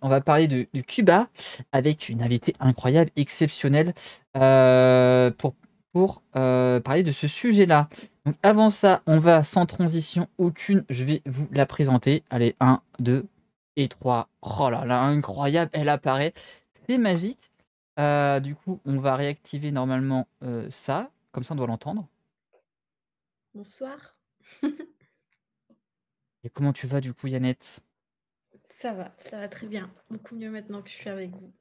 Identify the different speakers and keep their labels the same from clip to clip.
Speaker 1: On va parler du Cuba avec une invitée incroyable, exceptionnelle, pour parler de ce sujet-là. Donc avant ça, on va sans transition aucune, je vais vous la présenter. Allez, un, 2 et 3. Oh là là, incroyable, elle apparaît. C'est magique. Du coup, on va réactiver normalement, ça, comme ça on doit l'entendre.
Speaker 2: Bonsoir.
Speaker 1: Et comment tu vas du coup, Yannette?
Speaker 2: Ça va très bien. Beaucoup mieux maintenant que je suis avec vous.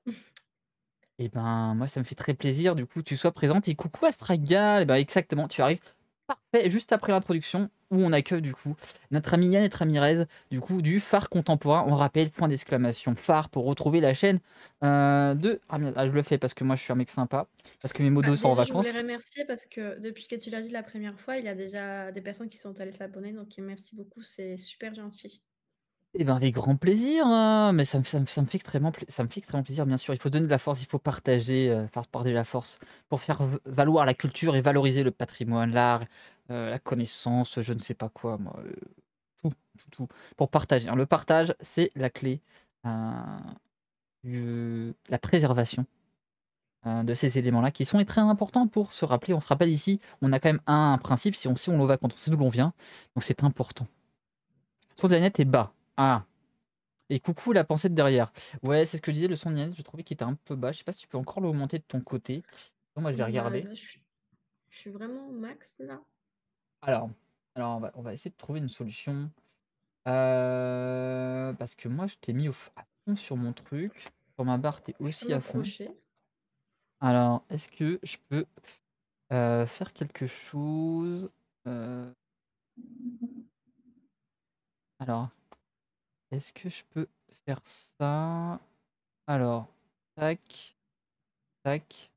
Speaker 1: Eh ben, moi, ça me fait très plaisir, du coup, tu sois présente et coucou Astragal. Eh ben, exactement, tu arrives parfait juste après l'introduction où on accueille, du coup, notre ami Yann Ramirez, du coup, du phare contemporain. On rappelle, point d'exclamation, phare pour retrouver la chaîne de Ramirez. Ah, je le fais parce que moi, je suis un mec sympa, parce que mes
Speaker 2: Bah,
Speaker 1: modos sont en
Speaker 2: déjà, je voulais
Speaker 1: vacances.
Speaker 2: remercier parce que depuis que tu l'as dit la première fois, il y a déjà des personnes qui sont allées s'abonner, donc merci beaucoup, c'est super gentil.
Speaker 1: Eh ben, avec grand plaisir, hein, mais ça me fait extrêmement plaisir, bien sûr. Il faut donner de la force, il faut partager, faire partager la force pour faire valoir la culture et valoriser le patrimoine, l'art, la connaissance, je ne sais pas quoi moi, tout, tout, tout, pour partager, hein. Le partage, c'est la clé, heu, la préservation, de ces éléments-là qui sont très importants pour se rappeler. On se rappelle ici, on a quand même un principe, si on sait où l'on va quand on sait d'où l'on vient, donc c'est important. Son est bas. Ah! Et coucou la pensée de derrière. Ouais, c'est ce que je disais, le son de Niaise, je trouvais qu'il était un peu bas. Je sais pas si tu peux encore l'augmenter de ton côté. Moi, je vais
Speaker 2: Bah,
Speaker 1: regarder.
Speaker 2: là, je suis vraiment au max là.
Speaker 1: Alors, alors, on va essayer de trouver une solution. Parce que moi, je t'ai mis à fond sur mon truc. Sur ma barre, t'es
Speaker 2: Je peux
Speaker 1: aussi à fond.
Speaker 2: m'approcher.
Speaker 1: Alors, est-ce que je peux faire quelque chose? Euh, alors, est-ce que je peux faire ça? Alors, tac, tac.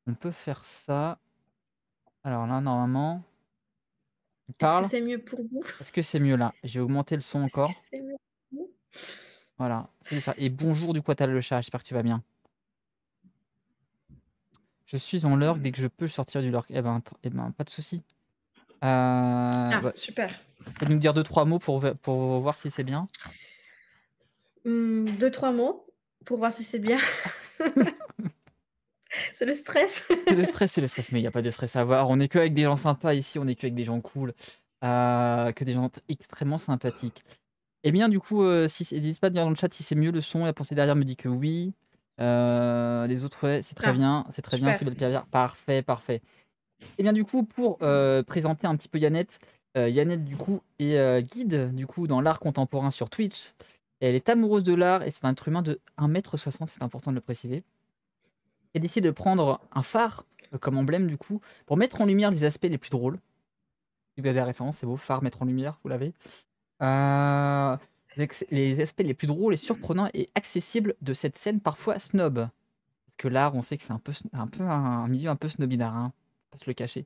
Speaker 1: On peut faire ça. Alors là, normalement, tu
Speaker 2: Est-ce que
Speaker 1: parles.
Speaker 2: c'est mieux pour vous?
Speaker 1: Est-ce que c'est mieux là? J'ai augmenté le son
Speaker 2: Est-ce que
Speaker 1: encore.
Speaker 2: c'est mieux pour vous?
Speaker 1: Voilà, c'est de faire et bonjour du Quatal le chat, j'espère que tu vas bien. Je suis en lurk, dès que je peux sortir du lurk. Eh ben, pas de souci.
Speaker 2: Ah,
Speaker 1: Bah,
Speaker 2: super.
Speaker 1: fais-nous dire deux trois mots pour voir si c'est bien.
Speaker 2: 2-3 mots pour voir si c'est bien. C'est le stress.
Speaker 1: C'est le stress, mais il y a pas de stress à avoir. On est qu'avec des gens sympas ici, on est qu'avec des gens cool, que des gens extrêmement sympathiques. Eh bien, du coup, si n'hésite pas à dire dans le chat si c'est mieux le son et la pensée derrière me dit que oui. Les autres, ouais,
Speaker 2: Ah,
Speaker 1: c'est très bien,
Speaker 2: super.
Speaker 1: c'est belle Pierre. Parfait, parfait. Et bien du coup, pour, présenter un petit peu Yannette, Yannette du coup est, guide du coup dans l'art contemporain sur Twitch. Elle est amoureuse de l'art et c'est un être humain de 1,60 m, c'est important de le préciser. Elle décide de prendre un phare, comme emblème du coup, pour mettre en lumière les aspects les plus drôles. Si vous avez la référence, c'est beau, phare, mettre en lumière, vous l'avez? Les aspects les plus drôles et surprenants et accessibles de cette scène parfois snob. Parce que l'art, on sait que c'est un peu un milieu un peu snobinard, hein, faut pas se le cacher.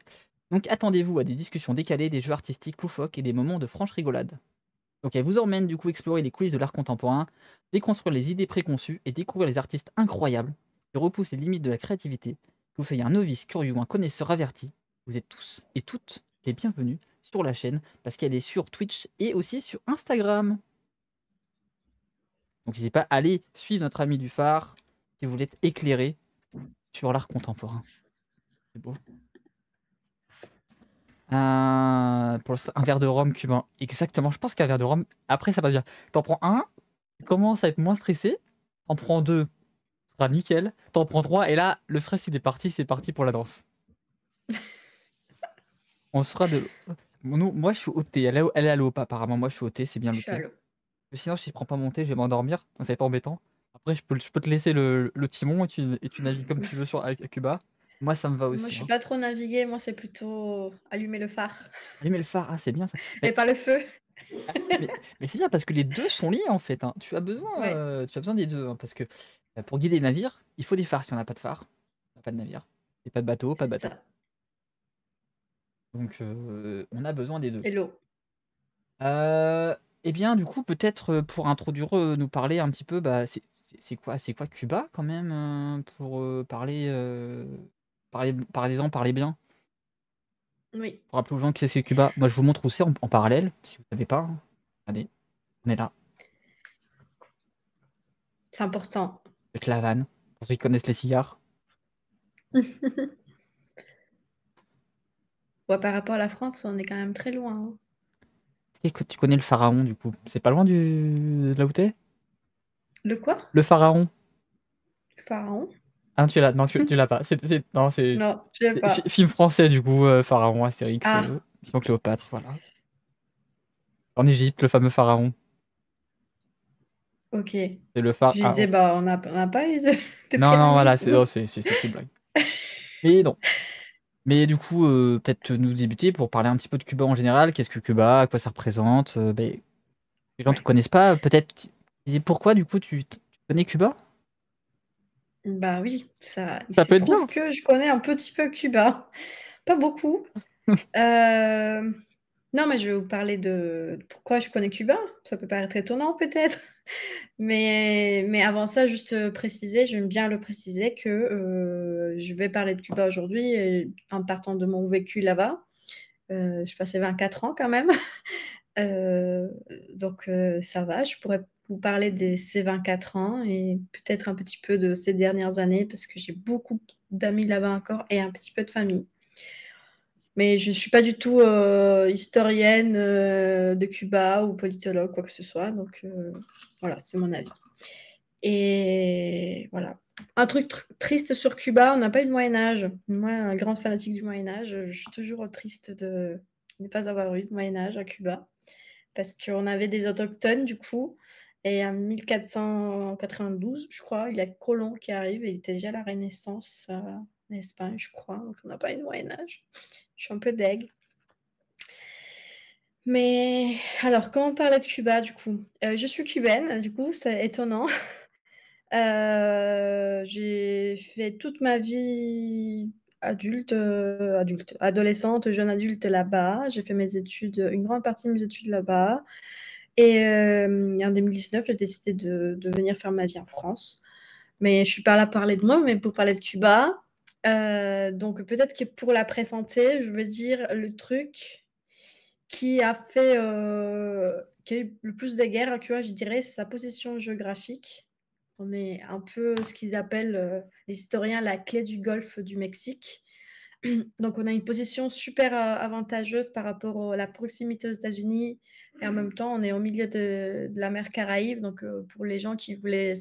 Speaker 1: Donc attendez-vous à des discussions décalées, des jeux artistiques loufoques et des moments de franche rigolade. Donc elle vous emmène du coup explorer les coulisses de l'art contemporain, déconstruire les idées préconçues et découvrir les artistes incroyables qui repoussent les limites de la créativité. Que vous soyez un novice, curieux ou un connaisseur averti, vous êtes tous et toutes les bienvenus sur la chaîne parce qu'elle est sur Twitch et aussi sur Instagram. Donc n'hésitez pas à aller suivre notre ami du phare si vous voulez être éclairé sur l'art contemporain. C'est beau. Un verre de rhum cubain. Exactement, je pense qu'un verre de rhum, après ça va bien. T'en prends un, tu commences à être moins stressé. T'en prends deux, ce sera nickel. T'en prends trois, et là, le stress il est parti, c'est parti pour la danse. On sera de. Moi je suis au thé, elle est à l'eau, apparemment. Moi je suis au thé, c'est bien
Speaker 2: Je
Speaker 1: le
Speaker 2: suis à
Speaker 1: thé.
Speaker 2: l'eau.
Speaker 1: Sinon, si je prends pas mon thé, je vais m'endormir. Ça va être embêtant. Après, je peux te laisser le timon et tu navigues comme tu veux avec Cuba. Moi, ça me va
Speaker 2: Moi, je
Speaker 1: aussi,
Speaker 2: suis
Speaker 1: hein.
Speaker 2: pas trop naviguer, moi, c'est plutôt allumer le phare,
Speaker 1: Allumer le phare, ah, c'est bien ça.
Speaker 2: mais pas le feu.
Speaker 1: Ah, mais c'est bien parce que les 2 sont liés en fait, hein.
Speaker 2: Ouais,
Speaker 1: Tu as besoin des 2, hein, parce que, pour guider les navires, il faut des phares. Si on n'a pas de phare, on n'a pas de navire et pas de bateau, pas
Speaker 2: c'est
Speaker 1: de bateau.
Speaker 2: ça.
Speaker 1: Donc on a besoin des 2.
Speaker 2: Et l'eau.
Speaker 1: Et bien du coup peut-être, pour introduire, nous parler un petit peu, bah, c'est quoi Cuba quand même, pour, parlez-en, parlez bien.
Speaker 2: Oui.
Speaker 1: Pour rappeler aux gens qu'est-ce que Cuba. Moi je vous montre où c'est en parallèle, si vous savez pas, hein. Regardez, on est là.
Speaker 2: C'est important.
Speaker 1: avec la Havane, pour ceux qui connaissent les cigares.
Speaker 2: Ouais, par rapport à la France, on est quand même très loin, hein.
Speaker 1: Et que tu connais le Pharaon, du coup. C'est pas loin de là où t'es?
Speaker 2: Le quoi?
Speaker 1: Le Pharaon.
Speaker 2: Pharaon?
Speaker 1: Ah, tu l'as, non, tu l'as pas. Non,
Speaker 2: Non, je l'ai pas.
Speaker 1: film français, du coup, Pharaon, Astérix,
Speaker 2: Ah,
Speaker 1: Mission Cléopâtre, voilà. En Égypte, le fameux Pharaon.
Speaker 2: ok.
Speaker 1: C'est le
Speaker 2: Je disais,
Speaker 1: Pharaon.
Speaker 2: bah, on n'a pas eu de
Speaker 1: Non, non, voilà,
Speaker 2: pyramide.
Speaker 1: c'est une blague. Mais non. Mais du coup, peut-être nous débuter pour parler un petit peu de Cuba en général. Qu'est-ce que Cuba? À quoi ça représente? Ben, les gens ne te
Speaker 2: Ouais.
Speaker 1: connaissent pas, peut-être. Et pourquoi, du coup, tu connais Cuba?
Speaker 2: Bah oui, il
Speaker 1: Ça
Speaker 2: se
Speaker 1: peut être
Speaker 2: trouve
Speaker 1: bien.
Speaker 2: que je connais un petit peu Cuba. Pas beaucoup. Euh, Non, mais je vais vous parler de pourquoi je connais Cuba. Ça peut paraître étonnant peut-être. Mais avant ça, juste préciser, j'aime bien le préciser que je vais parler de Cuba aujourd'hui en partant de mon vécu là-bas. Je passais 24 ans quand même. Euh, donc ça va, je pourrais vous parler de ces 24 ans et peut-être un petit peu de ces dernières années parce que j'ai beaucoup d'amis là-bas encore et un petit peu de famille. Mais je ne suis pas du tout historienne de Cuba ou politologue, quoi que ce soit. Donc voilà, c'est mon avis. Et voilà. Un truc triste sur Cuba, on n'a pas eu de Moyen-Âge. Moi, un grand fanatique du Moyen-Âge, je suis toujours triste de ne pas avoir eu de Moyen-Âge à Cuba. Parce qu'on avait des autochtones, du coup. Et en 1492, je crois, il y a Colomb qui arrive et il était déjà à la Renaissance en Espagne, je crois. Donc on n'a pas eu de Moyen-Âge. Je suis un peu deg. Mais alors, quand on parlait de Cuba, du coup, je suis cubaine, du coup, c'est étonnant. J'ai fait toute ma vie adolescente, jeune adulte là-bas. J'ai fait mes études, une grande partie de mes études là-bas. Et en 2019, j'ai décidé de venir faire ma vie en France. Mais je suis pas là pour parler de moi, mais pour parler de Cuba. Donc peut-être que pour la présenter, je veux dire le truc qui a fait qui a eu le plus de guerres à Cuba, je dirais, c'est sa position géographique. On est un peu ce qu'ils appellent les historiens la clé du golfe du Mexique. Donc on a une position super avantageuse par rapport à la proximité aux États-Unis et en même temps on est au milieu de la mer Caraïbe. Donc pour les gens qui voulaient,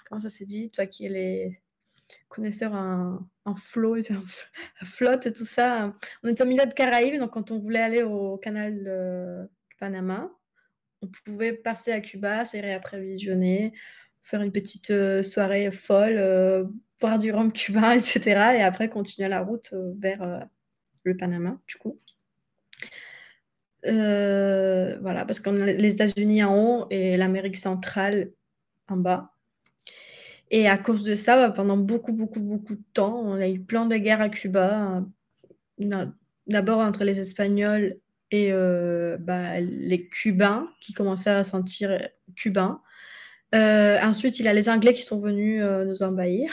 Speaker 2: comment ça s'est dit, toi qui es les connaisseurs en flot, en flotte et tout ça, on est au milieu de Caraïbes. Donc quand on voulait aller au canal du Panama, on pouvait passer à Cuba, se réapprovisionner, faire une petite soirée folle, boire du rhum cubain, etc. Et après continuer la route vers le Panama, du coup. Voilà, parce qu'on a les États-Unis en haut et l'Amérique centrale en bas. Et à cause de ça, pendant beaucoup, beaucoup, beaucoup de temps, on a eu plein de guerres à Cuba. D'abord entre les Espagnols et les Cubains qui commençaient à se sentir cubains. Ensuite, il y a les Anglais qui sont venus nous envahir.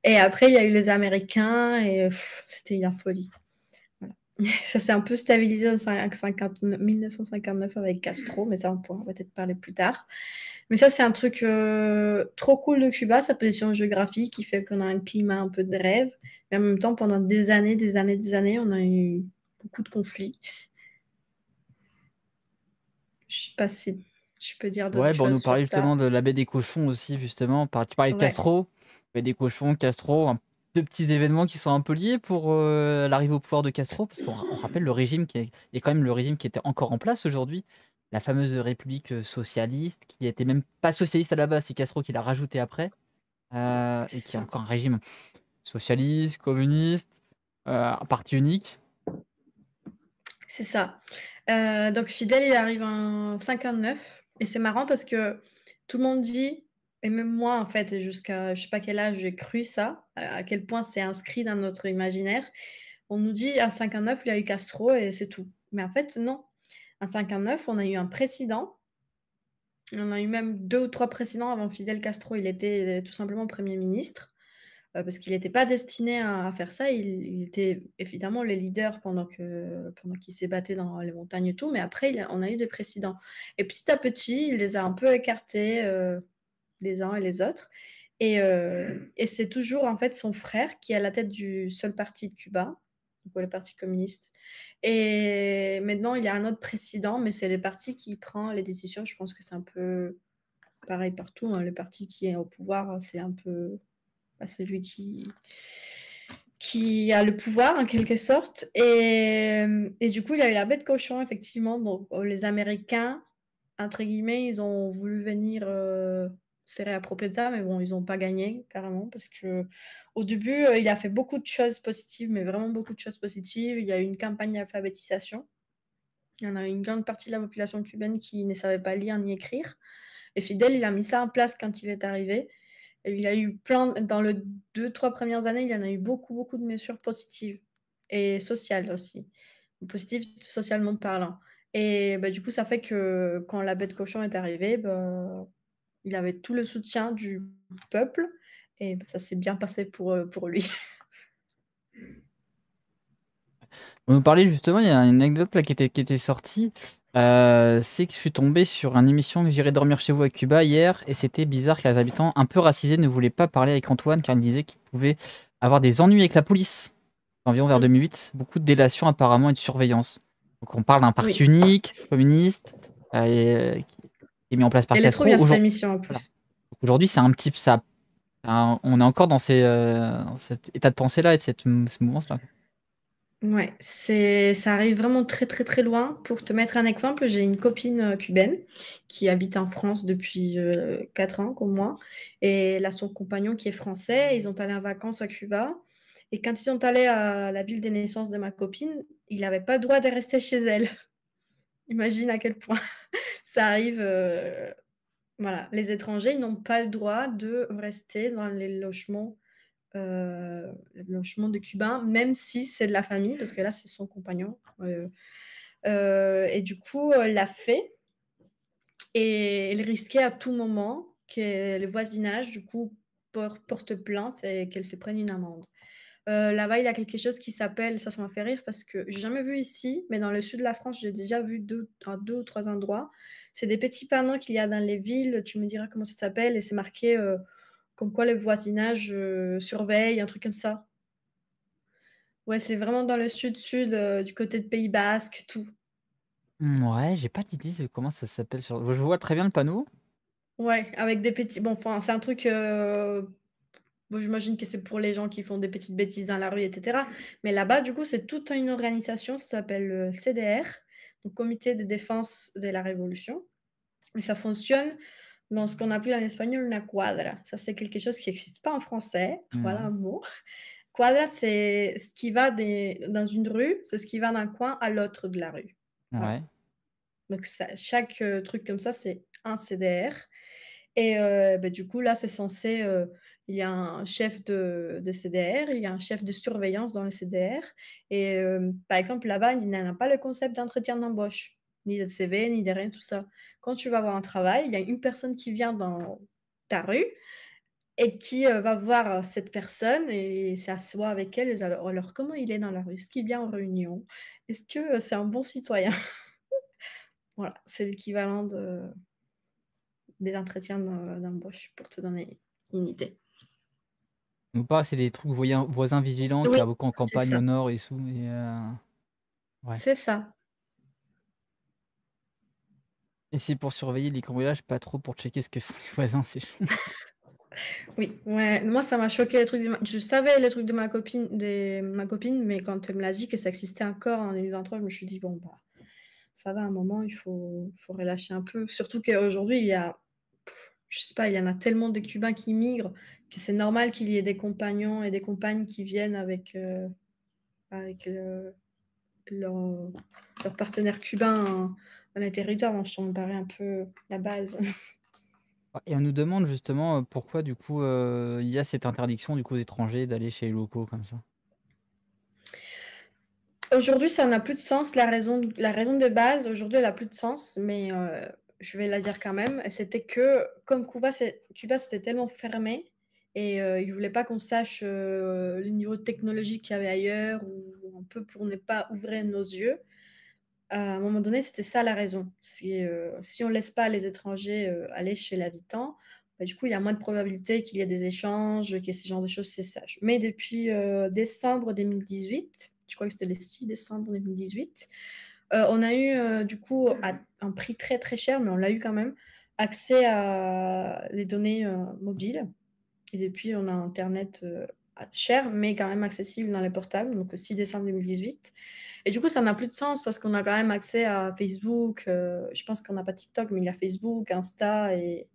Speaker 2: Et après, il y a eu les Américains et c'était la folie. Voilà. Ça s'est un peu stabilisé en 1959 avec Castro, mais ça, on pourra peut-être parler plus tard. Mais ça, c'est un truc trop cool de Cuba, sa position géographique qui fait qu'on a un climat un peu de rêve. Mais en même temps, pendant des années, des années, des années, on a eu beaucoup de conflits. Je sais pas si je peux dire
Speaker 1: Ouais,
Speaker 2: d'autres
Speaker 1: bon, on nous
Speaker 2: choses sur
Speaker 1: parlait
Speaker 2: ça.
Speaker 1: justement de la baie des cochons aussi, justement. Tu parlais de
Speaker 2: Ouais,
Speaker 1: Castro, baie des cochons, Castro, deux petits événements qui sont un peu liés pour l'arrivée au pouvoir de Castro, parce qu'on rappelle le régime qui est quand même le régime qui était encore en place aujourd'hui, la fameuse République socialiste, qui était même pas socialiste à la base, c'est Castro qui l'a rajouté après, et
Speaker 2: c'est
Speaker 1: qui est
Speaker 2: ça.
Speaker 1: encore un régime socialiste, communiste, un parti unique.
Speaker 2: C'est ça. Donc Fidel, il arrive en 59 et c'est marrant parce que tout le monde dit, et même moi en fait, jusqu'à je sais pas quel âge j'ai cru ça, à quel point c'est inscrit dans notre imaginaire. On nous dit en 59 il y a eu Castro et c'est tout. Mais en fait non. En 59 on a eu un président. On a eu même deux ou trois présidents avant Fidel Castro. Il était tout simplement Premier ministre parce qu'il n'était pas destiné à faire ça. Il était évidemment le leader pendant qu'il s'est battu dans les montagnes et tout, mais après, on a eu des précédents. Et petit à petit, il les a un peu écartés. les uns et les autres. Et c'est toujours en fait son frère qui est à la tête du seul parti de Cuba, pour le Parti communiste. Et maintenant, il y a un autre président, mais c'est le parti qui prend les décisions. Je pense que c'est un peu pareil partout, hein. Le parti qui est au pouvoir, c'est un peu... bah, c'est lui qui a le pouvoir en quelque sorte. Et du coup, il y a eu la baie de cochon, effectivement. Donc, les Américains, entre guillemets, ils ont voulu venir se réapproprier de ça, mais bon, ils n'ont pas gagné, carrément, parce que au début, il a fait beaucoup de choses positives, mais vraiment beaucoup de choses positives. Il y a eu une campagne d'alphabétisation. Il y en a une grande partie de la population cubaine qui ne savait pas lire ni écrire. Et Fidel, il a mis ça en place quand il est arrivé. Et il y a eu dans les 2-3 premières années, il y en a eu beaucoup, beaucoup de mesures positives et sociales aussi. Positives socialement parlant. Et bah, du coup, ça fait que quand la bête cochon est arrivée, bah, il avait tout le soutien du peuple. Et bah, ça s'est bien passé pour lui.
Speaker 1: On nous parlait justement, il y a une anecdote là qui était sortie. C'est que je suis tombé sur une émission que J'irai dormir chez vous à Cuba hier, et c'était bizarre car les habitants un peu racisés ne voulaient pas parler avec Antoine car ils disaient qu'ils pouvaient avoir des ennuis avec la police. Environ vers 2008, beaucoup de délations apparemment et de surveillance. Donc on parle d'un parti
Speaker 2: Oui.
Speaker 1: unique, communiste, qui est mis en place par
Speaker 2: Elle est trop
Speaker 1: Castro.
Speaker 2: bien cette émission en
Speaker 1: Voilà.
Speaker 2: plus.
Speaker 1: Aujourd'hui, c'est un petit ça, on est encore dans cet état de pensée-là et de ce mouvement-là.
Speaker 2: Ouais, ça arrive vraiment très très très loin. Pour te mettre un exemple, j'ai une copine cubaine qui habite en France depuis 4 ans comme moi, et elle a son compagnon qui est français. Ils ont allé en vacances à Cuba, et quand ils sont allés à la ville de naissance de ma copine, il n'avait pas le droit de rester chez elle. Imagine à quel point ça arrive. Voilà, les étrangers ils n'ont pas le droit de rester dans les logements de Cubains, même si c'est de la famille, parce que là, c'est son compagnon. Et du coup, elle l'a fait. Et elle risquait à tout moment que le voisinage, du coup, porte plainte et qu'elle se prenne une amende. Là-bas, il y a quelque chose qui s'appelle, ça m'a fait rire parce que j'ai jamais vu ici, mais dans le sud de la France, j'ai déjà vu à 2 ou 3 endroits. C'est des petits panneaux qu'il y a dans les villes, tu me diras comment ça s'appelle, et c'est marqué comme quoi le voisinage surveille, un truc comme ça. Ouais, c'est vraiment dans le sud-sud, du côté de Pays Basque, tout.
Speaker 1: Ouais, j'ai pas d'idée de comment ça s'appelle je vois très bien le panneau.
Speaker 2: Ouais, avec des petits bon, enfin, c'est un truc, bon, j'imagine que c'est pour les gens qui font des petites bêtises dans la rue et cetera. Mais là-bas, du coup, c'est toute une organisation, ça s'appelle le CDR, donc Comité de défense de la révolution, et ça fonctionne dans ce qu'on appelle en espagnol una cuadra. Ça, c'est quelque chose qui n'existe pas en français, voilà
Speaker 1: Ouais.
Speaker 2: un mot. Quadra, c'est ce qui va dans une rue, c'est ce qui va d'un coin à l'autre de la rue. Voilà.
Speaker 1: Ouais.
Speaker 2: Donc chaque truc comme ça, c'est un CDR. Et bah, du coup, là, c'est censé, il y a un chef de CDR, il y a un chef de surveillance dans le CDR. Et par exemple, là-bas, il n'y en a pas le concept d'entretien d'embauche, ni de CV, ni de rien, tout ça. Quand tu vas avoir un travail, il y a une personne qui vient dans ta rue et qui va voir cette personne et s'assoit avec elle. Et alors, comment il est dans la rue? Est-ce qu'il vient en réunion? Est-ce que c'est un bon citoyen? Voilà, c'est l'équivalent des entretiens d'embauche, pour te donner une idée.
Speaker 1: Ou pas, c'est des trucs voisins vigilants
Speaker 2: Oui,
Speaker 1: qui a beaucoup en
Speaker 2: c'est
Speaker 1: campagne
Speaker 2: ça.
Speaker 1: au nord et tout. Ouais.
Speaker 2: C'est ça.
Speaker 1: Et c'est pour surveiller les cambriolages, pas trop pour checker ce que font les voisins, c'est chaud.
Speaker 2: Oui, ouais, moi ça m'a choqué le truc je savais le truc de ma copine, mais quand elle me l'a dit que ça existait encore en 2023, je me suis dit: «Bon, bah, ça va, à un moment, il faut relâcher un peu». Surtout qu'aujourd'hui, il y a je sais pas, il y en a tellement de Cubains qui migrent que c'est normal qu'il y ait des compagnons et des compagnes qui viennent avec, leur leur partenaire cubain dans les territoires. Moi, ça me paraît un peu la base.
Speaker 1: Et on nous demande justement pourquoi du coup il y a cette interdiction du coup aux étrangers d'aller chez les locaux comme ça.
Speaker 2: Aujourd'hui, ça n'a plus de sens. La raison de base, aujourd'hui, elle a plus de sens, mais je vais la dire quand même. C'était que, comme Cuba, c'était tellement fermé et ils ne voulaient pas qu'on sache le niveau technologique qu'il y avait ailleurs ou un peu pour ne pas ouvrir nos yeux. À un moment donné, c'était ça la raison. Si on ne laisse pas les étrangers aller chez l'habitant, bah, du coup, il y a moins de probabilité qu'il y ait des échanges, qu'il y ait ce genre de choses, c'est sage. Mais depuis décembre 2018, je crois que c'était le 6 décembre 2018, on a eu, du coup, à un prix très très cher, mais on l'a eu quand même, accès à les données mobiles. Et depuis, on a Internet cher, mais quand même accessible dans les portables, donc le 6 décembre 2018. Et du coup, ça n'a plus de sens parce qu'on a quand même accès à Facebook. Je pense qu'on n'a pas TikTok, mais il y a Facebook, Insta et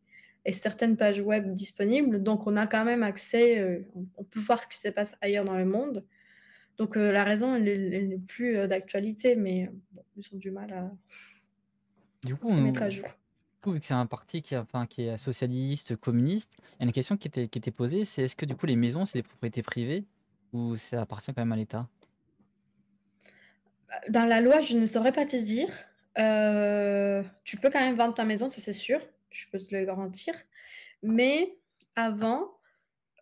Speaker 2: certaines pages web disponibles. Donc, on a quand même accès, on peut voir ce qui se passe ailleurs dans le monde. Donc, la raison, elle n'est plus d'actualité, mais bon, ils ont du mal à
Speaker 1: Du coup,
Speaker 2: se mettre à jour.
Speaker 1: vu que c'est un parti qui est socialiste, communiste, il y a une question qui était posée, c'est est-ce que du coup les maisons, c'est des propriétés privées ou ça appartient quand même à l'État?
Speaker 2: Dans la loi, je ne saurais pas te dire. Tu peux quand même vendre ta maison, ça c'est sûr, je peux te le garantir. Mais avant,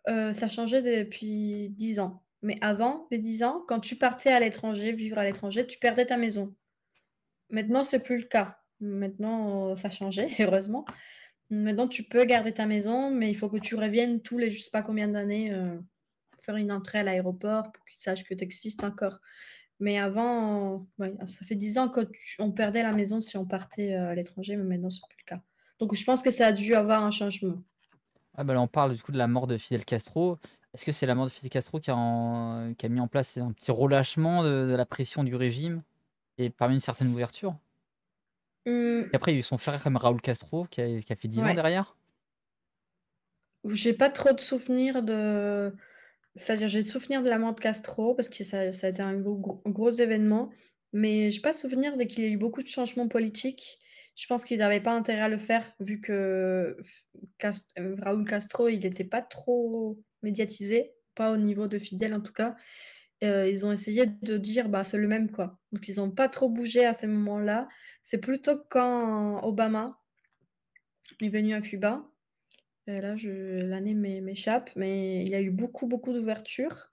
Speaker 2: ça changeait depuis 10 ans. Mais avant les 10 ans, quand tu partais à l'étranger, vivre à l'étranger, tu perdais ta maison. Maintenant, c'est plus le cas. Maintenant, ça a changé, heureusement. Maintenant, tu peux garder ta maison, mais il faut que tu reviennes tous les je sais pas combien d'années faire une entrée à l'aéroport pour qu'ils sachent que tu existes encore. Mais avant, ouais, ça fait 10 ans qu'on perdait la maison si on partait à l'étranger, mais maintenant, c'est plus le cas. Donc, je pense que ça a dû avoir un changement.
Speaker 1: Ah bah là, on parle du coup de la mort de Fidel Castro. Est-ce que c'est la mort de Fidel Castro qui a mis en place un petit relâchement de la pression du régime et permis une certaine ouverture? Et
Speaker 2: Hum,
Speaker 1: après, il y a eu son frère comme Raúl Castro qui a fait 10 ans
Speaker 2: ouais.
Speaker 1: derrière.
Speaker 2: J'ai pas trop de souvenirs de. C'est-à-dire, j'ai le souvenir de la mort de Castro parce que ça a été un gros événement, mais j'ai pas souvenir de qu'il y ait eu beaucoup de changements politiques. Je pense qu'ils n'avaient pas intérêt à le faire vu que Raúl Castro, il n'était pas trop médiatisé, pas au niveau de Fidel en tout cas. Ils ont essayé de dire, bah, c'est le même quoi. Donc, ils n'ont pas trop bougé à ce moment-là. C'est plutôt quand Obama est venu à Cuba. Là, l'année m'échappe, mais il y a eu beaucoup, beaucoup d'ouvertures.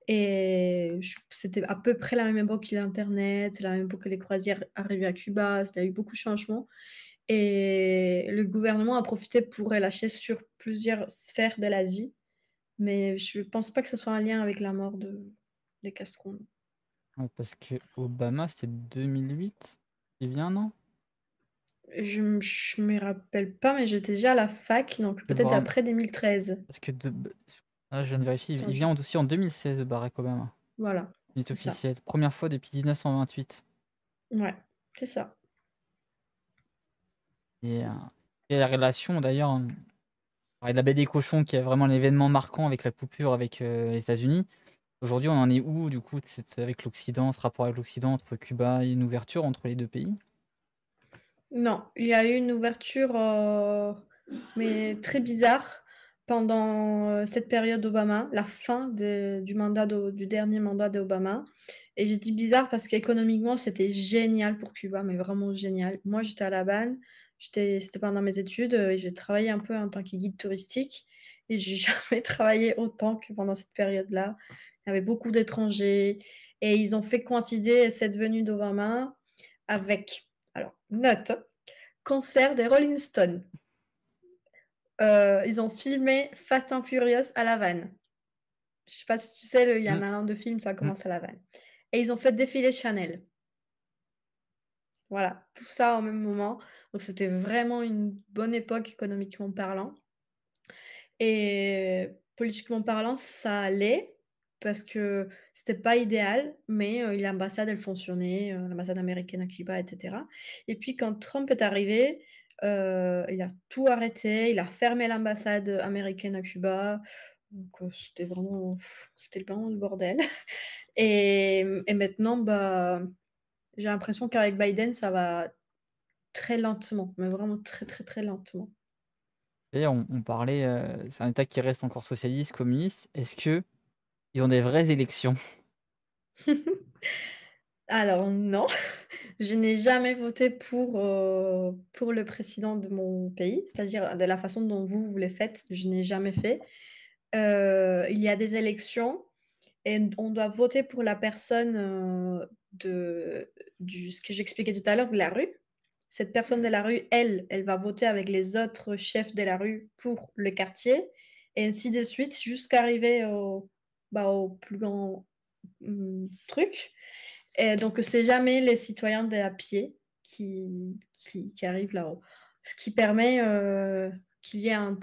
Speaker 2: Et c'était à peu près la même époque que l'Internet, la même époque que les croisières arrivaient à Cuba. Il y a eu beaucoup de changements. Et le gouvernement a profité pour relâcher sur plusieurs sphères de la vie. Mais je ne pense pas que ce soit un lien avec la mort de Castro.
Speaker 1: Ouais, parce que Obama, c'est 2008 il vient, non?
Speaker 2: Je me rappelle pas, mais j'étais déjà à la fac, donc
Speaker 1: Je vais
Speaker 2: peut-être
Speaker 1: devoir.
Speaker 2: après 2013.
Speaker 1: Parce que je viens de vérifier,
Speaker 2: Attends,
Speaker 1: il vient aussi en 2016, Barack Obama.
Speaker 2: voilà,
Speaker 1: Visite
Speaker 2: c'est ça.
Speaker 1: officielle. Première fois depuis 1928.
Speaker 2: Ouais, c'est ça.
Speaker 1: Et, euh, et la relation, d'ailleurs, on parlait de la baie des cochons, qui est vraiment l'événement marquant avec la coupure avec les États-Unis. Aujourd'hui, on en est où, du coup, avec l'Occident, ce rapport avec l'Occident entre Cuba et une ouverture entre les deux pays?
Speaker 2: Non, il y a eu une ouverture, mais très bizarre pendant cette période d'Obama, la fin du dernier mandat d'Obama. Et je dis bizarre parce qu'économiquement, c'était génial pour Cuba, mais vraiment génial. Moi, j'étais à La Habane, c'était pendant mes études, et j'ai travaillé un peu en tant que guide touristique. Et j'ai jamais travaillé autant que pendant cette période-là. Il y avait beaucoup d'étrangers et ils ont fait coïncider cette venue d'Obama avec, alors, note, concert des Rolling Stones. Ils ont filmé Fast and Furious à La Havane. Je sais pas si tu sais, il y en
Speaker 1: Mm,
Speaker 2: a un de film, ça
Speaker 1: mm.
Speaker 2: commence à La Havane. Et ils ont fait défiler Chanel. Voilà, tout ça au même moment. Donc c'était vraiment une bonne époque économiquement parlant. Et politiquement parlant, ça allait parce que c'était pas idéal, mais l'ambassade, elle fonctionnait, l'ambassade américaine à Cuba, etc. Et puis quand Trump est arrivé, il a tout arrêté, il a fermé l'ambassade américaine à Cuba. Donc c'était vraiment le bordel. Et maintenant, bah, j'ai l'impression qu'avec Biden, ça va très lentement, mais vraiment très très très lentement.
Speaker 1: D'ailleurs, on parlait, c'est un État qui reste encore socialiste, communiste. Est-ce que ils ont des vraies élections?
Speaker 2: Alors non, je n'ai jamais voté pour le président de mon pays, c'est-à-dire de la façon dont vous les faites, je n'ai jamais fait. Il y a des élections et on doit voter pour la personne ce que j'expliquais tout à l'heure, de la rue. cette personne de la rue, elle va voter avec les autres chefs de la rue pour le quartier, et ainsi de suite, jusqu'à arriver au plus grand truc. Et donc, c'est jamais les citoyens de à pied qui arrivent là-haut. Ce qui permet qu'il y ait un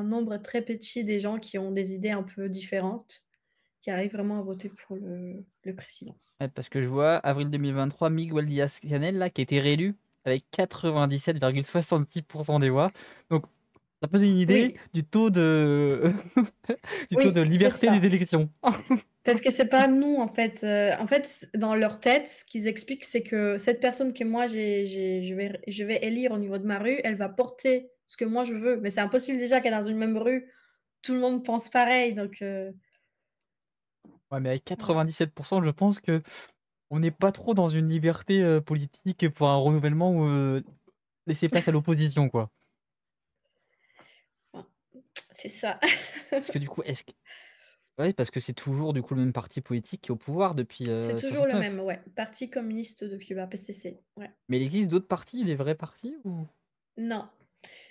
Speaker 2: nombre très petit des gens qui ont des idées un peu différentes, qui arrivent vraiment à voter pour le président.
Speaker 1: Ouais, parce que je vois, avril 2023, Miguel Diaz-Canel, là, qui a été réélu avec 97,66% des voix. Donc, ça peut donner une idée
Speaker 2: Oui,
Speaker 1: du taux de, du taux de
Speaker 2: oui, c'est
Speaker 1: liberté des
Speaker 2: ça.
Speaker 1: élections.
Speaker 2: Parce que c'est pas nous, en fait. En fait, dans leur tête, ce qu'ils expliquent, c'est que cette personne que moi, je vais élire au niveau de ma rue, elle va porter ce que moi je veux. Mais c'est impossible déjà qu'elle est dans une même rue, tout le monde pense pareil. Donc,
Speaker 1: Ouais, mais avec
Speaker 2: voilà.
Speaker 1: 97%, je pense que on n'est pas trop dans une liberté politique pour un renouvellement ou laisser place à l'opposition, quoi.
Speaker 2: Enfin, c'est ça.
Speaker 1: Parce que du coup, est-ce que... Ouais, parce que c'est toujours du coup le même parti politique qui est au pouvoir depuis
Speaker 2: C'est toujours le même,
Speaker 1: 69.
Speaker 2: ouais. Parti communiste de Cuba, PCC. Ouais.
Speaker 1: Mais il existe d'autres partis, des vrais partis ou...
Speaker 2: Non.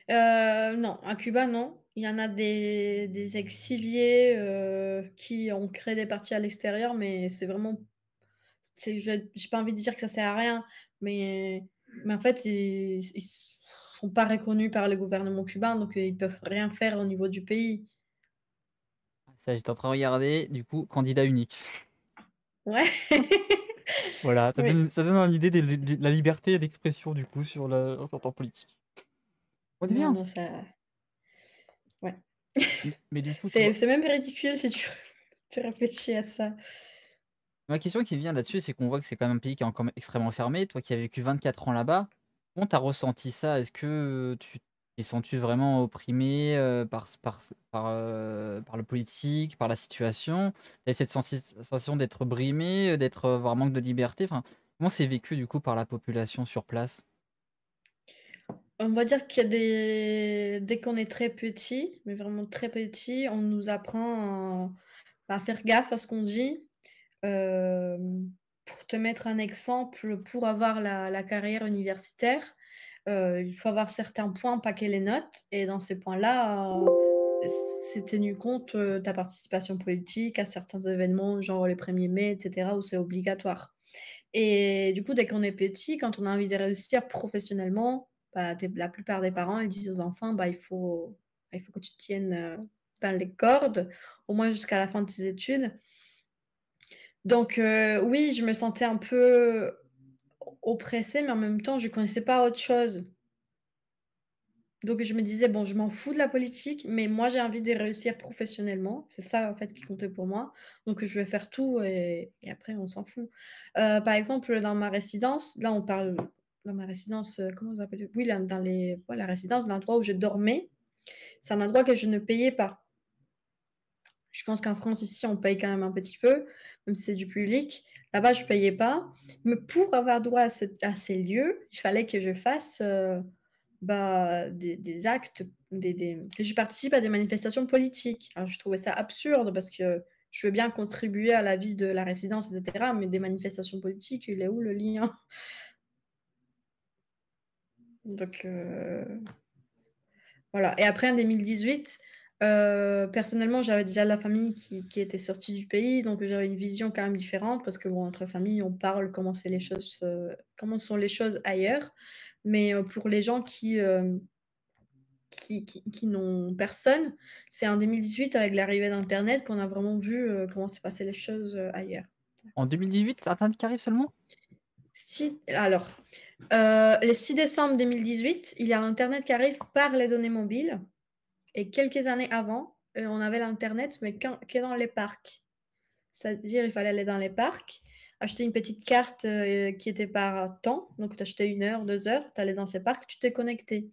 Speaker 2: Non, à Cuba, non. Il y en a des exiliés qui ont créé des partis à l'extérieur, mais c'est vraiment. J'ai pas envie de dire que ça sert à rien, mais en fait, ils sont pas reconnus par le gouvernement cubain, donc ils peuvent rien faire au niveau du pays.
Speaker 1: Ça, j'étais en train de regarder, du coup, candidat unique.
Speaker 2: Ouais.
Speaker 1: Voilà,
Speaker 2: Oui.
Speaker 1: ça donne une idée de la liberté d'expression, du coup, sur en temps politique. On est
Speaker 2: Non,
Speaker 1: bien.
Speaker 2: non, ça. Ouais.
Speaker 1: Mais du coup,
Speaker 2: C'est même ridicule si tu réfléchis à ça.
Speaker 1: ma question qui vient là-dessus, c'est qu'on voit que c'est quand même un pays qui est encore extrêmement fermé. Toi qui as vécu 24 ans là-bas, comment t'as ressenti ça? Est-ce que tu t'es senti vraiment opprimé par le politique, par la situation? T'as cette sensation d'être brimé, d'être avoir manque de liberté? Enfin, comment c'est vécu du coup par la population sur place?
Speaker 2: On va dire qu'il y a dès qu'on est très petit, mais vraiment très petit, on nous apprend à faire gaffe à ce qu'on dit. Euh, pour te mettre un exemple, pour avoir la carrière universitaire, il faut avoir certains points, pas que les notes. Et dans ces points-là, c'est tenu compte ta participation politique à certains événements, genre les 1er mai, etc., où c'est obligatoire. Et du coup, dès qu'on est petit, quand on a envie de réussir professionnellement, bah, la plupart des parents ils disent aux enfants, bah, il faut que tu te tiennes dans les cordes, au moins jusqu'à la fin de tes études. Donc oui, je me sentais un peu oppressée, mais en même temps, je connaissais pas autre chose. Donc je me disais, bon, je m'en fous de la politique, mais moi j'ai envie de réussir professionnellement. C'est ça en fait qui comptait pour moi. Donc je vais faire tout et après on s'en fout. Par exemple, dans ma résidence, là on parle dans ma résidence, comment on appelle? Oui, là, la résidence, l'endroit où je dormais, c'est un endroit que je ne payais pas. Je pense qu'en France, ici, on paye quand même un petit peu, même si c'est du public. Là-bas, je ne payais pas. Mais pour avoir droit à ces lieux, il fallait que je fasse des actes, que je participe à des manifestations politiques. Alors, je trouvais ça absurde parce que je veux bien contribuer à la vie de la résidence, etc. Mais des manifestations politiques, il est où le lien? Donc, voilà. Et après, en 2018, personnellement, j'avais déjà la famille qui était sortie du pays, donc j'avais une vision quand même différente parce que, bon, entre familles, on parle comment c'est les choses, comment sont les choses ailleurs. Mais pour les gens qui n'ont personne, c'est en 2018, avec l'arrivée d'Internet, qu'on a vraiment vu comment s'est passé les choses ailleurs.
Speaker 1: En 2018, c'est Internet qui arrive seulement?
Speaker 2: Alors, le 6 décembre 2018, il y a Internet qui arrive par les données mobiles. Et quelques années avant, on avait l'Internet, mais que dans les parcs. C'est-à-dire, il fallait aller dans les parcs, acheter une petite carte qui était par temps. Donc, tu achetais 1 heure, 2 heures, tu allais dans ces parcs, tu t'es connecté.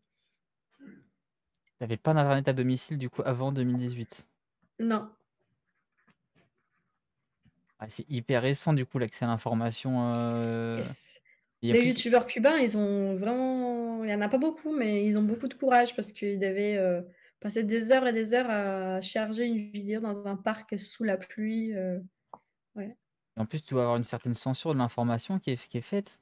Speaker 1: T'avais pas d'internet à domicile du coup avant 2018.
Speaker 2: Non.
Speaker 1: Ah, c'est hyper récent du coup l'accès à l'information.
Speaker 2: Yes.
Speaker 1: Il y a
Speaker 2: Les
Speaker 1: plus.
Speaker 2: youtubeurs cubains, ils ont vraiment. Il n'y en a pas beaucoup, mais ils ont beaucoup de courage parce qu'ils devaient passer des heures et des heures à charger une vidéo dans un parc sous la pluie. Ouais,
Speaker 1: Et en plus, tu dois avoir une certaine censure de l'information qui est faite.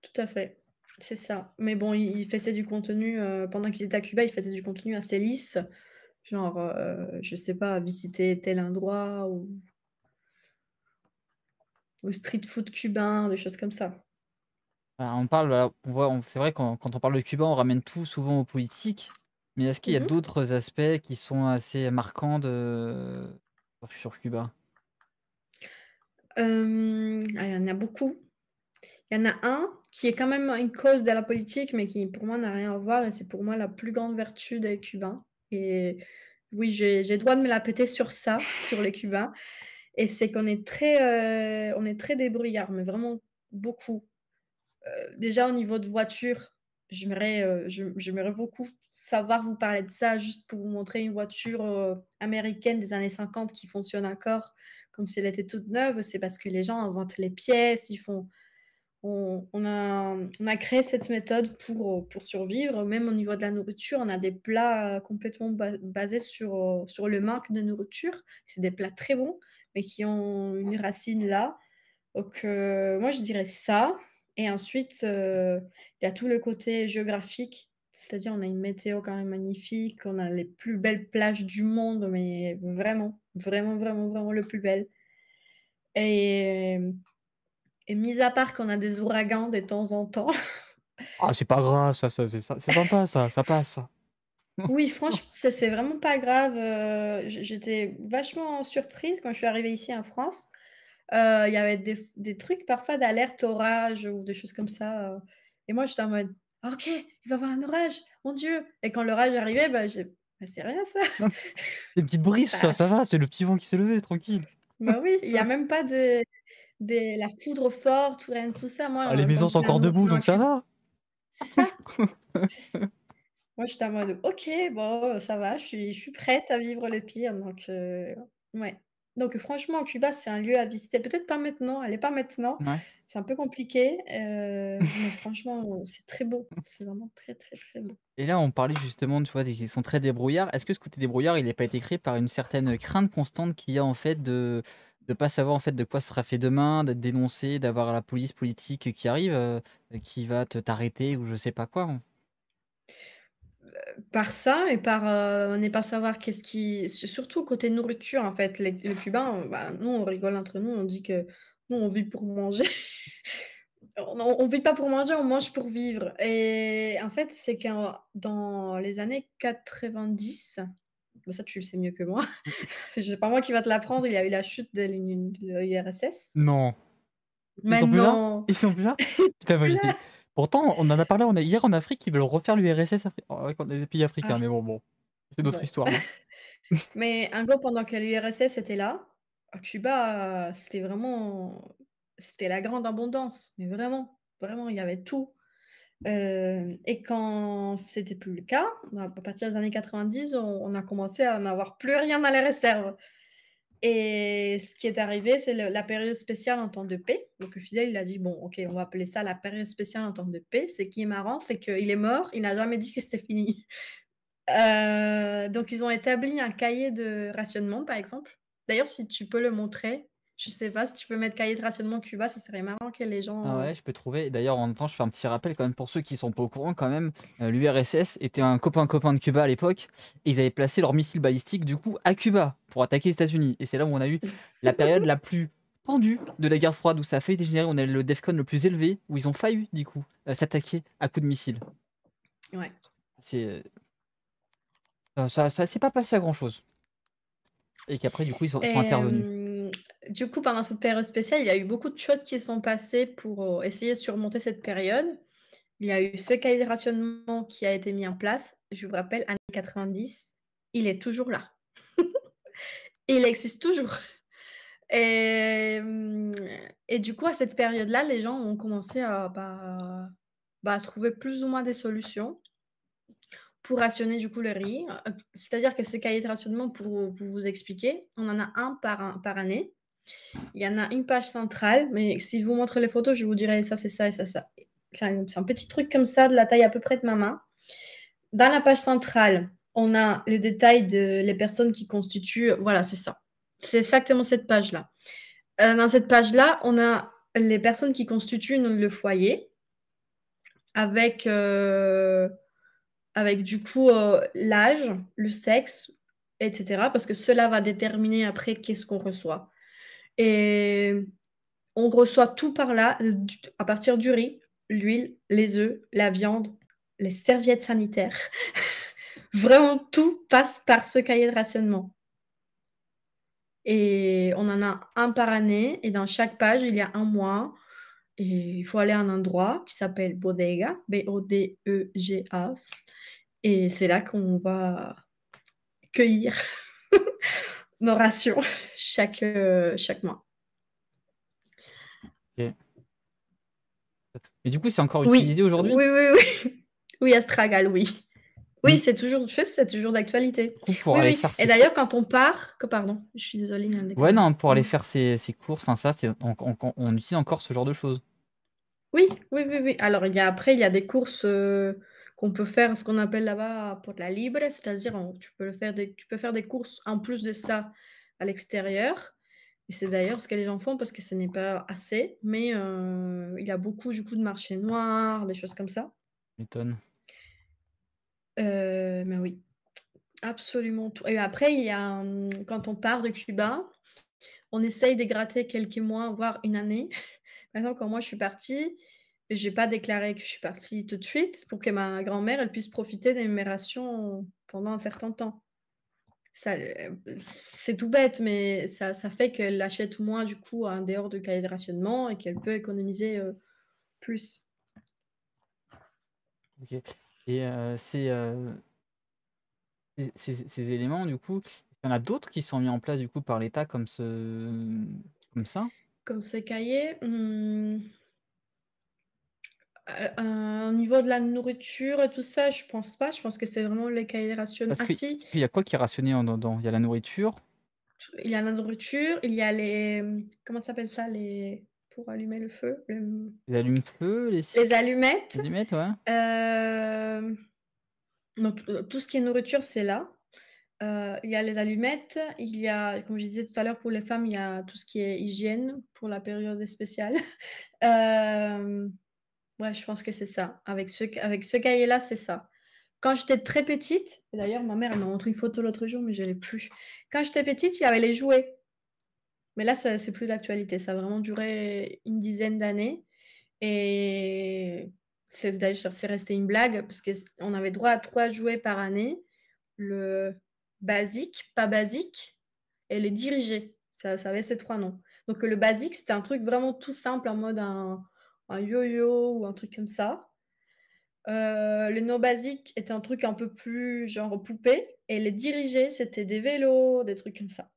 Speaker 2: tout à fait. c'est ça. Mais bon, il faisait du contenu, pendant qu'il était à Cuba, il faisait du contenu assez lisse, genre, je sais pas, visiter tel endroit ou street food cubain, des choses comme ça.
Speaker 1: On parle, on voit, c'est vrai quand on parle de Cuba, on ramène tout souvent aux politiques, mais est-ce qu'il y a
Speaker 2: Mmh.
Speaker 1: d'autres aspects qui sont assez marquants sur Cuba?
Speaker 2: Ah, il y en a beaucoup. Il y en a un qui est quand même une cause de la politique, mais qui pour moi n'a rien à voir et c'est pour moi la plus grande vertu des Cubains et oui, j'ai le droit de me la péter sur ça, sur les Cubains et c'est on est très débrouillards, mais vraiment beaucoup. Déjà au niveau de voiture, j'aimerais beaucoup savoir vous parler de ça, juste pour vous montrer une voiture, américaine des années 50 qui fonctionne encore comme si elle était toute neuve. C'est parce que les gens inventent les pièces, ils font on a créé cette méthode pour survivre. Même au niveau de la nourriture, on a des plats complètement basés sur le manque de nourriture. C'est des plats très bons, mais qui ont une racine là. Donc, moi, je dirais ça. Et ensuite, il y a tout le côté géographique. C'est-à-dire, on a une météo quand même magnifique, on a les plus belles plages du monde, mais vraiment, vraiment, vraiment, vraiment le plus belle. Et, et mis à part qu'on a des ouragans de temps en temps.
Speaker 1: Ah, c'est pas grave, c'est sympa ça, ça passe ça.
Speaker 2: Oui, franchement, ça c'est vraiment pas grave. J'étais vachement surprise quand je suis arrivée ici en France. Il y avait des trucs parfois d'alerte orage ou des choses comme ça. Et moi, j'étais en mode, ah, ok, il va y avoir un orage, mon Dieu. Et quand l'orage arrivait, bah, c'est rien ça.
Speaker 1: Des petites brises, ça
Speaker 2: Ça-
Speaker 1: va, c'est le petit vent qui s'est levé, tranquille.
Speaker 2: Bah oui, il n'y a même pas la foudre forte ou rien de tout ça.
Speaker 1: Ah, les
Speaker 2: Moi,
Speaker 1: maisons sont encore debout, donc ça va.
Speaker 2: C'est ça. C'est Moi, j'étais en mode: «OK, bon, ça va, je suis prête à vivre le pire», donc ouais. Donc franchement, Cuba, c'est un lieu à visiter. Peut-être pas maintenant, allez pas maintenant,
Speaker 1: Ouais.
Speaker 2: c'est un peu compliqué, mais franchement, c'est très beau. C'est vraiment très, très, très beau.
Speaker 1: Et là, on parlait justement, tu vois, qu'ils sont très débrouillards. Est-ce que ce côté débrouillard, il n'a pas été créé par une certaine crainte constante qu'il y a en fait de pas savoir en fait de quoi sera fait demain, d'être dénoncé, d'avoir la police politique qui arrive, qui va t'arrêter ou je sais pas quoi?
Speaker 2: Par ça et par, ne pas savoir qu'est-ce qui surtout côté nourriture, en fait, les Cubains, bah, nous, on rigole entre nous, on dit que nous, on vit pour manger. On vit pas pour manger, on mange pour vivre et en fait, c'est que dans les années 90, bah, ça, tu le sais mieux que moi, c'est pas moi qui va te l'apprendre, il y a eu la chute de l'URSS.
Speaker 1: Non. Ils sont plus là?
Speaker 2: Maintenant,
Speaker 1: Ils sont plus là? Putain, moi j'étais pourtant on en a parlé, on a hier en Afrique, ils veulent refaire l'URSS avec des pays africains,
Speaker 2: ah,
Speaker 1: mais bon, c'est notre
Speaker 2: bon.
Speaker 1: histoire, hein.
Speaker 2: Mais en gros, pendant que l'URSS était là, à Cuba, c'était la grande abondance, mais vraiment, vraiment, il y avait tout. Et quand c'était plus le cas, à partir des années 90, on a commencé à n'avoir plus rien dans les réserves. Et ce qui est arrivé, c'est la période spéciale en temps de paix. Donc Fidel, il a dit, bon, ok, on va appeler ça la période spéciale en temps de paix. Ce qui est marrant, c'est qu'il est mort, il n'a jamais dit que c'était fini. Donc ils ont établi un cahier de rationnement, par exemple. D'ailleurs, si tu peux le montrer, je sais pas si tu peux mettre cahier de rationnement Cuba, ce serait marrant que les
Speaker 1: Ah
Speaker 2: gens.
Speaker 1: ouais, je peux trouver. D'ailleurs, en même temps, je fais un petit rappel quand même pour ceux qui sont pas au courant quand même. L'URSS était un copain de Cuba à l'époque. Et ils avaient placé leurs missiles balistiques du coup à Cuba pour attaquer les États-Unis. Et c'est là où on a eu la période la plus tendue de la guerre froide, où ça a failli dégénérer. On a le DEFCON le plus élevé, où ils ont failli du coup s'attaquer à coups de missiles.
Speaker 2: Ouais.
Speaker 1: C'est ça s'est pas passé à grand chose. Et qu'après du coup ils sont
Speaker 2: Et
Speaker 1: intervenus.
Speaker 2: du coup, pendant cette période spéciale, il y a eu beaucoup de choses qui sont passées pour, essayer de surmonter cette période. Il y a eu ce cahier de rationnement qui a été mis en place. Je vous rappelle, années 90, il est toujours là. Il existe toujours. Et et du coup, à cette période-là, les gens ont commencé à trouver plus ou moins des solutions pour rationner, du coup, le riz. C'est-à-dire que ce cahier de rationnement, pour vous expliquer, on en a un par année. Il y en a une page centrale, mais si je vous montre les photos, je vous dirai ça, c'est ça et ça, ça. C'est un petit truc comme ça, de la taille à peu près de ma main. Dans la page centrale, on a le détail de les personnes qui constituent. Voilà, c'est ça. C'est exactement cette page-là. Dans cette page-là, on a les personnes qui constituent le foyer. avec, avec du coup l'âge, le sexe, etc. Parce que cela va déterminer après qu'est-ce qu'on reçoit. Et on reçoit tout par là, à partir du riz, l'huile, les œufs, la viande, les serviettes sanitaires. Vraiment, tout passe par ce cahier de rationnement. Et on en a un par année, et dans chaque page, il y a un mois. Et il faut aller à un endroit qui s'appelle Bodega, Bodega. Et c'est là qu'on va cueillir nos rations chaque mois.
Speaker 1: Ok. Mais du coup, c'est encore
Speaker 2: Oui,
Speaker 1: utilisé aujourd'hui?
Speaker 2: oui, oui, oui. Oui, Astragal, oui. Oui,
Speaker 1: Mais
Speaker 2: c'est toujours, je sais, c'est toujours d'actualité.
Speaker 1: du coup, pour
Speaker 2: Oui,
Speaker 1: aller
Speaker 2: oui.
Speaker 1: faire
Speaker 2: Et
Speaker 1: ses courses.
Speaker 2: d'ailleurs, quand on part, pardon, je suis désolée, il y a un
Speaker 1: Ouais,
Speaker 2: décalage.
Speaker 1: non, pour aller faire ses courses, enfin ça, on utilise encore ce genre de choses.
Speaker 2: Oui, oui, oui, oui. Alors, après, il y a des courses qu'on peut faire, ce qu'on appelle là-bas pour la libre, c'est-à-dire tu peux faire des courses en plus de ça à l'extérieur. Et c'est d'ailleurs ce que les gens font parce que ce n'est pas assez, mais il y a beaucoup du coup de marchés noirs, des choses comme ça.
Speaker 1: M'étonne.
Speaker 2: Mais oui, absolument tout. Et après, il y a, quand on part de Cuba, on essaye de gratter quelques mois, voire une année. Par exemple, quand moi je suis partie, j'ai pas déclaré que je suis partie tout de suite pour que ma grand-mère, elle puisse profiter des mes rations pendant un certain temps. Ça, c'est tout bête, mais ça fait qu'elle achète moins du coup en dehors du cahier de rationnement et qu'elle peut économiser plus.
Speaker 1: Ok. Et ces éléments, du coup, il y en a d'autres qui sont mis en place du coup par l'État comme ça?
Speaker 2: Comme ces cahiers, au niveau de la nourriture et tout ça, je pense pas. Je pense que c'est vraiment les cahiers de rationnement.
Speaker 1: Parce
Speaker 2: Ah
Speaker 1: que
Speaker 2: si,
Speaker 1: il y a quoi qui est rationné dedans? Il y a la nourriture,
Speaker 2: il y a la nourriture, il y a les, comment ça s'appelle ça? Les pour allumer le feu,
Speaker 1: les allumes-feu,
Speaker 2: les allumettes,
Speaker 1: les allumettes, ouais.
Speaker 2: hem, donc tout ce qui est nourriture, c'est là. Il y a les allumettes, il y a, comme je disais tout à l'heure, pour les femmes, il y a tout ce qui est hygiène pour la période spéciale. Hem, ouais, je pense que c'est ça. Avec ce cahier-là, c'est ça. Quand j'étais très petite, et d'ailleurs ma mère, elle m'a montré une photo l'autre jour, mais je l'ai plus. Quand j'étais petite, il y avait les jouets. Mais là, ça c'est plus d'actualité. Ça a vraiment duré une dizaine d'années et c'est resté une blague parce qu'on avait droit à 3 jouets par année. Le basique, pas basique et les dirigés. Ça avait ces 3 noms. Donc le basique, c'était un truc vraiment tout simple en mode un yo-yo ou un truc comme ça. Le non basique était un truc un peu plus genre poupée et les dirigés, c'était des vélos, des trucs comme ça.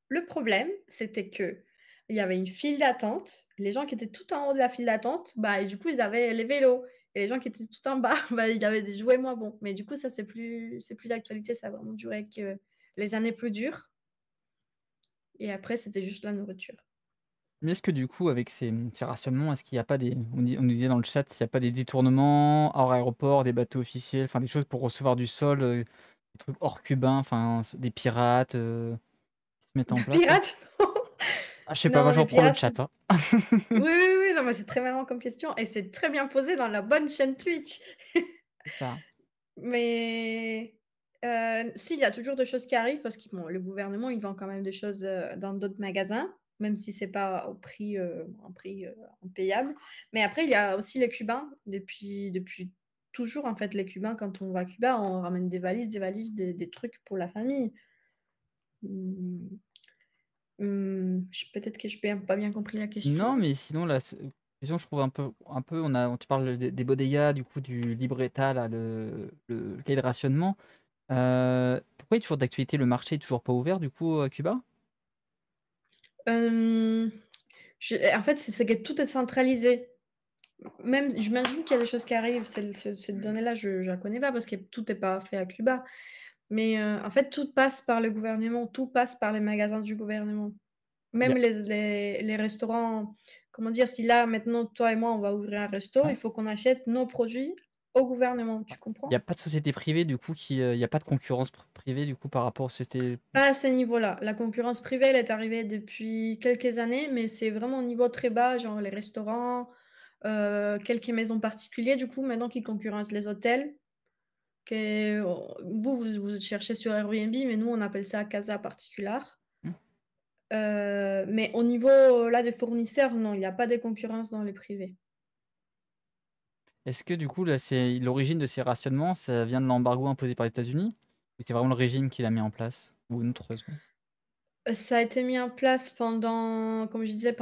Speaker 2: Le problème, c'était que il y avait une file d'attente. Les gens qui étaient tout en haut de la file d'attente, bah, et du coup, ils avaient les vélos. Et les gens qui étaient tout en bas, bah, il y avait des jouets moins bons. Mais du coup, ça, c'est plus d'actualité. Ça a vraiment duré que les années plus dures. Et après, c'était juste la nourriture.
Speaker 1: Mais est-ce que du coup, avec ces rationnements, est-ce qu'il n'y a pas on nous disait dans le chat, s'il n'y a pas des détournements hors aéroport, des bateaux officiels, enfin des choses pour recevoir du sol, des trucs hors cubains, enfin des pirates qui se mettent en place là?
Speaker 2: Pirates?
Speaker 1: Ah, je sais pas, moi
Speaker 2: Non,
Speaker 1: je
Speaker 2: les
Speaker 1: reprends le
Speaker 2: pirates.
Speaker 1: chat, hein.
Speaker 2: Oui, oui, oui, non, mais c'est très marrant comme question. Et c'est très bien posé dans la bonne chaîne Twitch.
Speaker 1: C'est ça.
Speaker 2: Mais si, il y a toujours des choses qui arrivent parce que bon, le gouvernement, il vend quand même des choses, dans d'autres magasins, même si c'est pas au prix, un prix, impayable. Mais après, il y a aussi les Cubains. Depuis toujours, en fait, les Cubains, quand on va à Cuba, on ramène des valises, des trucs pour la famille. Mmh, je peut-être que je n'ai pas bien compris la
Speaker 1: Non,
Speaker 2: question.
Speaker 1: mais sinon, la question, je trouve un peu, tu parles des bodegas, du coup, du libre état, là, le cahier de rationnement. Pourquoi il est toujours d'actualité? Le marché est toujours pas ouvert, du coup, à Cuba?
Speaker 2: Hem, en fait, c'est que tout est centralisé. Même j'imagine qu'il y a des choses qui arrivent, cette donnée-là, je la connais pas parce que tout est pas fait à Cuba. Mais, en fait, tout passe par le gouvernement, tout passe par les magasins du gouvernement.
Speaker 1: Il y
Speaker 2: Même
Speaker 1: a
Speaker 2: les restaurants, comment dire? Si là, maintenant, toi et moi, on va ouvrir un resto, il
Speaker 1: ouais.
Speaker 2: faut qu'on achète nos produits au gouvernement, tu
Speaker 1: Il y a
Speaker 2: comprends?
Speaker 1: pas de société privée, du coup, il y a pas de concurrence privée, du coup, par rapport aux sociétés.
Speaker 2: Pas à ces niveaux-là. La concurrence privée, elle est arrivée depuis quelques années, mais c'est vraiment au niveau très bas, genre les restaurants, quelques maisons particulières, du coup, maintenant qui concurrencent les hôtels. Vous cherchez sur Airbnb, mais nous, on appelle ça casa particular.
Speaker 1: Mmh.
Speaker 2: Mais au niveau, là, des fournisseurs, non, il y a pas de concurrence dans les privés.
Speaker 1: Est-ce que du coup, là, c'est l'origine de ces rationnements, ça vient de l'embargo imposé par les États-Unis? Ou c'est vraiment le régime qui l'a mis en place? Ou une autre raison?
Speaker 2: Ça a été mis en place pendant, comme je disais,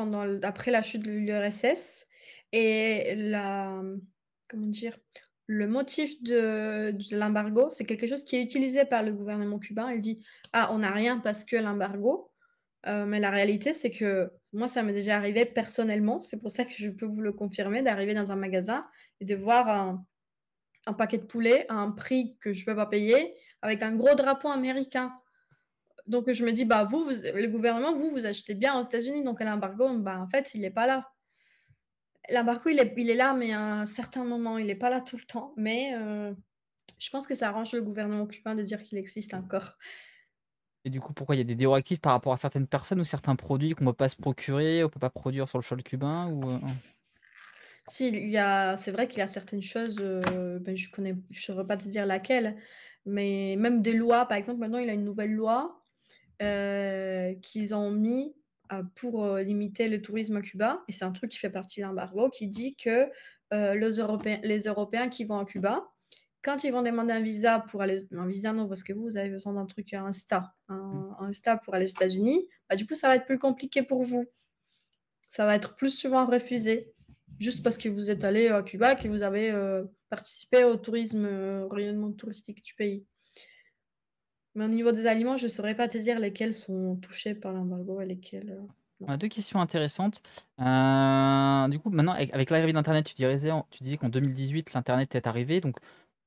Speaker 2: après la chute de l'URSS et comment dire? Le motif de l'embargo, c'est quelque chose qui est utilisé par le gouvernement cubain. Il dit: «Ah, on n'a rien parce que l'embargo». Mais la réalité, c'est que moi, ça m'est déjà arrivé personnellement, c'est pour ça que je peux vous le confirmer, d'arriver dans un magasin et de voir un paquet de poulet à un prix que je peux pas payer, avec un gros drapeau américain. Donc je me dis: «Bah, vous le gouvernement, vous achetez bien aux États-Unis, donc l'embargo, bah, en fait, il est pas là». L'embargo, il est là, mais à un certain moment, il est pas là tout le temps, mais je pense que ça arrange le gouvernement cubain de dire qu'il existe encore.
Speaker 1: Et du coup, pourquoi il y a des dérogatifs actifs par rapport à certaines personnes ou certains produits qu'on ne peut pas se procurer, on peut pas produire sur le sol cubain ou?
Speaker 2: Si, c'est vrai qu'il y a certaines choses, ben, je saurais pas te dire laquelle, mais même des lois, par exemple, maintenant, il y a une nouvelle loi, qu'ils ont mis, pour, limiter le tourisme à Cuba et c'est un truc qui fait partie de l'embargo qui dit que, les Européens qui vont à Cuba, quand ils vont demander un visa non, parce que vous avez besoin d'un truc Insta,
Speaker 1: Mmh.
Speaker 2: un Insta pour aller aux États-Unis, bah, du coup, ça va être plus compliqué pour vous. Ça va être plus souvent refusé, juste parce que vous êtes allé à Cuba, que vous avez, participé au tourisme, au rayonnement touristique du pays. Mais au niveau des aliments, je saurais pas te dire lesquels sont touchés par l'embargo et lesquels, non.
Speaker 1: On a 2 questions intéressantes. Du coup, maintenant avec l'arrivée d'internet, tu disais qu'en 2018, l'internet est arrivé, donc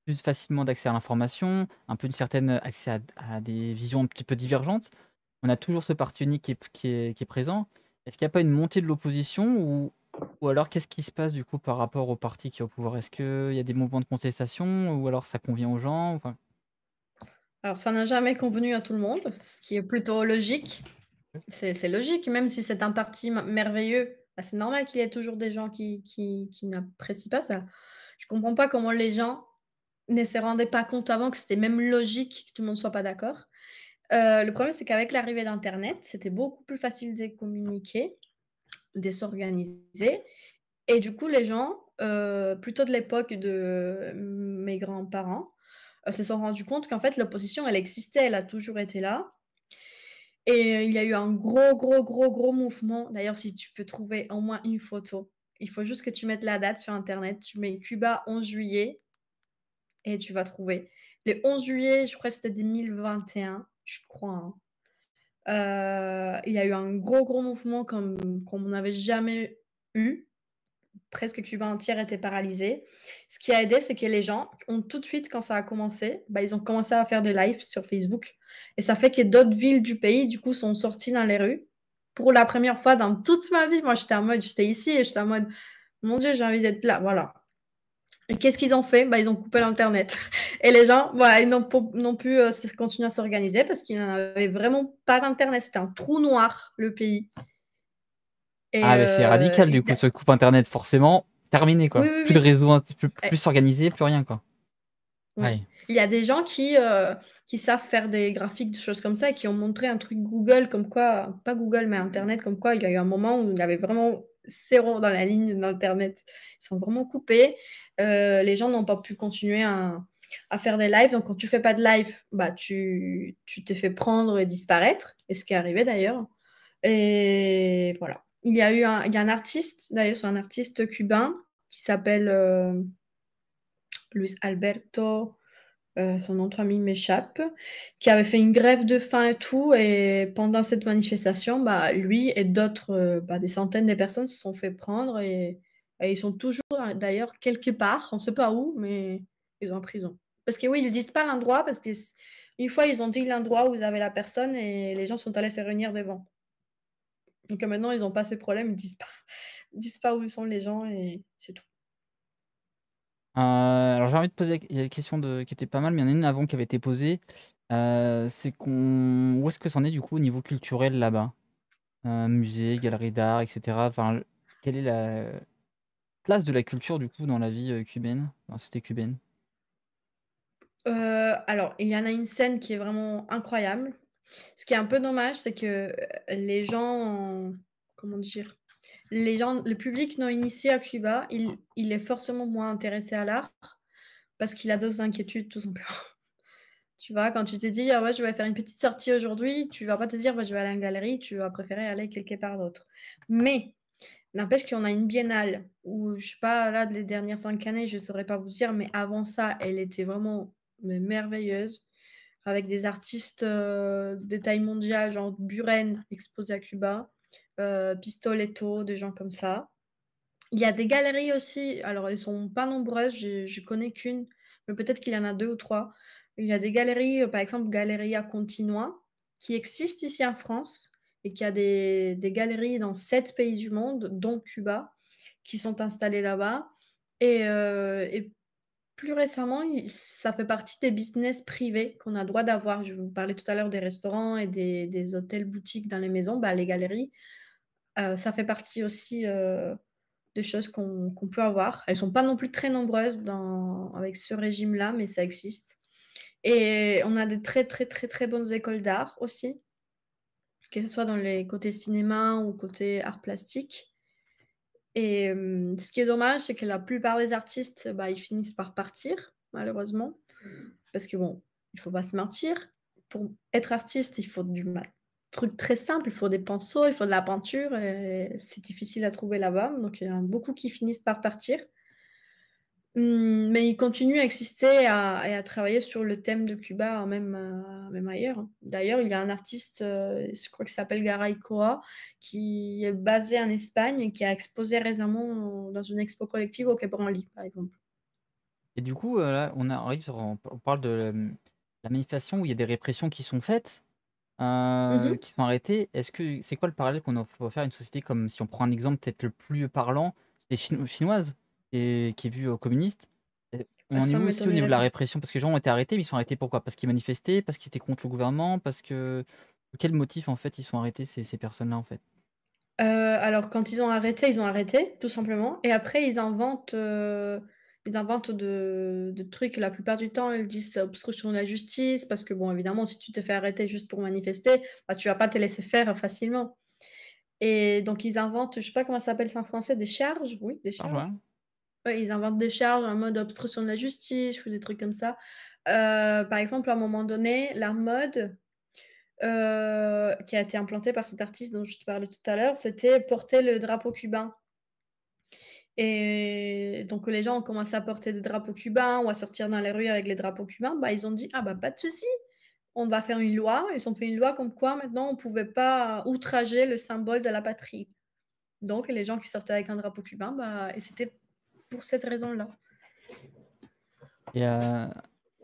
Speaker 1: plus facilement d'accès à l'information, un peu une certaine, accès à des visions un petit peu divergentes. On a toujours ce parti unique qui est présent. Est-ce qu'il y a pas une montée de l'opposition ou alors qu'est-ce qui se passe du coup par rapport au parti qui est au pouvoir? Est-ce qu'il y a des mouvements de contestation ou alors ça convient aux gens? Enfin,
Speaker 2: Alors ça n'a jamais convenu à tout le monde, ce qui est plutôt logique. C'est logique, même si c'est un parti merveilleux, bah, c'est normal qu'il y ait toujours des gens qui n'apprécient pas ça. Je comprends pas comment les gens ne se rendaient pas compte avant que c'était même logique que tout le monde soit pas d'accord. Le problème, c'est qu'avec l'arrivée d'internet, c'était beaucoup plus facile de communiquer, de s'organiser et du coup les gens, plutôt de l'époque de mes grands-parents, se sont rendus compte qu'en fait l'opposition elle existait, elle a toujours été là et il y a eu un gros, gros, gros, gros mouvement. D'ailleurs, si tu peux trouver au moins une photo, il faut juste que tu mettes la date sur internet, tu mets Cuba 11 juillet et tu vas trouver. Le 11 juillet, je crois que c'était 2021, je crois, hein. Il y a eu un gros, gros mouvement comme on n'avait jamais eu. Presque Cuba entière était paralysée. Ce qui a aidé, c'est que les gens ont tout de suite, quand ça a commencé, bah, ils ont commencé à faire des lives sur Facebook. Et ça fait que d'autres villes du pays, du coup, sont sorties dans les rues. Pour la première fois dans toute ma vie, moi, j'étais ici et j'étais en mode, mon Dieu, j'ai envie d'être là. Voilà. Et qu'est-ce qu'ils ont fait? Bah, ils ont coupé l'Internet. Et les gens, voilà, ils n'ont pu continuer à s'organiser parce qu'ils n'en avaient vraiment pas d'Internet. C'était un trou noir, le pays. Et,
Speaker 1: ah, mais c'est radical du coup, ce coupe internet forcément, terminé
Speaker 2: oui,
Speaker 1: quoi.
Speaker 2: oui,
Speaker 1: Plus de
Speaker 2: oui.
Speaker 1: réseau inst plus
Speaker 2: Et-
Speaker 1: s'organiser, plus rien quoi.
Speaker 2: Oui.
Speaker 1: Ouais.
Speaker 2: Il y a des gens qui savent faire des graphiques, des choses comme ça, et qui ont montré un truc Google, comme quoi, pas Google, mais Internet, comme quoi il y a eu un moment où il y avait vraiment zéro dans la ligne d'Internet. Ils sont vraiment coupés. Les gens n'ont pas pu continuer à faire des lives. Donc, quand tu fais pas de live, bah, tu t'es fait prendre et disparaître. Et ce qui est arrivé d'ailleurs. Et voilà. Il y a un artiste, d'ailleurs, c'est un artiste cubain qui s'appelle Luis Alberto. Son nom de famille m'échappe, qui avait fait une grève de faim et tout. Et pendant cette manifestation, bah, lui et d'autres, bah, des centaines de personnes se sont fait prendre et ils sont toujours d'ailleurs quelque part, on ne sait pas où, mais ils sont en prison. Parce que oui, ils ne disent pas l'endroit, parce qu'une fois, ils ont dit l'endroit où vous avez la personne et les gens sont allés se réunir devant. Donc maintenant, ils n'ont pas ces problèmes, ils disent pas où sont les gens et c'est tout.
Speaker 1: Alors j'ai envie de poser il y a une question qui était pas mal, mais il y en a une avant qui avait été posée. C'est qu'on où est-ce que c'en est du coup au niveau culturel là-bas? Musée, galeries d'art et cetera, enfin, quelle est la place de la culture, du coup, dans la vie cubaine, dans la société cubaine?
Speaker 2: Alors, il y en a une scène qui est vraiment incroyable. Ce qui est un peu dommage, c'est que, les gens, comment dire? Le public non initié à Cuba, il est forcément moins intéressé à l'art parce qu'il a d'autres inquiétudes, tout simplement. Tu vois? Quand tu te dis: «Ah ouais, je vais faire une petite sortie aujourd'hui», tu vas pas te dire: «Bah, je vais aller à une galerie», tu vas préférer aller quelque part d'autre. Mais n'empêche qu'on a une biennale où je sais pas, là, les dernières 5 années, je saurais pas vous dire, mais avant ça, elle était vraiment, mais merveilleuse, avec des artistes, de taille mondiale, genre Buren exposé à Cuba, Pistoletto, des gens comme ça. Il y a des galeries aussi, alors elles sont pas nombreuses, je connais qu'une, mais peut-être qu'il y en a 2 ou 3. Il y a des galeries, par exemple Galleria Continua, qui existent ici en France et qui a des galeries dans 7 pays du monde, dont Cuba, qui sont installées là-bas et plus récemment, il ça fait partie des business privés qu'on a le droit d'avoir. Je vous parlais tout à l'heure des restaurants et des hôtels boutiques dans les maisons, bah, les galeries, ça fait partie aussi, des choses qu'on peut avoir. Elles sont pas non plus très nombreuses avec ce régime-là, mais ça existe et on a des très, très, très, très bonnes écoles d'art aussi, que ce soit dans les côtés cinéma ou côté art plastique et ce qui est dommage, c'est que la plupart des artistes, bah, ils finissent par partir, malheureusement, parce que bon, il faut pas se mentir, pour être artiste, il faut du truc très simple, il faut des pinceaux, il faut de la peinture et c'est difficile à trouver là-bas, donc il y en a beaucoup qui finissent par partir. Mais il continue à exister et à travailler sur le thème de Cuba, même ailleurs, hein. D'ailleurs, il y a un artiste, je crois qu'il s'appelle Garay Coa, qui est basé en Espagne et qui a exposé récemment dans une expo collective au Quai Branly, par exemple.
Speaker 1: Et du coup, là, on parle de, la manifestation où il y a des répressions qui sont faites,
Speaker 2: Mmh.
Speaker 1: qui sont arrêtées. Est-ce que c'est quoi le parallèle qu'on peut faire à une société comme si on prend un exemple peut-être le plus parlant, c'est les chinoises et qui est vue, communiste. On
Speaker 2: Ah
Speaker 1: en est
Speaker 2: ça
Speaker 1: où aussi au niveau
Speaker 2: m'étonnerait
Speaker 1: de la
Speaker 2: pas.
Speaker 1: répression? Parce que les gens ont été arrêtés, mais ils sont arrêtés pourquoi? Parce qu'ils manifestaient? Parce qu'ils étaient contre le gouvernement? Parce que quel motif, en fait, ils sont arrêtés ces personnes-là, en fait?
Speaker 2: Alors quand ils ont arrêté, tout simplement et après ils inventent de trucs. La plupart du temps, ils disent: «C'est obstruction de la justice» parce que bon, évidemment, si tu te fais arrêter juste pour manifester, bah, tu vas pas te laisser faire facilement et donc ils inventent, je sais pas comment ça s'appelle ça en français, des charges? Oui, des
Speaker 1: Charge, ouais.
Speaker 2: charges. Ouais, ils inventent des charges en mode obstruction de la justice ou des trucs comme ça. Par exemple, à un moment donné, la mode qui a été implanté par cet artiste dont je te parlais tout à l'heure, c'était porter le drapeau cubain et donc les gens ont commencé à porter des drapeaux cubains ou à sortir dans les rues avec les drapeaux cubains. Bah, ils ont dit: «Ah bah, pas de souci, on va faire une loi». Ils ont fait une loi comme quoi maintenant on pouvait pas outrager le symbole de la patrie. Donc les gens qui sortaient avec un drapeau cubain, bah et c'était pour cette raison-là.
Speaker 1: Et ouais,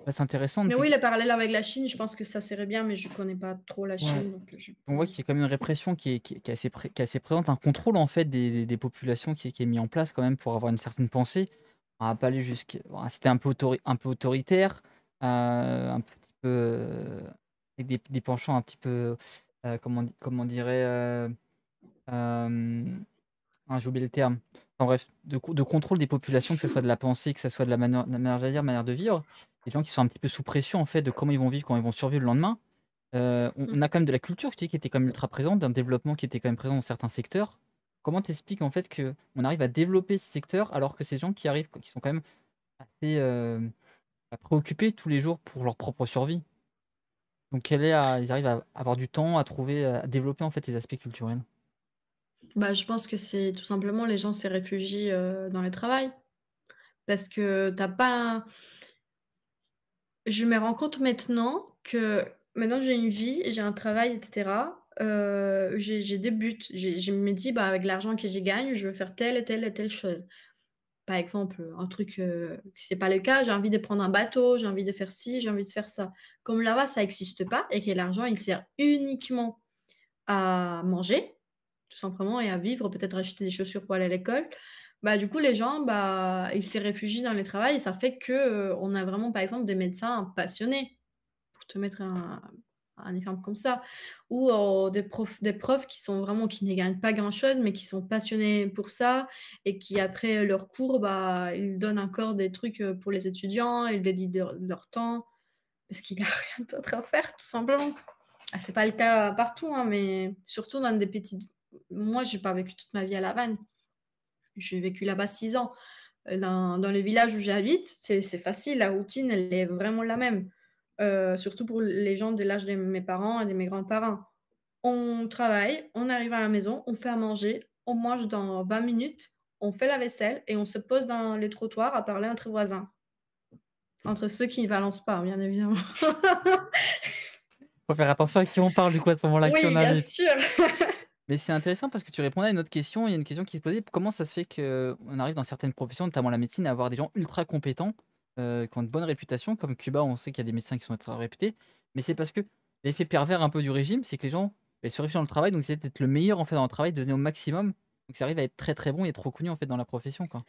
Speaker 1: c'est intéressant,
Speaker 2: Mais
Speaker 1: c'est
Speaker 2: oui, le parallèle avec la Chine, je pense que ça serait bien, mais je connais pas trop la
Speaker 1: ouais.
Speaker 2: Chine, donc je
Speaker 1: On voit qu'il y a quand même une répression qui est assez qui est assez présente, un contrôle en fait des populations qui est mis en place quand même pour avoir une certaine pensée. On va pas aller jusqu'à bon, c'était un peu autoritaire, un petit peu, avec des penchants un petit peu, comment on dirait, ah, j'ai oublié le terme. En bref, de contrôle des populations, que ça soit de la pensée, que ça soit de la manière j'allais dire, manière de vivre. Les gens qui sont un petit peu sous pression en fait de comment ils vont vivre, comment ils vont survivre le lendemain. On
Speaker 2: mmh.
Speaker 1: a quand même de la culture, tu sais, qui était quand même ultra présente, d'un développement qui était quand même présent dans certains secteurs. Comment t'expliques en fait qu'on arrive à développer ces secteurs alors que ces gens qui arrivent, qui sont quand même assez, préoccupés tous les jours pour leur propre survie? Donc ils arrivent à avoir du temps, à trouver, à développer en fait ces aspects culturels?
Speaker 2: Bah, je pense que c'est tout simplement les gens se réfugient, dans le travail. Parce que tu as pas je me rends compte maintenant que maintenant j'ai une vie, j'ai un travail et cetera, j'ai des buts. Je me dis: «Bah, avec l'argent que je gagne, je veux faire telle et telle et telle chose». Par exemple, un truc, c'est pas le cas, j'ai envie de prendre un bateau, j'ai envie de faire ci, j'ai envie de faire ça. Comme là-bas, ça existe pas et que l'argent, il sert uniquement à manger, tout simplement et à vivre, peut-être acheter des chaussures pour aller à l'école. Bah, du coup, les gens, bah, ils se réfugient dans le travail et ça fait que, on a vraiment, par exemple, des médecins passionnés. Pour te mettre un exemple comme ça. Ou des profs qui ne gagnent pas grand-chose, mais qui sont passionnés pour ça et qui, après leur cours, bah, ils donnent encore des trucs pour les étudiants, ils dédient de leur temps parce qu'il n'y a rien d'autre à faire, tout simplement. Ah, c'est pas le cas partout, hein, mais surtout dans des petites. Moi, j'ai pas vécu toute ma vie à La Havane. J'ai vécu là-bas 6 ans. Dans les villages où j'habite, c'est facile, la routine, elle est vraiment la même. Surtout pour les gens de l'âge de mes parents et de mes grands-parents. On travaille, on arrive à la maison, on fait à manger, on mange dans 20 minutes, on fait la vaisselle et on se pose dans les trottoirs à parler entre voisins. Entre ceux qui ne balancent pas, bien évidemment.
Speaker 1: Faut faire attention à qui on parle du coup à ce moment-là, qui on
Speaker 2: Oui, bien
Speaker 1: invite.
Speaker 2: sûr.
Speaker 1: Mais c'est intéressant parce que tu répondais à une autre question. Il y a une question qui se posait, comment ça se fait qu'on arrive dans certaines professions, notamment la médecine, à avoir des gens ultra compétents, qui ont une bonne réputation, comme Cuba, on sait qu'il y a des médecins qui sont très réputés, mais c'est parce que l'effet pervers un peu du régime, c'est que les gens se réfugient dans le travail, donc ils essaient d'être le meilleur en fait dans le travail, de donner au maximum, donc ça arrive à être très très bon et trop connu en fait dans la profession, quoi.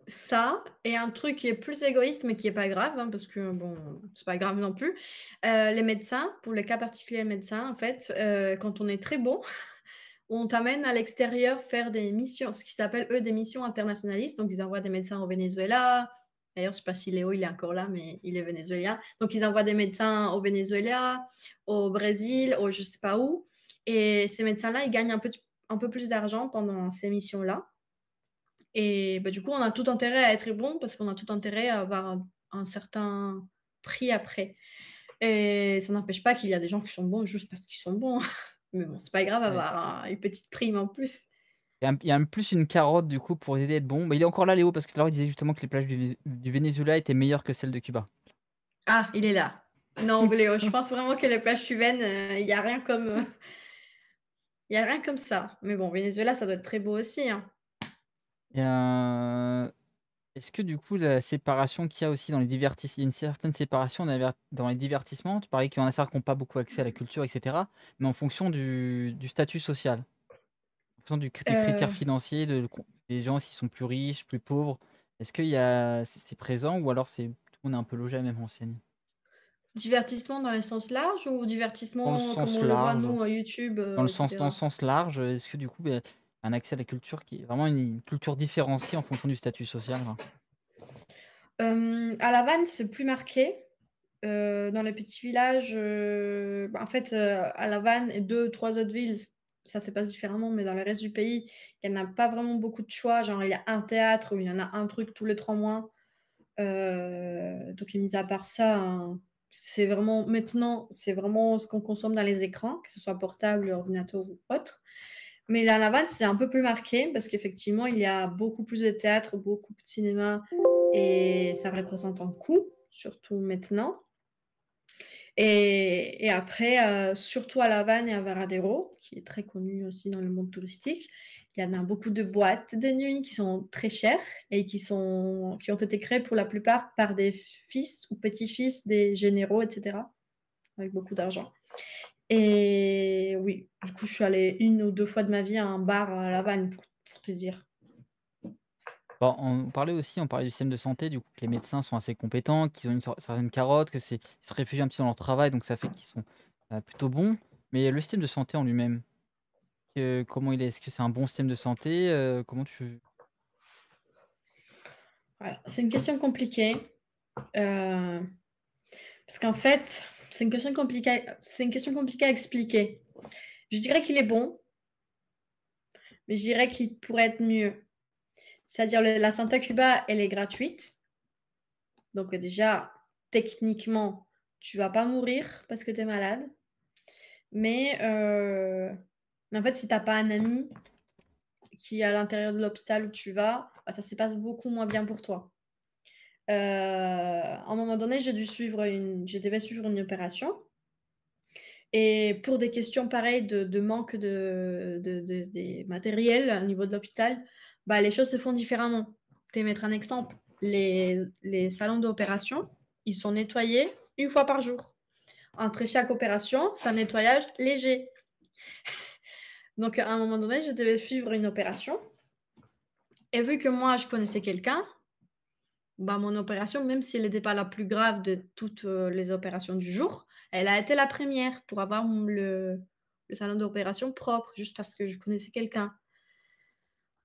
Speaker 2: Ça, et un truc qui est plus égoïste, mais qui est pas grave, hein, parce que bon, c'est pas grave non plus. Les médecins, pour le cas particulier des médecins, en fait, quand on est très bon, on t'amène à l'extérieur faire des missions, ce qu'ils appellent eux des missions internationalistes. Donc, ils envoient des médecins au Venezuela. D'ailleurs, je sais pas si Léo il est encore là, mais il est vénézuélien. Donc, ils envoient des médecins au Venezuela, au Brésil, au je sais pas où. Et ces médecins-là, ils gagnent un peu plus d'argent pendant ces missions-là. Et bah, du coup, on a tout intérêt à être bon parce qu'on a tout intérêt à avoir un certain prix après. Et ça n'empêche pas qu'il y a des gens qui sont bons juste parce qu'ils sont bons. Mais bon, c'est pas grave
Speaker 1: Ouais.
Speaker 2: d'avoir une petite prime en plus.
Speaker 1: Il y a plus une carotte du coup pour aider à être bon. Bah, il est encore là, Léo, parce que tout à l'heure il disait justement que les plages du Venezuela étaient meilleures que celles de Cuba.
Speaker 2: Ah, il est là. Non, Léo, je pense vraiment que les plages cubaines, il n'y a rien comme, y a rien comme ça. Mais bon, Venezuela, ça doit être très beau aussi, hein.
Speaker 1: Et, est-ce que du coup la séparation qu'il y a aussi dans les divertissements, il y a une certaine séparation dans les divertissements, tu parlais qu'il y en a certains qui n'ont pas beaucoup accès à la culture, etc., mais en fonction du statut social, en fonction des critères
Speaker 2: Euh,
Speaker 1: financiers, des gens s'ils sont plus riches, plus pauvres, est-ce qu'il y a, c'est présent ou alors c'est tout le monde est un peu logé à la même enseigne?
Speaker 2: Divertissement dans le sens large ou
Speaker 1: Dans le
Speaker 2: divertissement comme
Speaker 1: sens
Speaker 2: on le voit
Speaker 1: large,
Speaker 2: nous à YouTube,
Speaker 1: dans le
Speaker 2: etc.
Speaker 1: sens large, est-ce que du coup, ben, un accès à la culture qui est vraiment une culture différenciée en fonction du statut social, là?
Speaker 2: À La Havane, c'est plus marqué. Dans les petits villages, bah, en fait, à La Havane et deux, trois autres villes, ça se passe différemment, mais dans le reste du pays, il n'y en a pas vraiment beaucoup de choix. Genre, il y a un théâtre où il y en a un truc tous les 3 mois. Donc, mis à part ça, hein, c'est vraiment ce qu'on consomme dans les écrans, que ce soit portable, ordinateur ou autre. Mais la Havane, c'est un peu plus marqué parce qu'effectivement, il y a beaucoup plus de théâtre, beaucoup de cinéma et ça représente un coût, surtout maintenant. Et après, surtout à La Havane et à Varadero, qui est très connu aussi dans le monde touristique, il y en a beaucoup de boîtes de nuit qui sont très chères et qui ont été créées pour la plupart par des fils ou petits-fils des généraux, etc., avec beaucoup d'argent. Et oui, du coup, je suis allée 1 ou 2 fois de ma vie à un bar à La Havane, pour te dire.
Speaker 1: Bon, on parlait du système de santé, du coup, que les médecins sont assez compétents, qu'ils ont une certaine carotte, ils se réfugient un petit peu dans leur travail, donc ça fait qu'ils sont plutôt bons. Mais le système de santé en lui-même, comment il est? Est-ce que c'est un bon système de santé? Comment tu...
Speaker 2: Voilà. C'est une question compliquée. euh, Parce qu'en fait, c'est une question compliquée à expliquer. Je dirais qu'il est bon, mais je dirais qu'il pourrait être mieux. C'est-à-dire, la Santa Cuba, elle est gratuite. Donc, déjà, techniquement, tu vas pas mourir parce que tu es malade. Mais, en fait, si tu n'as pas un ami qui est à l'intérieur de l'hôpital où tu vas, bah, ça se passe beaucoup moins bien pour toi. À un moment donné, je devais suivre une opération. Et pour des questions pareilles de manque des matériels au niveau de l'hôpital, bah, les choses se font différemment. Je vais mettre un exemple. Les salons d'opération, ils sont nettoyés 1 fois par jour. Entre chaque opération, c'est un nettoyage léger. Donc, à un moment donné, je devais suivre une opération. Et vu que moi, je connaissais quelqu'un, bah, mon opération, même si elle n'était pas la plus grave de toutes les opérations du jour, Elle a été la première pour avoir le salon d'opération propre, juste parce que je connaissais quelqu'un.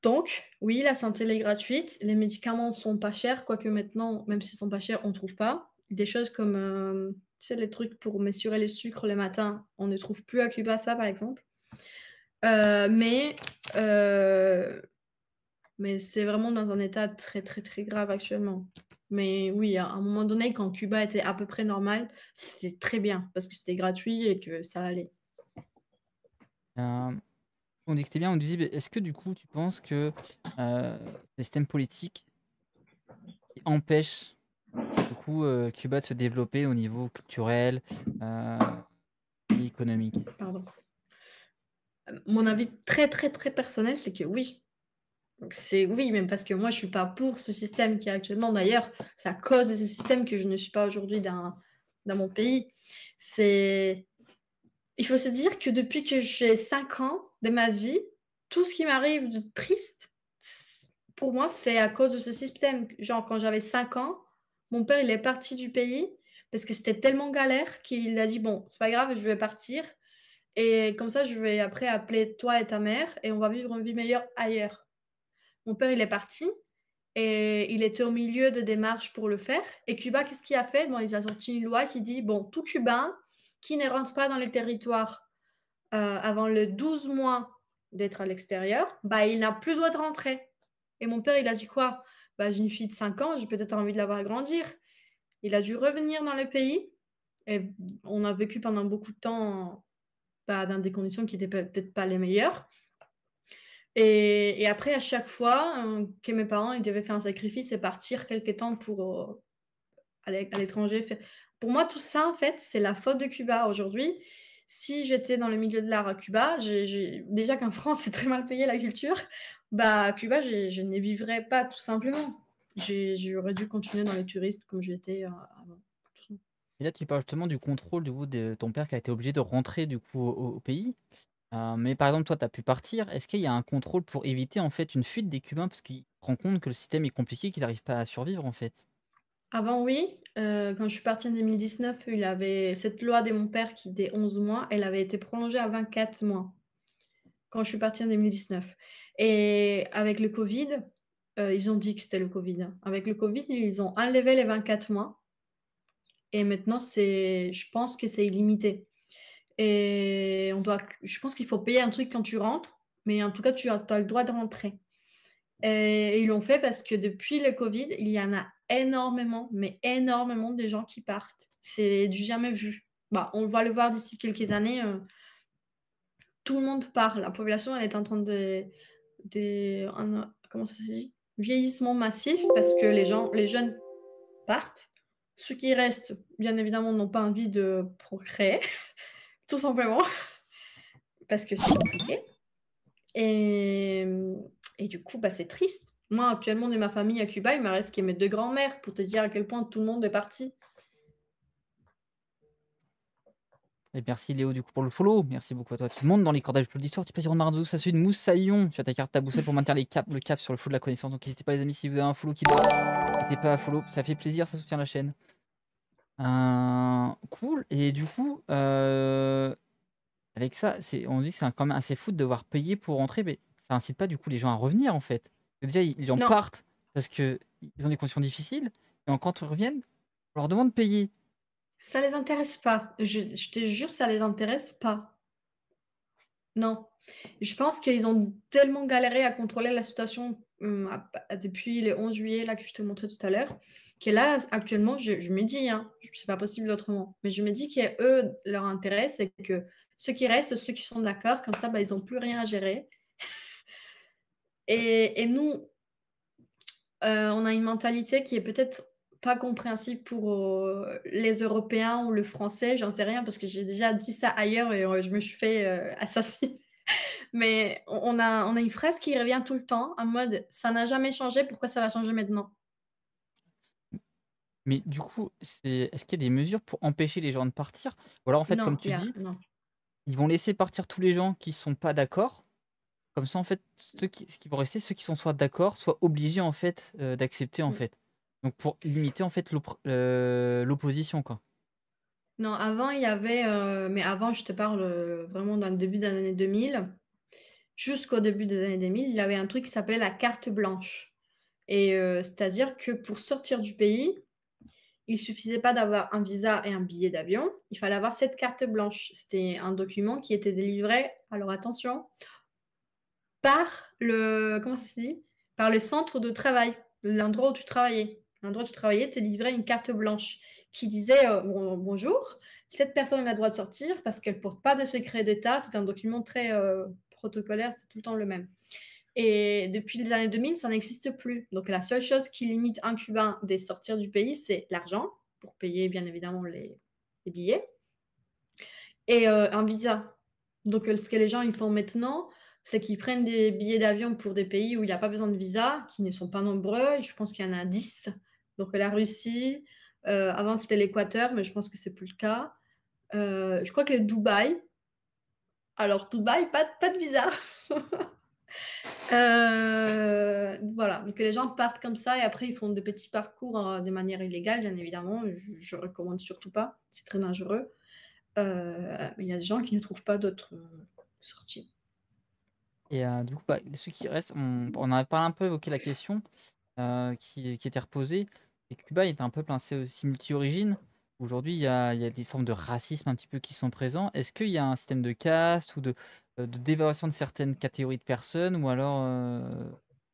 Speaker 2: Donc, oui, la santé elle est gratuite, les médicaments sont pas chers, quoique maintenant, même s'ils sont pas chers, on trouve pas. Des choses comme, tu sais, les trucs pour mesurer les sucres le matin, on ne trouve plus à Cuba ça, par exemple. Euh, mais euh, mais c'est vraiment dans un état très, très, très grave actuellement. Mais oui, à un moment donné, quand Cuba était à peu près normal, c'était très bien parce que c'était gratuit et que ça allait.
Speaker 1: Euh, on dit que c'était bien, on disait, mais est-ce que du coup, tu penses que le système politique qui empêche du coup Cuba de se développer au niveau culturel et économique?
Speaker 2: Pardon. Mon avis très, très, très personnel, c'est que oui. Donc, c'est oui, même parce que moi, je suis pas pour ce système qui est actuellement. D'ailleurs, c'est à cause de ce système que je ne suis pas aujourd'hui dans mon pays. C'est... Il faut se dire que depuis que j'ai 5 ans de ma vie, tout ce qui m'arrive de triste, pour moi, c'est à cause de ce système. Genre, quand j'avais 5 ans, mon père, il est parti du pays parce que c'était tellement galère qu'il a dit, bon, c'est pas grave, je vais partir. Et comme ça, je vais après appeler toi et ta mère et on va vivre une vie meilleure ailleurs. Mon père, il est parti et il était au milieu de démarches pour le faire. Et Cuba, qu'est-ce qu'il a fait? Bon, ils ont sorti une loi qui dit, bon, tout Cubain qui ne rentre pas dans les territoires avant le 12 mois d'être à l'extérieur, bah, il n'a plus le droit de rentrer. Et mon père, il a dit quoi? Bah, j'ai une fille de 5 ans, j'ai peut-être envie de la voir grandir. Il a dû revenir dans le pays et on a vécu pendant beaucoup de temps bah, dans des conditions qui n'étaient peut-être pas les meilleures. Et après, à chaque fois que mes parents ils devaient faire un sacrifice et partir quelque temps pour aller à l'étranger. Pour moi, tout ça, en fait, c'est la faute de Cuba. Aujourd'hui, si j'étais dans le milieu de l'art à Cuba, déjà qu'en France, c'est très mal payé la culture, bah, à Cuba, je n'y vivrais pas, tout simplement. J'aurais dû continuer dans le tourisme comme j'étais avant.
Speaker 1: Et là, tu parles justement du contrôle du coup, de ton père qui a été obligé de rentrer du coup au pays. Mais par exemple, toi, tu as pu partir. Est-ce qu'il y a un contrôle pour éviter en fait une fuite des Cubains parce qu'ils se rendent compte que le système est compliqué, qu'ils n'arrivent pas à survivre en fait?
Speaker 2: Avant, oui. Quand je suis partie en 2019, il avait cette loi de mon père qui était 11 mois, elle avait été prolongée à 24 mois quand je suis partie en 2019. Et avec le Covid, ils ont dit que c'était le Covid, hein. Avec le Covid, ils ont enlevé les 24 mois et maintenant, je pense que c'est illimité. Et je pense qu'il faut payer un truc quand tu rentres, mais en tout cas, tu as le droit de rentrer. Et ils l'ont fait parce que depuis le Covid, il y en a énormément, mais énormément de gens qui partent. C'est du jamais vu. Bah, on va le voir d'ici quelques années. Tout le monde part. La population, elle est en train comment ça se dit? Vieillissement massif parce que les jeunes partent. Ceux qui restent, bien évidemment, n'ont pas envie de procréer, tout simplement, parce que c'est compliqué. Et, et du coup, bah, c'est triste. Moi, actuellement, de ma famille à Cuba, il me reste que mes deux grands-mères pour te dire à quel point tout le monde est parti.
Speaker 1: Et merci Léo du coup pour le follow. Merci beaucoup à toi. Tu montes dans les cordages d'histoire. Tu peux dire Marzou, ça suit une moussaillon. Tu as ta carte, ta boussole pour maintenir le cap sur le flou de la connaissance. Donc n'hésitez pas les amis, si vous avez un follow qui doit. N'hésitez pas à follow. Ça fait plaisir, ça soutient la chaîne. Cool. Et du coup, avec ça, on dit que c'est quand même assez fou de devoir payer pour rentrer, mais ça incite pas du coup les gens à revenir en fait. Déjà, les gens
Speaker 2: Non,
Speaker 1: partent parce qu'ils ont des conditions difficiles, et quand ils reviennent, on leur demande de payer.
Speaker 2: ça les intéresse pas. Je te jure, ça les intéresse pas. Non. Je pense qu'ils ont tellement galéré à contrôler la situation depuis le 11 juillet là, que je te montrais tout à l'heure, que là, actuellement, je me dis, hein, c'est pas possible autrement, mais je me dis que eux, leur intérêt, c'est que ceux qui restent, ceux qui sont d'accord, comme ça, bah, ils n'ont plus rien à gérer. Et nous, on a une mentalité qui est peut-être pas compréhensible pour les Européens ou le Français, j'en sais rien, parce que j'ai déjà dit ça ailleurs et je me suis fait assassiner. Mais on a une phrase qui revient tout le temps, en mode ça n'a jamais changé, pourquoi ça va changer maintenant?
Speaker 1: Mais du coup, est-ce qu'il y a des mesures pour empêcher les gens de partir? Ou alors en fait, comme
Speaker 2: Non,
Speaker 1: tu dis,
Speaker 2: non.
Speaker 1: ils vont laisser partir tous les gens qui sont pas d'accord. Comme ça, en fait, ce qui vont rester, ceux qui sont soit d'accord, soit obligés en fait d'accepter en fait. Donc pour limiter en fait l'opposition quoi.
Speaker 2: Non, avant, il y avait, mais avant, je te parle vraiment dans le début des années 2000, jusqu'au début des années 2000, il y avait un truc qui s'appelait la carte blanche. Et c'est-à-dire que pour sortir du pays, il suffisait pas d'avoir un visa et un billet d'avion, il fallait avoir cette carte blanche. C'était un document qui était délivré, alors attention, par comment ça se dit? Par le centre de travail, l'endroit où tu travaillais. L'endroit où tu travaillais, te livrait une carte blanche qui disait bonjour, cette personne a le droit de sortir parce qu'elle porte pas de secret d'État. C'est un document très protocolaire, c'est tout le temps le même. Et depuis les années 2000, ça n'existe plus. Donc la seule chose qui limite un Cubain de sortir du pays, c'est l'argent, pour payer bien évidemment les billets, et un visa. Donc ce que les gens ils font maintenant, c'est qu'ils prennent des billets d'avion pour des pays où il n'y a pas besoin de visa, qui ne sont pas nombreux. Je pense qu'il y en a 10. Donc la Russie, avant c'était l'Équateur, mais je pense que c'est plus le cas. Je crois que le Dubaï. Alors Dubaï, pas de visa. Voilà, donc les gens partent comme ça et après ils font des petits parcours de manière illégale, bien évidemment. Je recommande surtout pas, c'est très dangereux. Mais il y a des gens qui ne trouvent pas d'autres sorties.
Speaker 1: Et du coup, ceux qui restent, on avait pas un peu évoqué la question qui était reposée. Et Cuba est un peuple aussi multi-origine. Aujourd'hui, il y a des formes de racisme un petit peu qui sont présents. Est-ce qu'il y a un système de caste ou de dévalorisation de certaines catégories de personnes? Ou alors,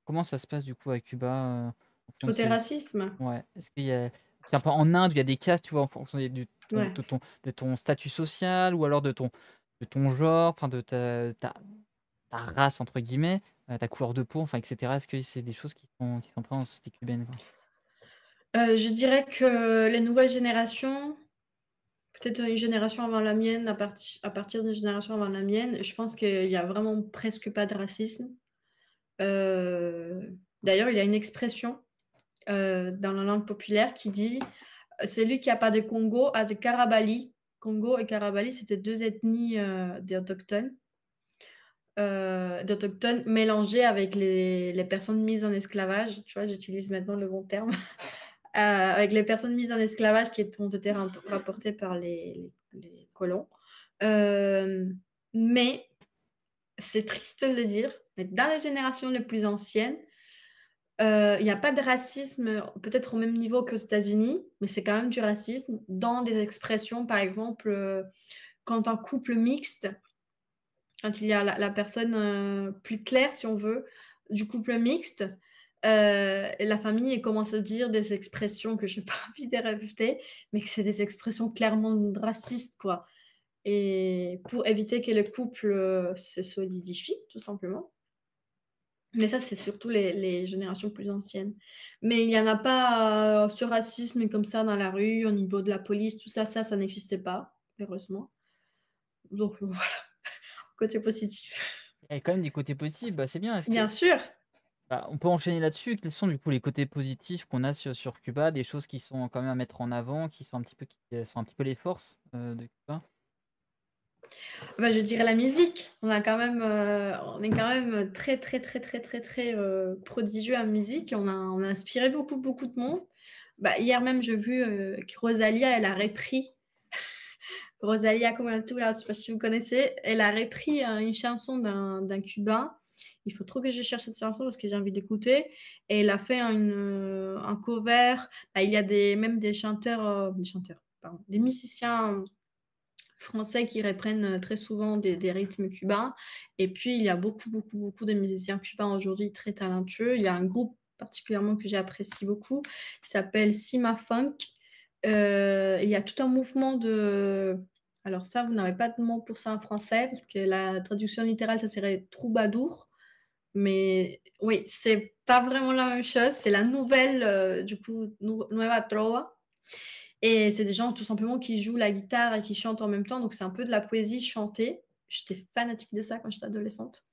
Speaker 1: comment ça se passe du coup à Cuba en fonction de
Speaker 2: Côté racisme,
Speaker 1: Ouais. Est-ce qu'il y a... C'est un peu en Inde où il y a des castes, tu vois, en fonction
Speaker 2: ouais.
Speaker 1: de ton statut social ou alors de ton genre, enfin de ta race, entre guillemets, ta couleur de peau, enfin, etc. Est-ce que c'est des choses qui sont prises en société cubaine, quoi?
Speaker 2: Je dirais que les nouvelles générations, peut-être une génération avant la mienne, à partir d'une génération avant la mienne, je pense qu'il y a vraiment presque pas de racisme. Euh, D'ailleurs, il y a une expression dans la langue populaire qui dit celui qui n'a pas de Congo a de Karabali. Congo et Karabali, c'était deux ethnies d'autochtones mélangées avec les personnes mises en esclavage. Tu vois, j'utilise maintenant le bon terme. Avec les personnes mises en esclavage qui ont été rapportées par les colons. Mais c'est triste de le dire, mais dans les générations les plus anciennes, il n'y a pas de racisme, peut-être au même niveau qu'aux États-Unis, mais c'est quand même du racisme dans des expressions, par exemple, quand un couple mixte, quand il y a la personne plus claire, si on veut, du couple mixte, et la famille elle commence à dire des expressions que je n'ai pas envie de répéter, mais que c'est des expressions clairement racistes, quoi. Et pour éviter que le couple se solidifie, tout simplement. Mais ça, c'est surtout les générations plus anciennes. Mais il n'y en a pas ce racisme comme ça dans la rue, au niveau de la police, tout ça, ça n'existait pas, heureusement. Donc voilà, côté positif.
Speaker 1: Il y a quand même des côtés positifs, c'est bien.
Speaker 2: Bien sûr.
Speaker 1: On peut enchaîner là-dessus. Quels sont du coup les côtés positifs qu'on a sur Cuba, des choses qui sont quand même à mettre en avant, qui sont sont un petit peu les forces de Cuba?
Speaker 2: Bah, je dirais la musique. On est quand même très, très, très, très, très, très prodigieux en musique. On a inspiré beaucoup, beaucoup de monde. Bah, hier même, j'ai vu que Rosalia, elle a repris. Rosalia Comaltura, je ne sais pas si vous connaissez. Elle a repris une chanson d'un Cubain. Il faut trop que je cherche cette chanson parce que j'ai envie d'écouter. Et elle a fait un cover. Bah, il y a même pardon, des musiciens français qui reprennent très souvent des rythmes cubains. Et puis, il y a beaucoup, beaucoup, beaucoup de musiciens cubains aujourd'hui très talentueux. Il y a un groupe particulièrement que j'apprécie beaucoup qui s'appelle Sima Funk. Il y a tout un mouvement de... Alors ça, vous n'avez pas de mot pour ça en français, parce que la traduction littérale, ça serait troubadour. Mais oui, c'est pas vraiment la même chose. C'est la nouvelle, du coup, Nueva Trova. Et c'est des gens tout simplement qui jouent la guitare et qui chantent en même temps. Donc c'est un peu de la poésie chantée. J'étais fanatique de ça quand j'étais adolescente.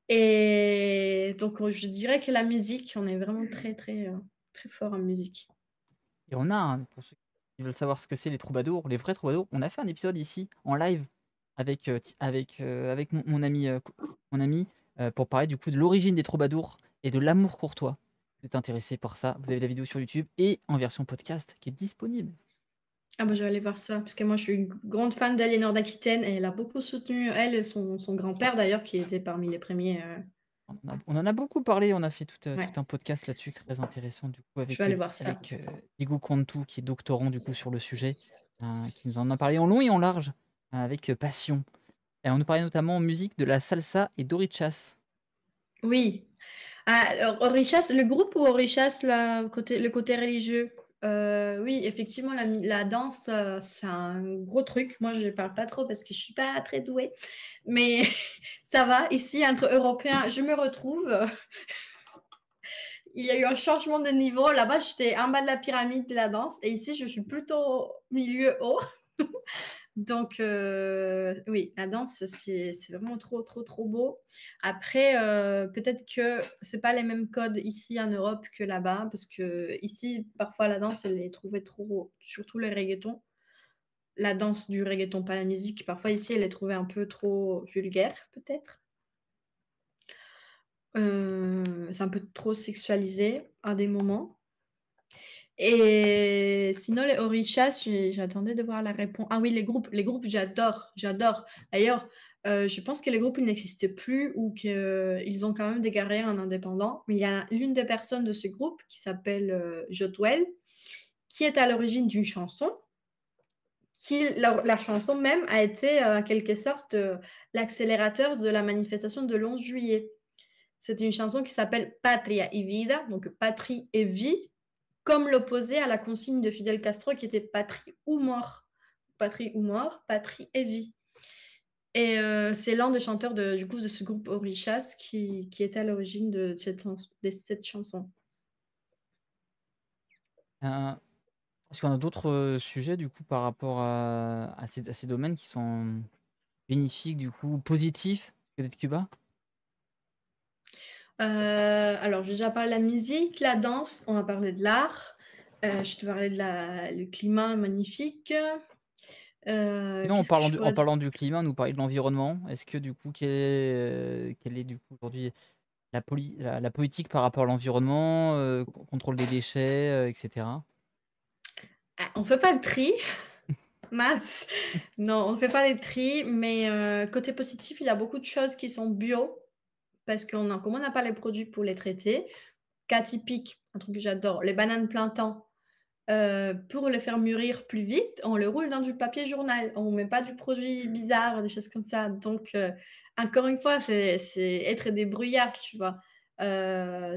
Speaker 2: Et donc je dirais que la musique, on est vraiment très très très fort en musique.
Speaker 1: Et on a, pour ceux qui veulent savoir ce que c'est les troubadours, les vrais troubadours, on a fait un épisode ici en live avec mon ami pour parler du coup de l'origine des troubadours et de l'amour courtois. Vous êtes intéressé par ça, vous avez la vidéo sur YouTube et en version podcast qui est disponible.
Speaker 2: Ah bah, je vais aller voir ça, parce que moi je suis une grande fan d'Aliénor d'Aquitaine et elle a beaucoup soutenu, elle et son grand-père d'ailleurs, qui était parmi les premiers.
Speaker 1: On en a beaucoup parlé, on a fait tout
Speaker 2: Ouais,
Speaker 1: un podcast là-dessus, très intéressant du coup
Speaker 2: je vais
Speaker 1: avec,
Speaker 2: aller voir ça.
Speaker 1: Diego Cantu qui est doctorant du coup sur le sujet, qui nous en a parlé en long et en large, avec passion. Et on nous parlait notamment en musique de la salsa et d'orichas.
Speaker 2: Oui. Ah, alors, Orishas, le groupe ou Orishas, le côté religieux? Oui, effectivement, la danse, c'est un gros truc. Moi, je ne parle pas trop parce que je suis pas très douée. Mais ça va. Ici, entre Européens, je me retrouve. Il y a eu un changement de niveau. Là-bas, j'étais en bas de la pyramide de la danse. Et ici, je suis plutôt milieu haut. Donc, oui, la danse, c'est vraiment trop, trop, trop beau. Après, peut-être que c'est pas les mêmes codes ici en Europe que là-bas, parce que ici, parfois, la danse, elle est trouvée trop, surtout les reggaetons. La danse du reggaeton, pas la musique. Parfois, ici, elle est trouvée un peu trop vulgaire, peut-être. C'est un peu trop sexualisé à des moments. Et sinon, les Orishas, j'attendais de voir la réponse. Ah oui, les groupes, j'adore, j'adore. D'ailleurs, je pense que les groupes, ils n'existent plus ou qu'ils ont quand même des carrières en indépendant. Mais il y a l'une des personnes de ce groupe qui s'appelle Jotwell, qui est à l'origine d'une chanson, la chanson même a été en quelque sorte l'accélérateur de la manifestation de l'11 juillet. C'est une chanson qui s'appelle Patria y Vida, donc patrie et vie, comme l'opposé à la consigne de Fidel Castro qui était patrie ou mort. Patrie ou mort, patrie et vie. Et c'est l'un des chanteurs du coup, de ce groupe Orishas qui était à l'origine de cette chanson.
Speaker 1: Euh, Est-ce qu'on a d'autres sujets du coup par rapport à ces domaines qui sont bénéfiques, du coup, positifs peut-être Cuba?
Speaker 2: Alors, j'ai déjà parlé de la musique, la danse, on a parlé de l'art. Je te parlais le climat magnifique.
Speaker 1: Sinon,
Speaker 2: Qu'est-ce que je
Speaker 1: en
Speaker 2: pourrais dire?
Speaker 1: parlant du climat, on nous parlait de l'environnement. Est-ce que du coup, quelle est du coup aujourd'hui la politique par rapport à l'environnement, contrôle des déchets, etc.
Speaker 2: Ah, on fait pas le tri, mince. Non, on ne fait pas les tri, mais côté positif, il y a beaucoup de choses qui sont bio, parce comme on n'a pas les produits pour les traiter. Cas typique, un truc que j'adore, les bananes plein temps. Pour les faire mûrir plus vite, on le roule dans du papier journal. On ne met pas du produit bizarre, des choses comme ça. Donc, encore une fois, c'est être débrouillard, tu vois.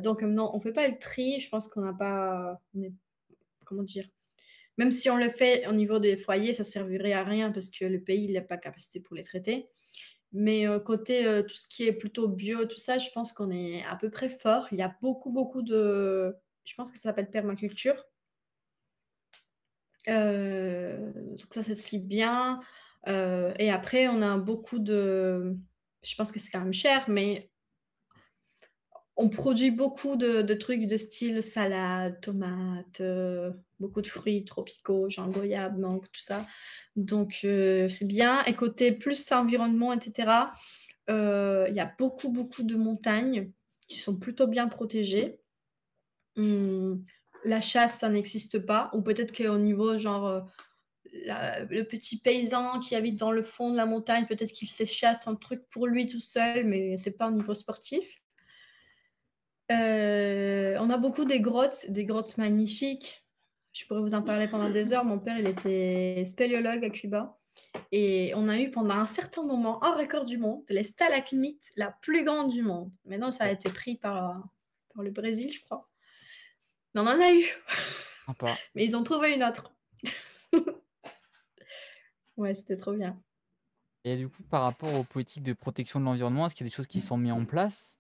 Speaker 2: Donc, non, on ne fait pas le tri. Je pense qu'on n'a pas. Comment dire? Même si on le fait au niveau des foyers, ça servirait à rien parce que le pays n'a pas capacité pour les traiter. Mais côté tout ce qui est plutôt bio, tout ça, je pense qu'on est à peu près fort. Il y a beaucoup, beaucoup de. Je pense que ça s'appelle permaculture. Donc ça, c'est aussi bien. Et après, on a beaucoup de. Je pense que c'est quand même cher, mais on produit beaucoup de trucs de style salade, tomate, beaucoup de fruits tropicaux, genre goyave, mangue, tout ça. Donc c'est bien. Et côté plus environnement, etc., il y a beaucoup, beaucoup de montagnes qui sont plutôt bien protégées. Hum, la chasse, ça n'existe pas. Ou peut-être qu'au niveau, genre, le petit paysan qui habite dans le fond de la montagne, peut-être qu'il se chasse un truc pour lui tout seul, mais c'est pas au niveau sportif. On a beaucoup des grottes magnifiques. Je pourrais vous en parler pendant des heures. Mon père, il était spéléologue à Cuba. Et on a eu pendant un certain moment un record du monde, les stalagmites la plus grande du monde. Maintenant, ça a
Speaker 1: Ouais,
Speaker 2: été pris par le Brésil, je crois. Mais on en a eu.
Speaker 1: sympa.
Speaker 2: Mais ils ont trouvé une autre. Ouais, c'était trop bien.
Speaker 1: Et du coup, par rapport aux politiques de protection de l'environnement, est-ce qu'il y a des choses qui sont mises en place?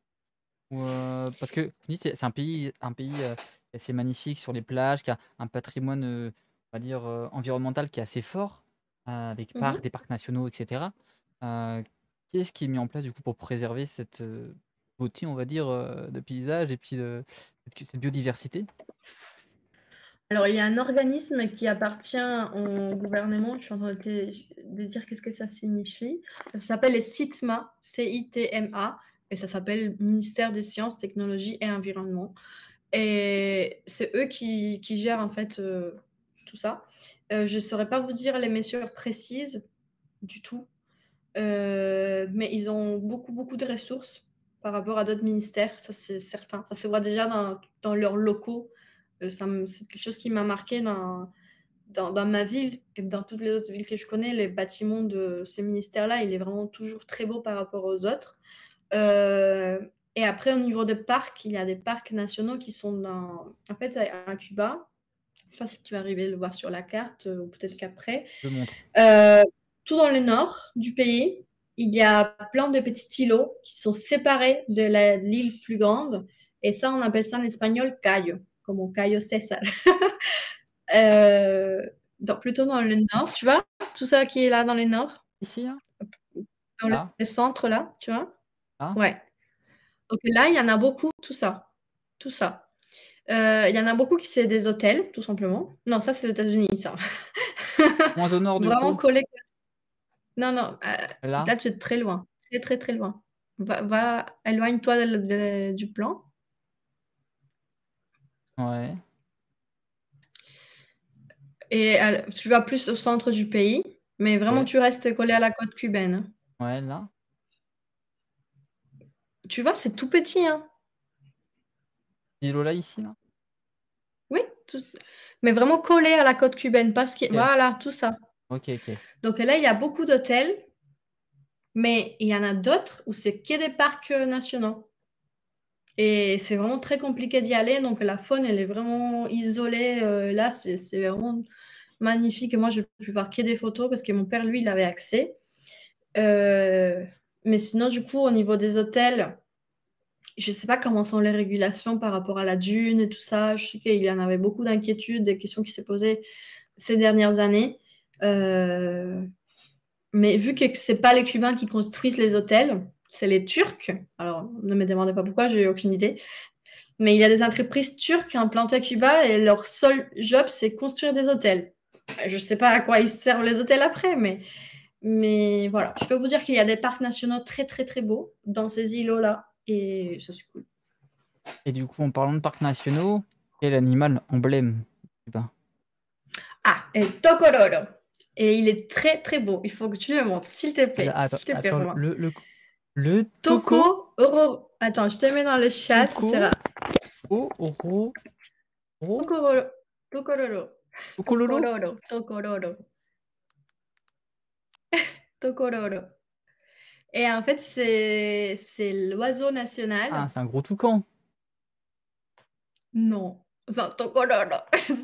Speaker 1: Parce que tu dis, c'est un pays assez magnifique sur les plages, qui a un patrimoine, on va dire, environnemental qui est assez fort, avec
Speaker 2: Mhm.
Speaker 1: des parcs nationaux, etc. Euh, Qu'est-ce qui est mis en place du coup pour préserver cette beauté, on va dire, de paysage et puis cette biodiversité?
Speaker 2: Alors, il y a un organisme qui appartient au gouvernement. Je suis en train de dire qu'est-ce que ça signifie. Ça s'appelle les CITMA, CITMA, et ça s'appelle Ministère des Sciences, Technologies et Environnement. Et c'est eux qui gèrent en fait tout ça. Je ne saurais pas vous dire les mesures précises du tout, mais ils ont beaucoup, beaucoup de ressources par rapport à d'autres ministères, ça c'est certain. Ça se voit déjà dans leurs locaux. C'est quelque chose qui m'a marqué dans ma ville et dans toutes les autres villes que je connais. Les bâtiments de ce ministère-là, il est vraiment toujours très beau par rapport aux autres. Et après, au niveau des parcs, il y a des parcs nationaux qui sont en fait, à Cuba. Je ne sais pas si tu vas arriver à le voir sur la carte, ou peut-être qu'après.
Speaker 1: Je montre.
Speaker 2: Tout dans le nord du pays, il y a plein de petits îlots qui sont séparés de l'île plus grande. Et ça, on appelle ça en espagnol Cayo, comme Cayo César. Plutôt dans le nord, tu vois? Tout ça qui est là dans le nord,
Speaker 1: Ici, hein?
Speaker 2: dans
Speaker 1: Là,
Speaker 2: le centre, là, tu vois?
Speaker 1: là.
Speaker 2: Ouais. Donc là, il y en a beaucoup, tout ça. Tout ça. Il y en a beaucoup qui c'est des hôtels, tout simplement. Non, ça, c'est aux États-Unis, ça.
Speaker 1: Moins au nord, du
Speaker 2: Vraiment
Speaker 1: coup.
Speaker 2: collé. Non, non,
Speaker 1: Là.
Speaker 2: là, tu es très loin. Très, très, très loin. Éloigne-toi du plan.
Speaker 1: Ouais.
Speaker 2: Et tu vas plus au centre du pays, mais vraiment,
Speaker 1: Ouais.
Speaker 2: tu restes collé à la côte cubaine.
Speaker 1: Ouais, là.
Speaker 2: Tu vois, c'est tout petit, hein.
Speaker 1: Îlot là, ici, là.
Speaker 2: Oui, mais vraiment collé à la côte cubaine, parce que,
Speaker 1: Ok,
Speaker 2: voilà, tout ça.
Speaker 1: ok, ok.
Speaker 2: Donc là, il y a beaucoup d'hôtels, mais il y en a d'autres où c'est que des parcs nationaux. Et c'est vraiment très compliqué d'y aller. Donc la faune, elle est vraiment isolée. Là, c'est vraiment magnifique. Et moi, je peux voir que des photos parce que mon père, lui, il avait accès. Mais sinon, du coup, au niveau des hôtels, je ne sais pas comment sont les régulations par rapport à la dune et tout ça. Je sais qu'il y en avait beaucoup d'inquiétudes, des questions qui s'est posées ces dernières années. Mais vu que ce n'est pas les Cubains qui construisent les hôtels, c'est les Turcs. Alors, ne me demandez pas pourquoi, j'ai aucune idée. Mais il y a des entreprises turques implantées à Cuba et leur seul job, c'est construire des hôtels. Je ne sais pas à quoi ils servent les hôtels après, mais voilà. Je peux vous dire qu'il y a des parcs nationaux très, très, très beaux dans ces îlots-là. Et ça, c'est cool.
Speaker 1: Et du coup, en parlant de parcs nationaux, quel animal emblème cubain?
Speaker 2: Ah, et Tocororo. Et il est très, très beau. Il faut que tu le montres, s'il te plaît.
Speaker 1: Attends,
Speaker 2: S'il te plaît,
Speaker 1: attends,
Speaker 2: Romain.
Speaker 1: le toco,
Speaker 2: Tocororo. Attends, je te mets dans le chat. Ça
Speaker 1: toco,
Speaker 2: sera
Speaker 1: ro,
Speaker 2: Tocororo. Tocororo.
Speaker 1: tocololo.
Speaker 2: Tocororo. Tocororo. Et en fait, c'est l'oiseau
Speaker 1: Ah,
Speaker 2: national.
Speaker 1: c'est un gros toucan.
Speaker 2: Non. Non, Tocororo.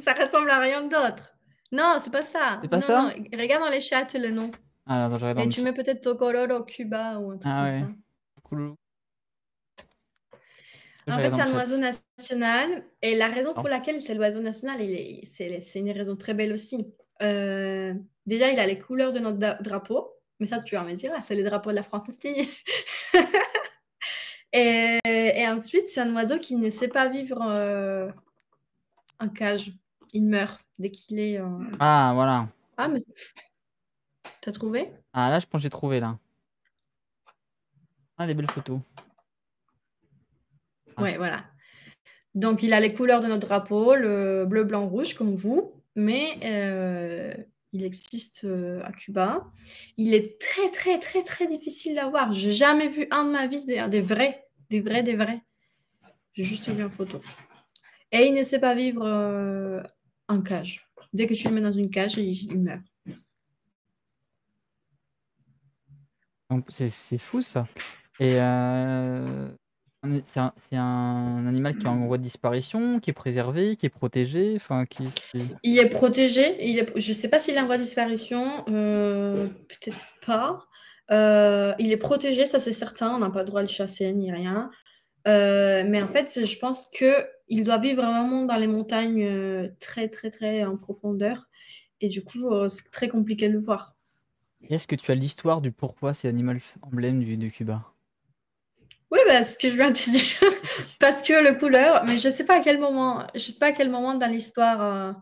Speaker 2: Ça ressemble à rien d'autre. Non, c'est pas ça.
Speaker 1: C'est pas
Speaker 2: Non,
Speaker 1: ça?
Speaker 2: non. Regarde dans les chats le nom.
Speaker 1: Ah, attends, je regarde dans
Speaker 2: Et
Speaker 1: le
Speaker 2: tu
Speaker 1: chat.
Speaker 2: mets peut-être Tocororo Cuba ou un truc
Speaker 1: Ah
Speaker 2: comme
Speaker 1: ouais,
Speaker 2: ça.
Speaker 1: tocololo. Je
Speaker 2: En fait,
Speaker 1: regarde dans
Speaker 2: c'est
Speaker 1: le
Speaker 2: un oiseau
Speaker 1: chat.
Speaker 2: national. Et la raison
Speaker 1: Non.
Speaker 2: pour laquelle c'est l'oiseau national, c'est une raison très belle aussi. Déjà, il a les couleurs de notre drapeau. Mais ça, tu vas me dire, ah, c'est les drapeaux de la France aussi. Et ensuite, c'est un oiseau qui ne sait pas vivre en cage. Il meurt dès qu'il est.
Speaker 1: Ah, voilà.
Speaker 2: Ah, mais t'as trouvé?
Speaker 1: Ah, là, je pense que j'ai trouvé, là. Ah, des belles photos. Ah,
Speaker 2: Ouais, voilà. Donc, il a les couleurs de notre drapeau, le bleu, blanc, rouge, comme vous, mais il existe à Cuba. Il est très, très, très, très difficile à voir. J'ai jamais vu un de ma vie des vrais, des vrais, des vrais. J'ai juste vu en photo. Et il ne sait pas vivre en cage. Dès que tu le mets dans une cage, il meurt.
Speaker 1: donc, c'est fou, ça. Et c'est un animal qui est en voie de disparition, qui est préservé, qui est protégé. Enfin,
Speaker 2: Il est protégé. Je ne sais pas s'il est en voie de disparition. Peut-être pas. Il est protégé, ça c'est certain. On n'a pas le droit de le chasser ni rien. Mais en fait, je pense qu'il doit vivre vraiment dans les montagnes très, très, très en profondeur. Et du coup, c'est très compliqué de le voir.
Speaker 1: Est-ce que tu as l'histoire du pourquoi c'est l'animal emblème de Cuba?
Speaker 2: Oui, bah, ce que je viens de te dire. Parce que le couleur, mais je ne sais pas à quel moment, je sais pas à quel moment dans l'histoire.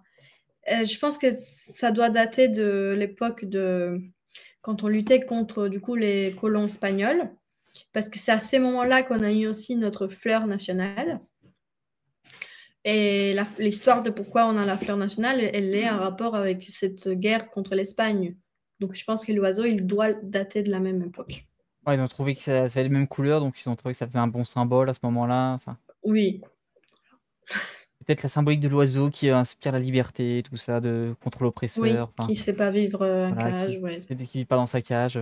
Speaker 2: Je pense que ça doit dater de l'époque de quand on luttait contre du coup les colons espagnols, parce que c'est à ces moments-là qu'on a eu aussi notre fleur nationale. Et l'histoire de pourquoi on a la fleur nationale, elle est en rapport avec cette guerre contre l'Espagne. Donc je pense que l'oiseau, il doit dater de la même époque.
Speaker 1: Ouais, ils ont trouvé que ça avait les mêmes couleurs, donc ils ont trouvé que ça faisait un bon symbole à ce moment-là. Enfin,
Speaker 2: Oui,
Speaker 1: peut-être la symbolique de l'oiseau qui inspire la liberté, tout ça, contre l'oppresseur.
Speaker 2: oui,
Speaker 1: Enfin,
Speaker 2: qui ne sait pas vivre en
Speaker 1: voilà,
Speaker 2: cage, ouais.
Speaker 1: qui vit pas dans sa cage.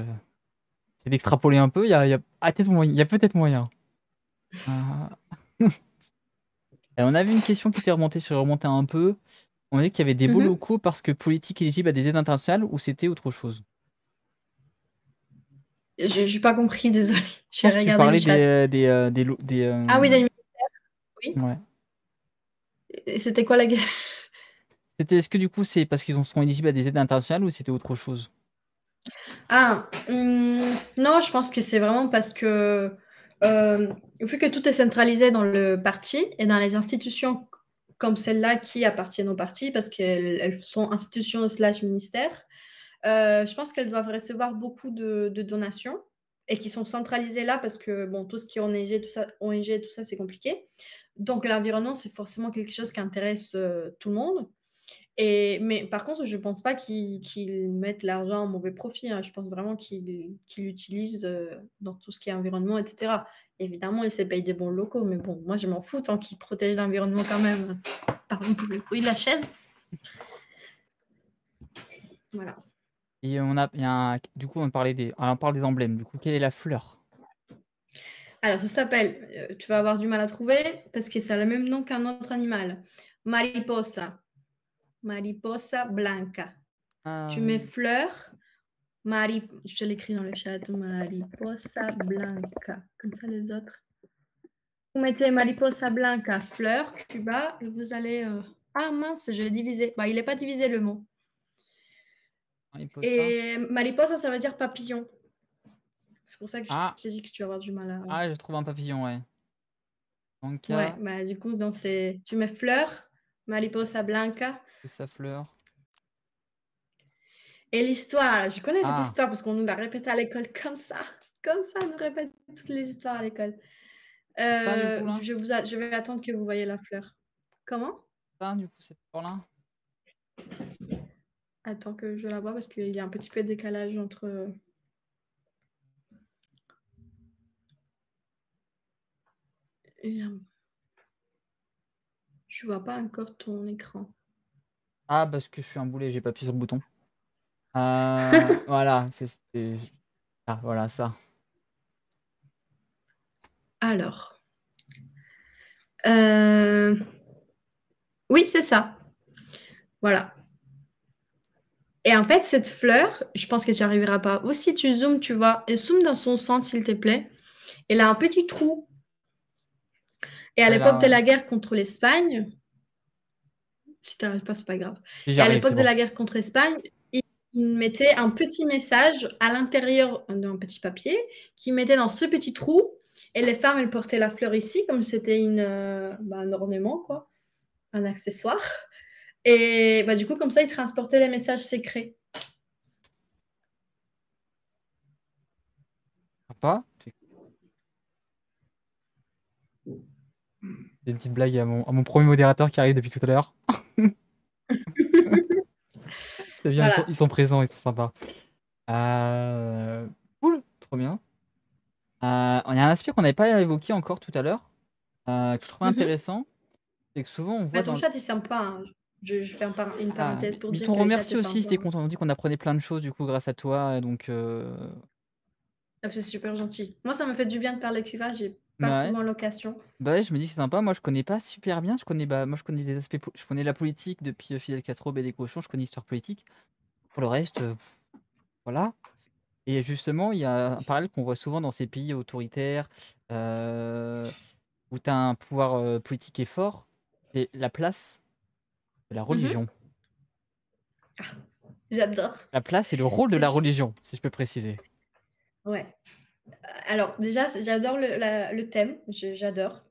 Speaker 1: C'est d'extrapoler un peu. Il y a peut-être moyen. Ah. Et on avait une question qui était remontée un peu. On a dit qu'il y avait des beaux
Speaker 2: Mhm.
Speaker 1: locaux parce que politique éligible à des aides internationales ou c'était autre chose?
Speaker 2: Je n'ai pas compris, désolé.
Speaker 1: Je
Speaker 2: J'ai
Speaker 1: pense que tu
Speaker 2: regardé le
Speaker 1: parlais
Speaker 2: chat. Ah oui, oui.
Speaker 1: ouais.
Speaker 2: Et c'était quoi la question?
Speaker 1: Est-ce que du coup c'est parce qu'ils sont éligibles à des aides internationales ou c'était autre chose?
Speaker 2: Ah, non, je pense que c'est vraiment parce que vu que tout est centralisé dans le parti et dans les institutions comme celle-là qui appartiennent au parti, parce qu'elles sont institutions slash ministères, je pense qu'elles doivent recevoir beaucoup de donations et qui sont centralisées là parce que bon, tout ce qui est ONG, tout ça, c'est compliqué. Donc l'environnement, c'est forcément quelque chose qui intéresse tout le monde. Mais par contre, je ne pense pas qu'ils mettent l'argent en mauvais profit, hein. Je pense vraiment qu'ils l'utilisent dans tout ce qui est environnement, etc. Évidemment, ils se payent des bons locaux, mais bon, moi, je m'en fous tant qu'ils protègent l'environnement quand même. Pardon pour le bruit de la chaise. Voilà.
Speaker 1: Et du coup on parle des emblèmes. Du coup, quelle est la fleur?
Speaker 2: Alors, ça s'appelle, tu vas avoir du mal à trouver parce que ça a le même nom qu'un autre animal. Mariposa. Mariposa blanca.
Speaker 1: Ah
Speaker 2: Tu mets
Speaker 1: oui.
Speaker 2: fleur. Je l'écris dans le chat. Mariposa blanca. Comme ça, les autres. Vous mettez Mariposa blanca, fleur, Cuba, et vous allez. Ah mince, je l'ai divisé. Bah, il n'est pas divisé le mot.
Speaker 1: Mariposa.
Speaker 2: Et Mariposa, ça veut dire papillon. C'est pour ça que je
Speaker 1: Ah,
Speaker 2: t'ai dit que tu vas avoir du mal à.
Speaker 1: ah, je trouve un papillon, ouais.
Speaker 2: Ouais,
Speaker 1: Anka,
Speaker 2: bah du coup, tu mets fleur, Mariposa blanca.
Speaker 1: que sa fleur.
Speaker 2: Et l'histoire, je connais cette
Speaker 1: Ah,
Speaker 2: histoire parce qu'on nous l'a répété à l'école comme ça. Comme ça, on nous répète toutes les histoires à l'école.
Speaker 1: c'est ça du coup là?
Speaker 2: Je vais attendre que vous voyez la fleur. Comment?
Speaker 1: Ça du coup, cette fleur-là?
Speaker 2: Attends que je la vois parce qu'il y a un petit peu de décalage entre. Je vois pas encore ton écran.
Speaker 1: Ah, parce que je suis un boulet, j'ai pas appuyé sur le bouton. Voilà, ah, voilà ça.
Speaker 2: Alors. Oui, c'est ça. Voilà. Et en fait, cette fleur, je pense que tu n'y arriveras pas. Aussi, tu zoomes, tu vois, et zoome dans son centre, s'il te plaît. Elle a un petit trou. Et à
Speaker 1: Ouais,
Speaker 2: l'époque
Speaker 1: là,
Speaker 2: de
Speaker 1: ouais.
Speaker 2: la guerre contre l'Espagne, si tu n'arrives pas, c'est pas grave.
Speaker 1: Si
Speaker 2: Et à
Speaker 1: j'arrive, c'est
Speaker 2: l'époque de
Speaker 1: bon.
Speaker 2: la guerre contre l'Espagne, il mettait un petit message à l'intérieur d'un petit papier qu'il mettait dans ce petit trou. Et les femmes, elles portaient la fleur ici, comme c'était un ornement, quoi, un accessoire. Et bah, du coup, comme ça, ils transportaient les messages secrets.
Speaker 1: Sympa. C'est une petite blague à mon premier modérateur qui arrive depuis tout à l'heure. C'est bien,
Speaker 2: Voilà.
Speaker 1: ils sont présents, ils sont sympas. Cool, trop bien. Il y a un aspect qu'on n'avait pas évoqué encore tout à l'heure, que je trouve
Speaker 2: Mhm.
Speaker 1: intéressant, c'est que souvent on
Speaker 2: Bah,
Speaker 1: voit
Speaker 2: ton
Speaker 1: dans
Speaker 2: chat est sympa, hein. Je fais une parenthèse pour
Speaker 1: mais
Speaker 2: dire
Speaker 1: ton
Speaker 2: que le chat
Speaker 1: remercie
Speaker 2: est
Speaker 1: aussi,
Speaker 2: sympa.
Speaker 1: c'était content. On dit qu'on apprenait plein de choses du coup grâce à toi, donc
Speaker 2: Ah, c'est super gentil. Moi, ça me fait du bien de parler cuva. J'ai pas
Speaker 1: ouais.
Speaker 2: souvent l'occasion.
Speaker 1: Bah ouais, je me dis que c'est sympa. Moi, je connais pas super bien. Moi, je connais les aspects, je connais la politique depuis Fidel Castro, BD Cochon. Je connais l'histoire politique. Pour le reste, voilà. Et justement, il y a un parallèle qu'on voit souvent dans ces pays autoritaires où tu as un pouvoir politique qui est fort, c'est la place de la
Speaker 2: Mhm.
Speaker 1: religion.
Speaker 2: J'adore.
Speaker 1: La place et le rôle de
Speaker 2: C'est
Speaker 1: la
Speaker 2: ch-
Speaker 1: religion, si je peux préciser.
Speaker 2: Ouais. Alors, déjà, j'adore le thème. J'adore.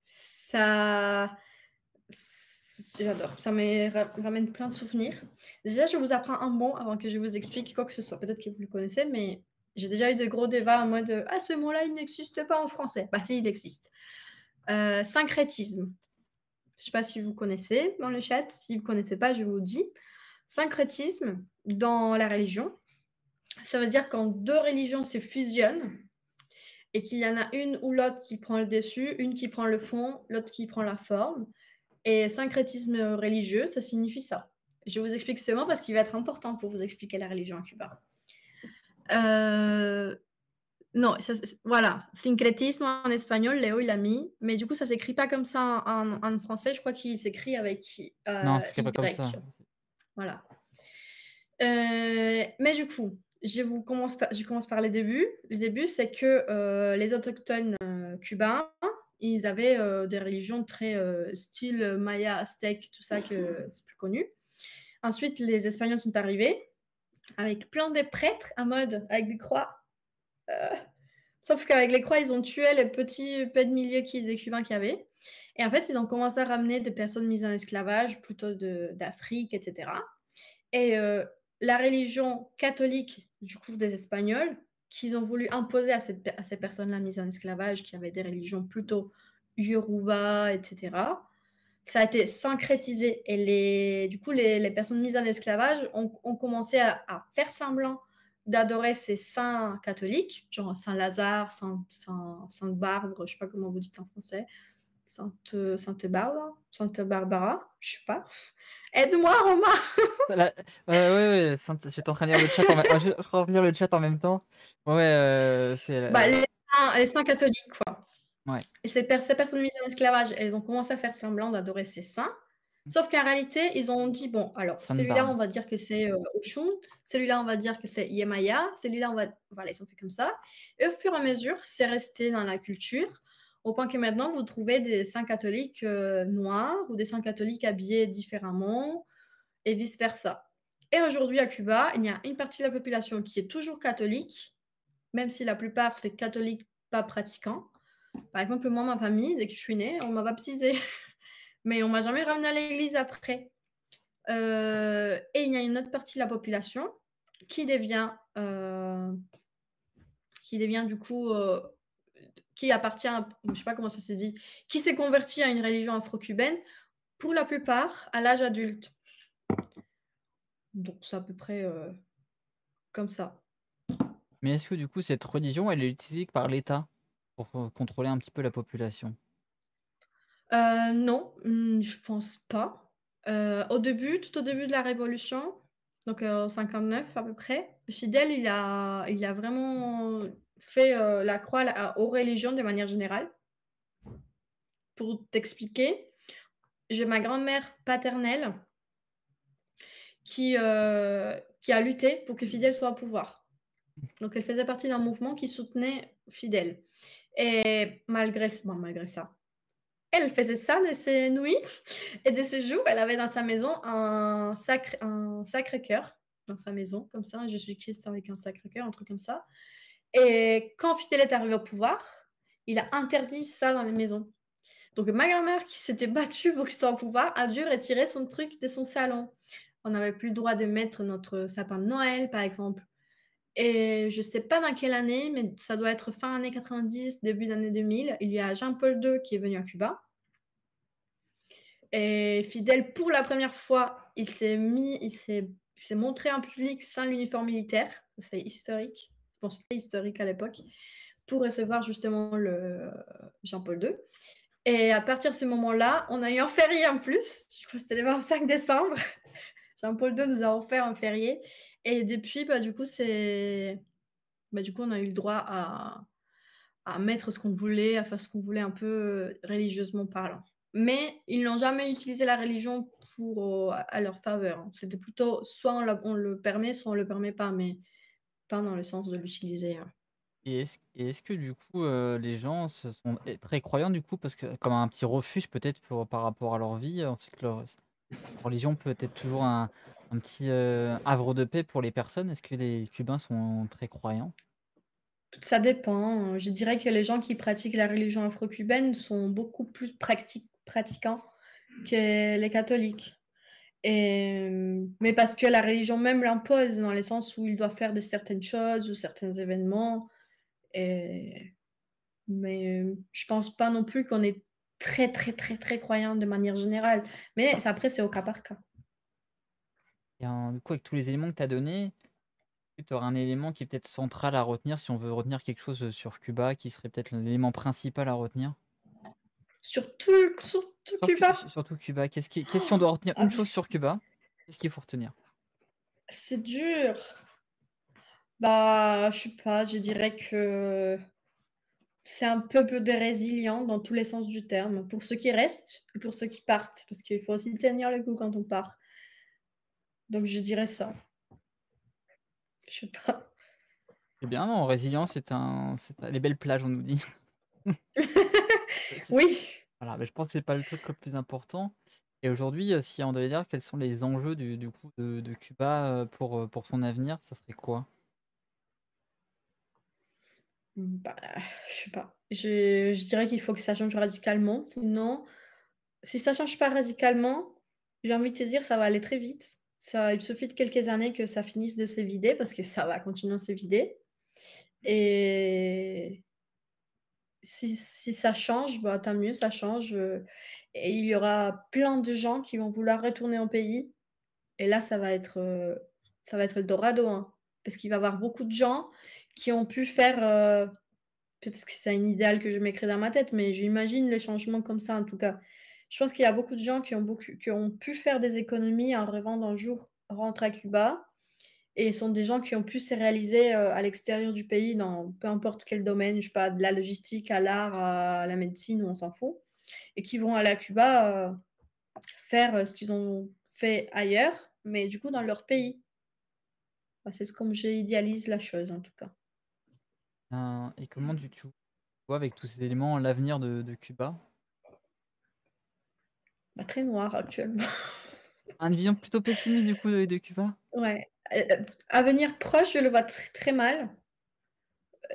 Speaker 2: Ça. J'adore. Ça ramène plein de souvenirs. Déjà, je vous apprends un mot avant que je vous explique quoi que ce soit. Peut-être que vous le connaissez, mais j'ai déjà eu de gros débats en mode ah, ce mot-là, il n'existe pas en français. Bah, si, il existe. Syncrétisme. Je ne sais pas si vous connaissez dans le chat. Si vous ne connaissez pas, je vous dis. Syncrétisme dans la religion, ça veut dire quand deux religions se fusionnent et qu'il y en a une ou l'autre qui prend le dessus, une qui prend le fond, l'autre qui prend la forme. Et syncrétisme religieux, ça signifie ça. Je vous explique ce mot parce qu'il va être important pour vous expliquer la religion à Cuba. Non, voilà, syncrétisme en espagnol, Léo il a mis, mais du coup ça s'écrit pas comme ça en français, je crois qu'il s'écrit avec
Speaker 1: Non, c'est pas comme
Speaker 2: Y.
Speaker 1: ça.
Speaker 2: Voilà. Mais du coup, je commence par les débuts. Les débuts, c'est que les autochtones cubains, ils avaient des religions très style Maya, Aztèque, tout ça, que c'est plus connu. Ensuite, les Espagnols sont arrivés avec plein de prêtres à mode, avec des croix. Sauf qu'avec les croix, ils ont tué les petits peu de milliers des Cubains qu'il y avait. Et en fait, ils ont commencé à ramener des personnes mises en esclavage, plutôt d'Afrique, etc. Et la religion catholique, du coup, des Espagnols, qu'ils ont voulu imposer à ces personnes-là mises en esclavage, qui avaient des religions plutôt Yoruba, etc., ça a été syncrétisé. Et du coup, les personnes mises en esclavage ont commencé à faire semblant d'adorer ces saints catholiques, genre Saint Lazare, Sainte Barbara, je sais pas comment vous dites en français, Sainte Barbara, je sais pas. Aide-moi, Romain.
Speaker 1: Ouais, j'étais en train de lire le chat je suis en train de lire le chat en même temps. Ouais, c'est...
Speaker 2: Bah, les saints catholiques, quoi.
Speaker 1: Ouais.
Speaker 2: Et ces personnes mises en esclavage, elles ont commencé à faire semblant d'adorer ces saints. Sauf qu'en réalité, ils ont dit, bon, alors,
Speaker 1: Sainte
Speaker 2: celui-là,
Speaker 1: Barbe.
Speaker 2: on va dire que c'est Oshun, celui-là, on va dire que c'est Yemaya, celui-là, Voilà, ils ont fait comme ça. Et au fur et à mesure, c'est resté dans la culture, au point que maintenant, vous trouvez des saints catholiques noirs ou des saints catholiques habillés différemment, et vice-versa. Et aujourd'hui, à Cuba, il y a une partie de la population qui est toujours catholique, même si la plupart, c'est catholique pas pratiquant. Par exemple, moi, ma famille, dès que je suis née, on m'a baptisée. Mais on m'a jamais ramenée à l'église après. Et il y a une autre partie de la population qui devient, du coup, qui appartient, je sais pas comment ça se dit, qui s'est converti à une religion afro-cubaine, pour la plupart à l'âge adulte. Donc c'est à peu près comme ça.
Speaker 1: Mais est-ce que du coup, cette religion, elle est utilisée par l'État pour contrôler un petit peu la population?
Speaker 2: Non, je pense pas. Tout au début de la Révolution, donc en 59 à peu près, Fidel, il a vraiment fait la croix aux religions de manière générale. Pour t'expliquer, j'ai ma grand-mère paternelle qui a lutté pour que Fidel soit au pouvoir. Donc elle faisait partie d'un mouvement qui soutenait Fidel. Et malgré ça, elle faisait ça de ses nuits et de ses jours. Elle avait dans sa maison un Sacré-Cœur dans sa maison, comme ça, Jésus-Christ avec un Sacré-Cœur, un truc comme ça. Et quand Fidel est arrivé au pouvoir, il a interdit ça dans les maisons. Donc ma grand-mère qui s'était battue pour qu'il soit au pouvoir a dû retirer son truc de son salon. On n'avait plus le droit de mettre notre sapin de Noël, par exemple. Et je ne sais pas dans quelle année, mais ça doit être fin année 90, début d'année 2000. Il y a Jean-Paul II qui est venu à Cuba. Et Fidel, pour la première fois, il s'est montré en public sans l'uniforme militaire. C'est historique. Bon, c'était historique à l'époque. Pour recevoir justement le Jean-Paul II. Et à partir de ce moment-là, on a eu un férié en plus. Je crois que c'était le 25 décembre. Jean-Paul II nous a offert un férié. Et depuis, du coup, on a eu le droit à mettre ce qu'on voulait, à faire ce qu'on voulait un peu religieusement parlant. Mais ils n'ont jamais utilisé la religion à leur faveur. C'était plutôt soit on le permet, soit on ne le permet pas, mais pas dans le sens de l'utiliser.
Speaker 1: Et est-ce que du coup, les gens sont très croyants du coup, parce que comme un petit refuge peut-être par rapport à leur vie, ensuite leur religion peut être toujours un petit havre de paix pour les personnes. Est-ce que les Cubains sont très croyants?
Speaker 2: Ça dépend. Je dirais que les gens qui pratiquent la religion afro-cubaine sont beaucoup plus pratiquants que les catholiques. Mais parce que la religion même l'impose, dans le sens où ils doivent faire de certaines choses ou certains événements. Mais je pense pas non plus qu'on ait très, très, très, très croyant de manière générale. Mais après, c'est au cas par cas.
Speaker 1: Et du coup, avec tous les éléments que tu as donnés, tu auras un élément qui est peut-être central à retenir si on veut retenir quelque chose sur Cuba, qui serait peut-être l'élément principal à retenir.
Speaker 2: Surtout Cuba.
Speaker 1: Surtout Cuba. Si on doit retenir
Speaker 2: Ah,
Speaker 1: une chose sur Cuba, qu'est-ce qu'il faut retenir?
Speaker 2: c'est dur. Bah, je sais pas, je dirais que c'est un peuple de résilients dans tous les sens du terme, pour ceux qui restent et pour ceux qui partent, parce qu'il faut aussi tenir le coup quand on part. Donc je dirais ça. Je sais pas.
Speaker 1: Eh bien, non, résilience, les belles plages, on nous dit.
Speaker 2: Oui.
Speaker 1: Voilà, mais je pense que c'est pas le truc le plus important. Et aujourd'hui, si on devait dire quels sont les enjeux du coup de Cuba pour son avenir, ça serait quoi?
Speaker 2: Bah, je sais pas. Je dirais qu'il faut que ça change radicalement. Sinon, si ça change pas radicalement, j'ai envie de te dire, ça va aller très vite. Ça, il suffit de quelques années que ça finisse de se vider, parce que ça va continuer à se vider. Et si ça change, bah, tant mieux, ça change. Et il y aura plein de gens qui vont vouloir retourner au pays. Et là, ça va être le Dorado, hein, parce qu'il va y avoir beaucoup de gens qui ont pu faire. Peut-être que c'est un idéal que je m'écris dans ma tête, mais j'imagine les changements comme ça, en tout cas. Je pense qu'il y a beaucoup de gens qui ont pu faire des économies en rêvant d'un jour rentrer à Cuba. Et ce sont des gens qui ont pu se réaliser à l'extérieur du pays dans peu importe quel domaine, je sais pas, de la logistique à l'art, à la médecine, on s'en fout, et qui vont aller à Cuba faire ce qu'ils ont fait ailleurs, mais du coup dans leur pays. Enfin, c'est comme j'idéalise la chose en tout cas.
Speaker 1: Et comment tu vois avec tous ces éléments l'avenir de Cuba?
Speaker 2: Bah, très noir actuellement.
Speaker 1: Une vision plutôt pessimiste du coup de Cuba?
Speaker 2: Ouais. Avenir proche, je le vois très, très mal.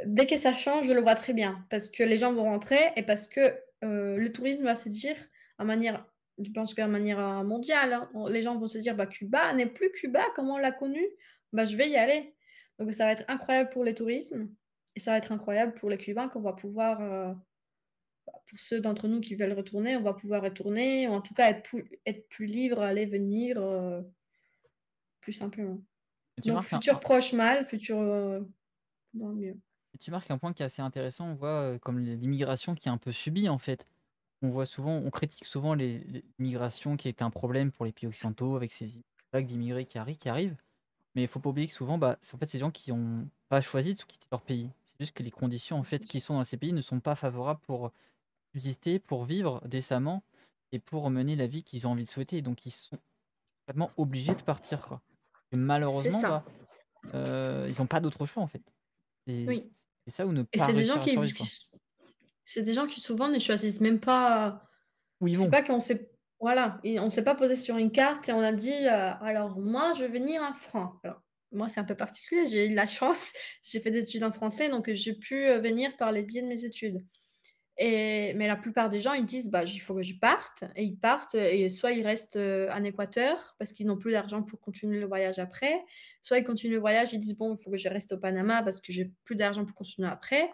Speaker 2: Dès que ça change, je le vois très bien. Parce que les gens vont rentrer et parce que le tourisme va se dire, je pense qu'à manière mondiale, hein, les gens vont se dire, bah, Cuba n'est plus Cuba comme on l'a connu. Bah, je vais y aller. Donc ça va être incroyable pour le tourisme et ça va être incroyable pour les Cubains qu'on va pouvoir, pour ceux d'entre nous qui veulent retourner, on va pouvoir retourner, ou en tout cas être plus libre, aller venir plus simplement.
Speaker 1: Et tu
Speaker 2: Donc
Speaker 1: marques
Speaker 2: futur proche mal, futur non, mieux.
Speaker 1: tu marques un point qui est assez intéressant. On voit comme l'immigration qui est un peu subie en fait. On critique souvent l'immigration qui est un problème pour les pays occidentaux avec ces vagues d'immigrés qui arrivent. Mais il faut pas oublier que souvent, bah, c'est en fait ces gens qui ont pas choisi de quitter leur pays. C'est juste que les conditions en fait qui sont dans ces pays ne sont pas favorables pour subsister, pour vivre décemment et pour mener la vie qu'ils ont envie de souhaiter. Donc ils sont vraiment obligés de partir, quoi. Et
Speaker 2: C'est
Speaker 1: malheureusement,
Speaker 2: ça.
Speaker 1: bah, ils n'ont pas d'autre choix en fait. Et
Speaker 2: Oui.
Speaker 1: c'est ça ou ne
Speaker 2: Et
Speaker 1: pas réussir à survivre, quoi.
Speaker 2: c'est des gens qui souvent ne choisissent même pas.
Speaker 1: Où ils
Speaker 2: C'est
Speaker 1: vont.
Speaker 2: pas qu'on s'est, voilà, on s'est pas posé sur une carte et on a dit, alors moi, je veux venir en France. Alors, moi, c'est un peu particulier. J'ai eu de la chance. J'ai fait des études en français, donc j'ai pu venir par les biais de mes études. Mais la plupart des gens, ils disent, bah, il faut que je parte. Et ils partent, et soit ils restent en Équateur parce qu'ils n'ont plus d'argent pour continuer le voyage après, soit ils continuent le voyage, ils disent, bon, il faut que je reste au Panama parce que j'ai plus d'argent pour continuer après.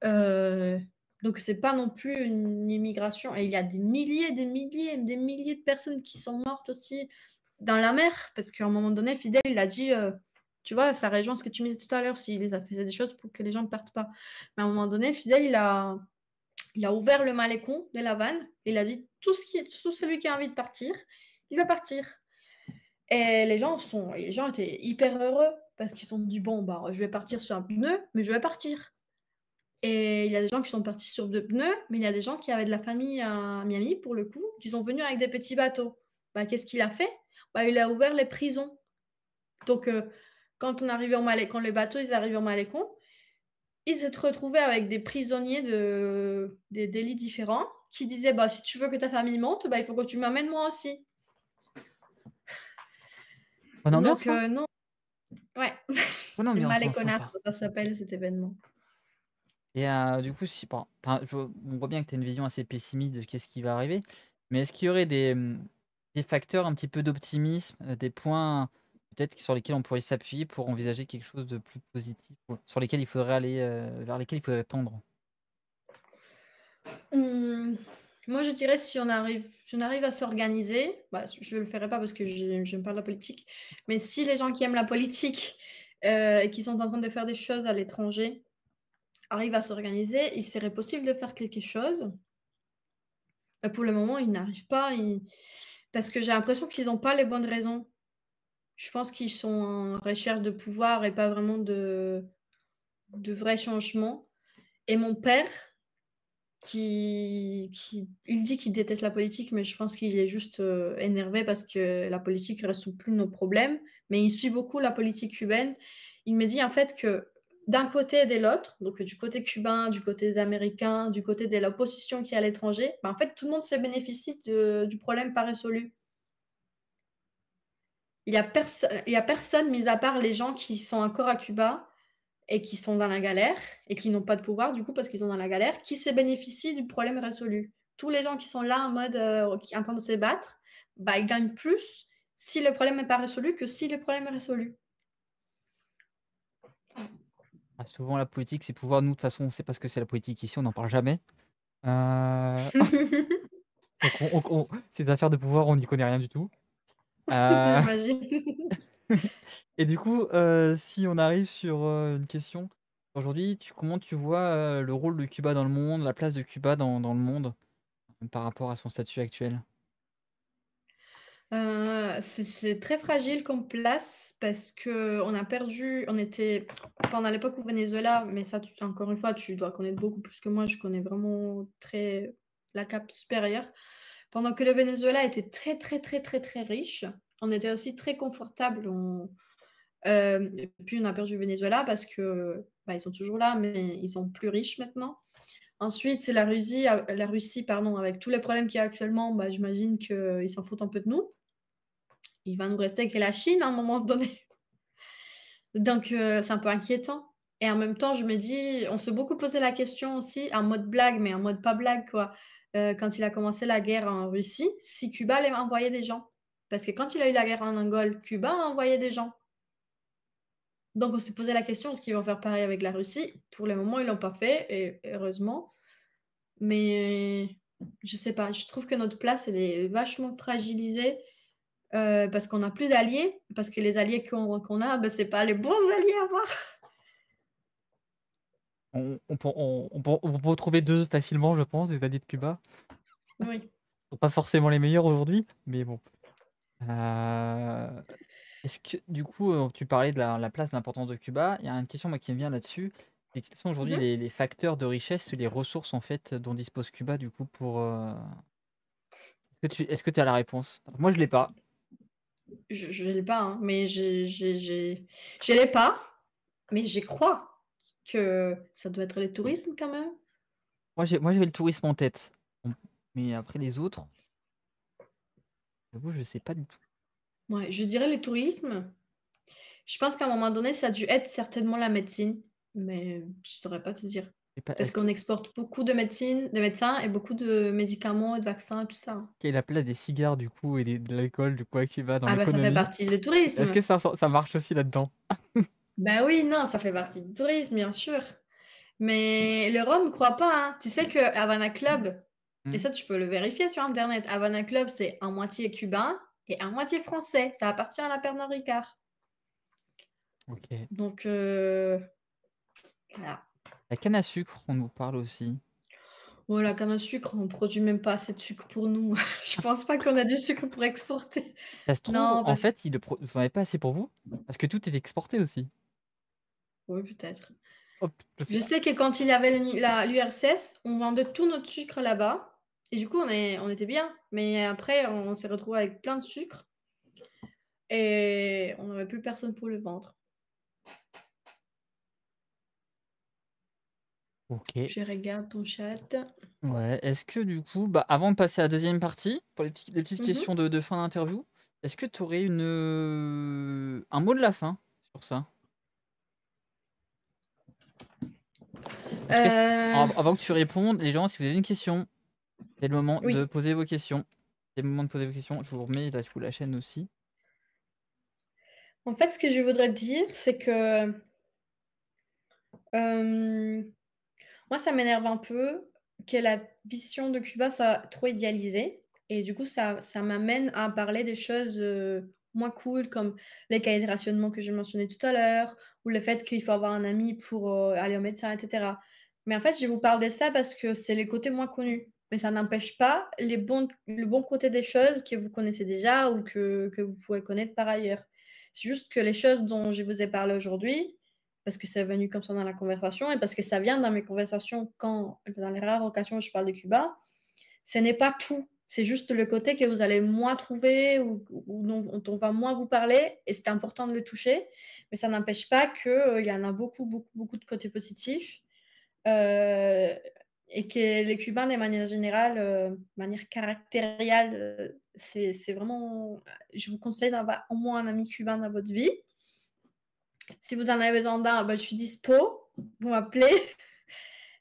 Speaker 2: Euh, donc, c'est pas non plus une immigration. Et il y a des milliers, des milliers, des milliers de personnes qui sont mortes aussi dans la mer parce qu'à un moment donné, Fidel, il a dit, tu vois, ça rejoint ce que tu me disais tout à l'heure, s'il faisait des choses pour que les gens ne partent pas. Mais à un moment donné, Fidel, il a ouvert le malécon de la vanne. Il a dit tout celui qui a envie de partir, il va partir. Et les gens étaient hyper heureux parce qu'ils se sont dit bon bah je vais partir sur un pneu, mais je vais partir. Et il y a des gens qui sont partis sur deux pneus, mais il y a des gens qui avaient de la famille à Miami pour le coup, qui sont venus avec des petits bateaux. Bah, qu'est-ce qu'il a fait? Bah, il a ouvert les prisons. Donc quand on arrivait quand les bateaux ils arrivaient en Malécon, ils se retrouvaient avec des prisonniers des délits différents qui disaient bah, si tu veux que ta famille monte, bah, il faut que tu m'amènes moi aussi.
Speaker 1: Bonne ambiance,
Speaker 2: Donc,
Speaker 1: hein?
Speaker 2: non, ouais,
Speaker 1: Bonne
Speaker 2: le
Speaker 1: ambiance, hein, sympa.
Speaker 2: Maléconastre, ça s'appelle cet événement.
Speaker 1: Et du coup, si, bon, on voit bien que tu as une vision assez pessimiste de qu'est-ce qui va arriver, mais est-ce qu'il y aurait des facteurs un petit peu d'optimisme, des points peut-être sur lesquels on pourrait s'appuyer pour envisager quelque chose de plus positif, ou sur lesquels il faudrait aller, vers lesquels il faudrait tendre?
Speaker 2: Hum, Moi, je dirais si on arrive à s'organiser, bah, je le ferai pas parce que j'aime pas la politique, mais si les gens qui aiment la politique et qui sont en train de faire des choses à l'étranger arrivent à s'organiser, il serait possible de faire quelque chose. Pour le moment, ils n'arrivent pas, parce que j'ai l'impression qu'ils n'ont pas les bonnes raisons. Je pense qu'ils sont en recherche de pouvoir et pas vraiment de vrais changements. Et mon père, il dit qu'il déteste la politique, mais je pense qu'il est juste énervé parce que la politique ne résout plus nos problèmes. Mais il suit beaucoup la politique cubaine. Il me dit en fait que d'un côté et de l'autre, donc du côté cubain, du côté des Américains, du côté de l'opposition qui est à l'étranger, ben, en fait, tout le monde se bénéficie du problème pas résolu. Il y a personne, mis à part les gens qui sont encore à Cuba et qui sont dans la galère et qui n'ont pas de pouvoir du coup parce qu'ils sont dans la galère, qui se bénéficient du problème résolu. Tous les gens qui sont là en mode qui en train de se battre, bah, ils gagnent plus si le problème n'est pas résolu que si le problème est résolu.
Speaker 1: Ah, souvent, la politique, c'est pouvoir. Nous, de toute façon, on sait pas ce que c'est la politique ici, on n'en parle jamais. Donc, ces affaires de pouvoir, on n'y connaît rien du tout.
Speaker 2: J'imagine.
Speaker 1: Et du coup, si on arrive sur une question, aujourd'hui, comment tu vois le rôle de Cuba dans le monde, la place de Cuba dans le monde par rapport à son statut actuel?
Speaker 2: C'est très fragile comme place parce que on a perdu, on était pendant l'époque au Venezuela, mais ça, encore une fois, tu dois connaître beaucoup plus que moi, je connais vraiment très la cape supérieure. Pendant que le Venezuela était très, très, très, très, très riche, on était aussi très confortable. Et puis on a perdu le Venezuela parce que bah, ils sont toujours là, mais ils sont plus riches maintenant. Ensuite, c'est la Russie, pardon, avec tous les problèmes qu'il y a actuellement, bah, j'imagine qu'ils s'en foutent un peu de nous. Il va nous rester que la Chine à un moment donné. Donc, c'est un peu inquiétant. Et en même temps, je me dis, on s'est beaucoup posé la question aussi, en mode blague, mais en mode pas blague, quoi. Quand il a commencé la guerre en Russie, si Cuba allait envoyer des gens. Parce que quand il a eu la guerre en Angola, Cuba a envoyé des gens. Donc, on s'est posé la question, est-ce qu'ils vont faire pareil avec la Russie? Pour le moment, ils l'ont pas fait, et heureusement. Mais je sais pas, je trouve que notre place, elle est vachement fragilisée parce qu'on n'a plus d'alliés, parce que les alliés qu'on a, ben, c'est pas les bons alliés à avoir.
Speaker 1: On peut retrouver deux facilement, je pense, des alliés de Cuba.
Speaker 2: Oui.
Speaker 1: Ils sont pas forcément les meilleurs aujourd'hui, mais bon. Euh, Est-ce que, du coup, tu parlais de la place, de l'importance de Cuba. Il y a une question moi, qui me vient là-dessus. Et quels sont aujourd'hui
Speaker 2: Mhm.
Speaker 1: les facteurs de richesse, les ressources en fait dont dispose Cuba du coup pour. Est-ce que tu as la réponse? Moi, je l'ai pas.
Speaker 2: Je l'ai pas, hein, mais je l'ai pas, mais j'y crois que ça doit être le tourisme quand même.
Speaker 1: Moi, j'avais le tourisme en tête. Bon, mais après les autres, j'avoue, je sais pas du tout.
Speaker 2: Ouais, je dirais le tourisme. Je pense qu'à un moment donné, ça a dû être certainement la médecine, mais je saurais pas te dire. Parce
Speaker 1: Est-ce que
Speaker 2: qu'on exporte beaucoup de médecine, de médecins et beaucoup de médicaments et de vaccins et tout ça, hein.
Speaker 1: quelle est la place des cigares du coup et de l'alcool du coup à Cuba dans
Speaker 2: Ah bah ça fait
Speaker 1: l'économie?
Speaker 2: partie du
Speaker 1: Est-ce que
Speaker 2: tourisme.
Speaker 1: ça marche aussi là-dedans?
Speaker 2: Ben oui, non, ça fait partie du tourisme, bien sûr. Mais le rhum, crois pas, hein. Tu sais que Havana Club, et
Speaker 1: Hmm.
Speaker 2: ça tu peux le vérifier sur Internet, Havana Club c'est à moitié cubain et à moitié français. Ça appartient à la Pernod Ricard.
Speaker 1: Ok.
Speaker 2: Donc voilà.
Speaker 1: La canne à sucre, on nous parle aussi.
Speaker 2: Voilà, comme un sucre, on produit même pas assez de sucre pour nous. Je pense pas qu'on a du sucre pour exporter.
Speaker 1: Ça se trouve,
Speaker 2: Non,
Speaker 1: en fait, vous n'en avez pas assez pour vous, parce que tout est exporté aussi.
Speaker 2: oui, peut-être.
Speaker 1: Hop, je sais
Speaker 2: Je
Speaker 1: pas.
Speaker 2: sais que quand il y avait l'URSS, on vendait tout notre sucre là-bas. Et du coup, on était bien. Mais après, on s'est retrouvé avec plein de sucre. Et on n'avait plus personne pour le vendre.
Speaker 1: Ok.
Speaker 2: Je regarde ton chat.
Speaker 1: Ouais. Est-ce que du coup, bah, avant de passer à la deuxième partie, pour les petites
Speaker 2: Mhm.
Speaker 1: questions de fin d'interview, est-ce que tu aurais un mot de la fin sur ça? En tout cas,
Speaker 2: Euh,
Speaker 1: avant que tu répondes, les gens, si vous avez une question, c'est le moment de
Speaker 2: oui.
Speaker 1: poser vos questions. C'est le moment de poser vos questions. Je vous remets là, sous la chaîne aussi.
Speaker 2: En fait, ce que je voudrais dire, c'est que moi, ça m'énerve un peu que la vision de Cuba soit trop idéalisée. Et du coup, ça m'amène à parler des choses moins cool, comme les cahiers de rationnement que je mentionnais tout à l'heure, ou le fait qu'il faut avoir un ami pour aller au médecin, etc. Mais en fait, je vous parle de ça parce que c'est les côtés moins connus. Mais ça n'empêche pas le bon côté des choses que vous connaissez déjà ou que vous pouvez connaître par ailleurs. C'est juste que les choses dont je vous ai parlé aujourd'hui, parce que c'est venu comme ça dans la conversation et parce que ça vient dans mes conversations dans les rares occasions où je parle de Cuba, ce n'est pas tout. C'est juste le côté que vous allez moins trouver ou dont on va moins vous parler et c'est important de le toucher. Mais ça n'empêche pas qu'il y en a beaucoup, beaucoup, beaucoup de côtés positifs euh, et que les Cubains, de manière générale, de manière caractérielle, c'est vraiment. Je vous conseille d'avoir au moins un ami cubain dans votre vie. Si vous en avez besoin d'un, ben, je suis dispo. Vous m'appelez.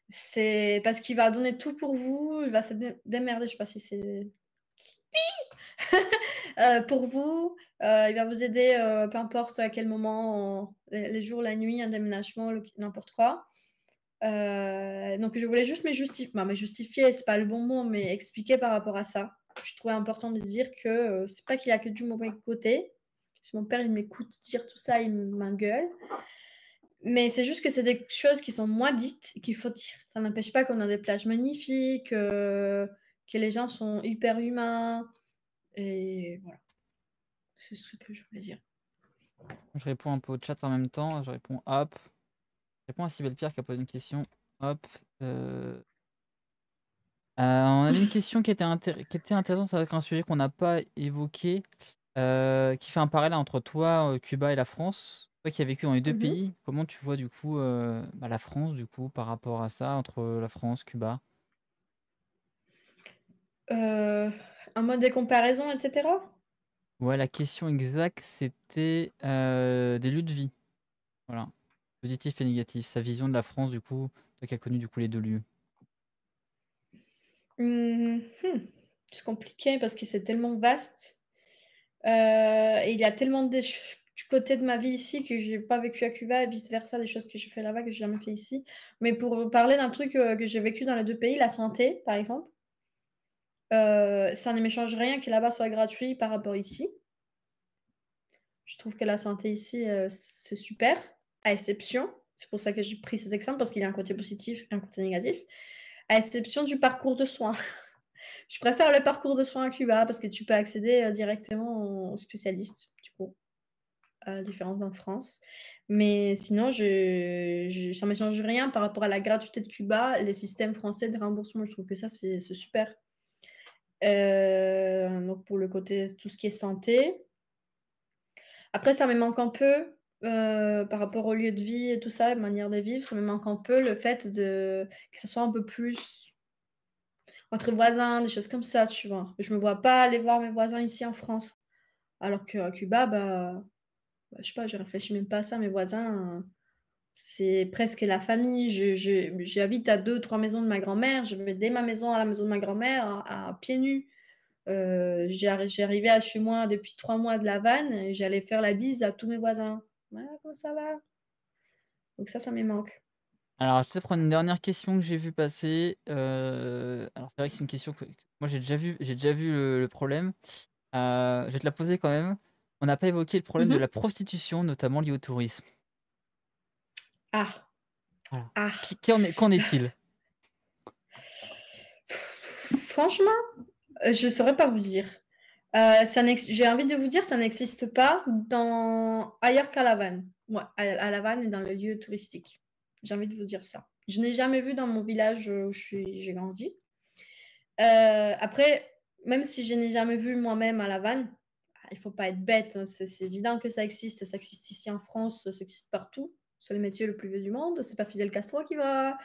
Speaker 2: C'est parce qu'il va donner tout pour vous. Il va se démerder. Je sais pas si c'est pour vous. Il va vous aider, peu importe à quel moment, les jours, la nuit, un déménagement, n'importe quoi. Donc je voulais juste me justifier. Bah, me justifier, c'est pas le bon mot, mais expliquer par rapport à ça. Je trouvais important de dire que c'est pas qu'il y a que du mauvais côté. Si mon père il m'écoute dire tout ça, il m'engueule. Mais c'est juste que c'est des choses qui sont moins dites et qu'il faut dire. Ça n'empêche pas qu'on a des plages magnifiques, que les gens sont hyper humains. Et voilà, c'est ce que je voulais dire.
Speaker 1: Je réponds un peu au chat en même temps. Je réponds hop. Je réponds à Sybelle Pierre qui a posé une question. Hop. On avait une question qui était intéressante avec un sujet qu'on n'a pas évoqué, qui fait un parallèle entre toi, Cuba et la France. Toi qui as vécu dans les deux
Speaker 2: Mhm.
Speaker 1: pays, comment tu vois du coup la France du coup par rapport à ça, entre la France, Cuba?
Speaker 2: Euh, un mode de comparaison, etc.
Speaker 1: Ouais, la question exacte, c'était des lieux de vie. Voilà. Positif et négatif. Sa vision de la France, du coup, toi qui as connu du coup les deux lieux.
Speaker 2: Mhm. C'est compliqué parce que c'est tellement vaste. Et il y a tellement du côté de ma vie ici que j'ai pas vécu à Cuba et vice-versa, des choses que j'ai fait là-bas que j'ai jamais fait ici. Mais pour parler d'un truc que j'ai vécu dans les deux pays, la santé, par exemple, ça ne me change rien que là-bas soit gratuit par rapport ici. Je trouve que la santé ici, c'est super, à exception. C'est pour ça que j'ai pris cet exemple parce qu'il y a un côté positif et un côté négatif. À exception du parcours de soins. Je préfère le parcours de soins à Cuba parce que tu peux accéder directement aux spécialistes, du coup, différents en France. Mais sinon, ça ne me change rien par rapport à la gratuité de Cuba, les systèmes français de remboursement. Je trouve que ça, c'est super. Donc, pour le côté, tout ce qui est santé. Après, ça me manque un peu par rapport au lieu de vie et tout ça, manière de vivre. Ça me manque un peu le fait que ce soit un peu plus entre voisins, des choses comme ça, tu vois. Je me vois pas aller voir mes voisins ici en France. Alors qu'à Cuba, je sais pas, je réfléchis même pas à ça. Mes voisins, c'est presque la famille. J'habite à 2, 3 maisons de ma grand-mère. Je vais dès ma maison à la maison de ma grand-mère à pieds nus. J'arrivais à chez moi depuis 3 mois de La Havane et j'allais faire la bise à tous mes voisins. Voilà, comment ça va? Donc ça me manque.
Speaker 1: Alors, je vais te prendre une dernière question que j'ai vue passer. Alors, c'est vrai que c'est une question que moi j'ai déjà vu le problème. Je vais te la poser quand même. On n'a pas évoqué le problème de la
Speaker 2: Mhm.
Speaker 1: prostitution, notamment lié au tourisme.
Speaker 2: Ah,
Speaker 1: Voilà.
Speaker 2: ah.
Speaker 1: Qu'en est-il?
Speaker 2: Franchement, je ne saurais pas vous dire. J'ai envie de vous dire, ça n'existe pas ailleurs qu'à La Havane. Ouais, à La Havane et dans les lieux touristiques. J'ai envie de vous dire ça. Je n'ai jamais vu dans mon village où j'ai grandi. Après, même si je n'ai jamais vu moi-même à La Havane, il faut pas être bête, hein. C'est évident que ça existe ici en France, ça existe partout. C'est le métier le plus vieux du monde. C'est pas Fidel Castro qui va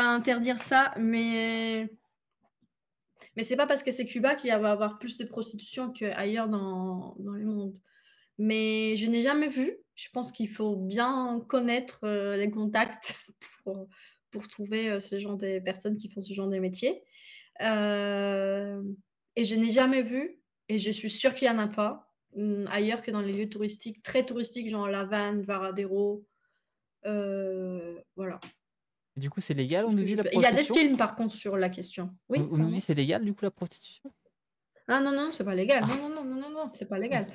Speaker 2: interdire ça, mais c'est pas parce que c'est Cuba qu'il va avoir plus de prostitution qu'ailleurs dans le monde. Mais je n'ai jamais vu. Je pense qu'il faut bien connaître les contacts pour, pour trouver ce genre de personnes qui font ce genre de métier. Euh, et je n'ai jamais vu, et je suis sûre qu'il n'y en a pas, ailleurs que dans les lieux touristiques, très touristiques, genre La Havane, Varadero. Voilà.
Speaker 1: Et du coup, c'est légal,
Speaker 2: Tout
Speaker 1: on
Speaker 2: ce
Speaker 1: nous
Speaker 2: que
Speaker 1: dit
Speaker 2: je
Speaker 1: la
Speaker 2: peux. Il y a des
Speaker 1: prostitution?
Speaker 2: films par contre sur la question. Oui,
Speaker 1: On nous dit
Speaker 2: pardon.
Speaker 1: c'est légal, du coup, la prostitution?
Speaker 2: Ah non, non, c'est pas légal. Non, non, non, non, non, non, c'est pas légal.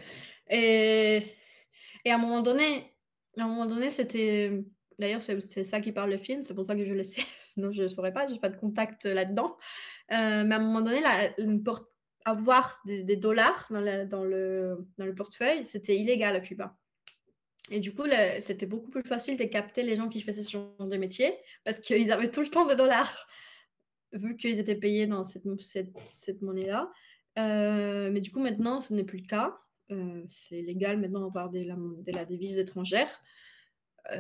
Speaker 2: Et, et à un moment donné, c'était. D'ailleurs, c'est ça qui parle le film, c'est pour ça que je le sais. Sinon, je ne saurais pas, j'ai pas de contact là-dedans. Mais à un moment donné, avoir des dollars dans le portefeuille, c'était illégal à Cuba. Et du coup, c'était beaucoup plus facile de capter les gens qui faisaient ce genre de métier parce qu'ils avaient tout le temps de dollars, vu qu'ils étaient payés dans cette monnaie-là. Mais du coup, maintenant, ce n'est plus le cas. C'est légal maintenant d'avoir de la devise étrangère.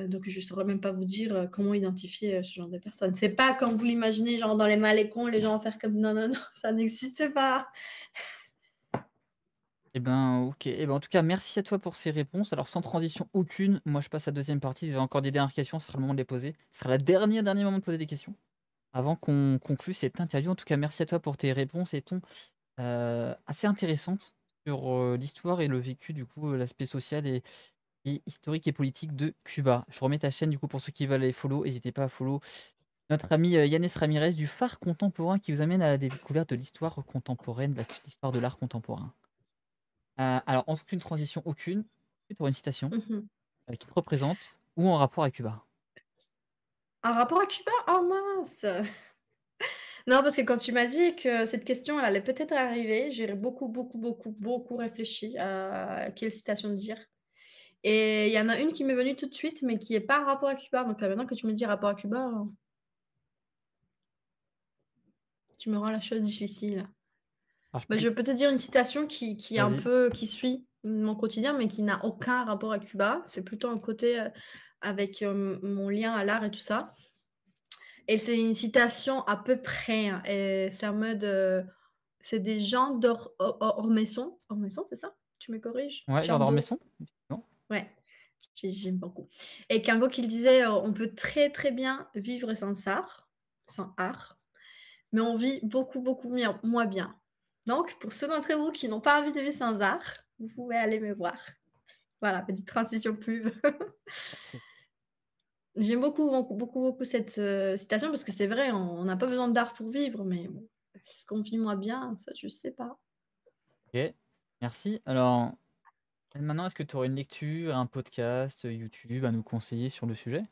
Speaker 2: Donc, je ne saurais même pas vous dire comment identifier ce genre de personnes. C'est pas comme vous l'imaginez, genre dans les malécons, les gens faire comme non, non, non, ça n'existe pas.
Speaker 1: Eh ben, ok. Eh ben, en tout cas, merci à toi pour ces réponses. Alors, sans transition aucune, moi, je passe à la deuxième partie. Vous avez encore des dernières questions, ce sera le moment de les poser. Ce sera le dernier moment de poser des questions avant qu'on conclue cette interview. En tout cas, merci à toi pour tes réponses et ton assez intéressantes sur l'histoire et le vécu, du coup, l'aspect social et historique et politique de Cuba. Je remets ta chaîne, du coup, pour ceux qui veulent aller follow. N'hésitez pas à follow notre ami Yannis Ramirez du Phare Contemporain qui vous amène à la découverte de l'histoire contemporaine, de l'histoire de l'art contemporain. Alors, en aucune transition, aucune, tu auras une citation
Speaker 2: Mhm.
Speaker 1: qui te représente ou en rapport à Cuba.
Speaker 2: Un rapport à Cuba? Oh mince! Non, parce que quand tu m'as dit que cette question elle allait peut-être arriver, j'ai beaucoup, beaucoup, beaucoup, beaucoup réfléchi à quelle citation dire. Et il y en a une qui m'est venue tout de suite, mais qui n'est pas en rapport à Cuba. Donc maintenant que tu me dis rapport à Cuba, tu me rends la chose difficile.
Speaker 1: Alors,
Speaker 2: Bah, je peux te dire une citation qui est un
Speaker 1: Vas-y.
Speaker 2: peu qui suit mon quotidien, mais qui n'a aucun rapport à Cuba. C'est plutôt un côté avec mon lien à l'art et tout ça. Et c'est une citation à peu près, hein, et c'est en mode, c'est des gens d'Ormesson. Ormesson, c'est ça? Tu me corriges?
Speaker 1: Ouais, Jean
Speaker 2: Django.
Speaker 1: Dormesson? Non.
Speaker 2: Ouais, j'aime beaucoup. Et qu'en gros, qu'il disait, on peut très très bien vivre sans art, mais on vit beaucoup beaucoup moins bien. Donc, pour ceux d'entre vous qui n'ont pas envie de vivre sans art, vous pouvez aller me voir. Voilà, petite transition pub.
Speaker 1: C'est-
Speaker 2: J'aime beaucoup, beaucoup, beaucoup, beaucoup cette citation parce que c'est vrai, on n'a pas besoin d'art pour vivre, mais bon, est-ce qu'on vit moins bien? Ça, je sais pas.
Speaker 1: Ok, merci. Alors, maintenant, est-ce que tu aurais une lecture, un podcast, YouTube à nous conseiller sur le sujet?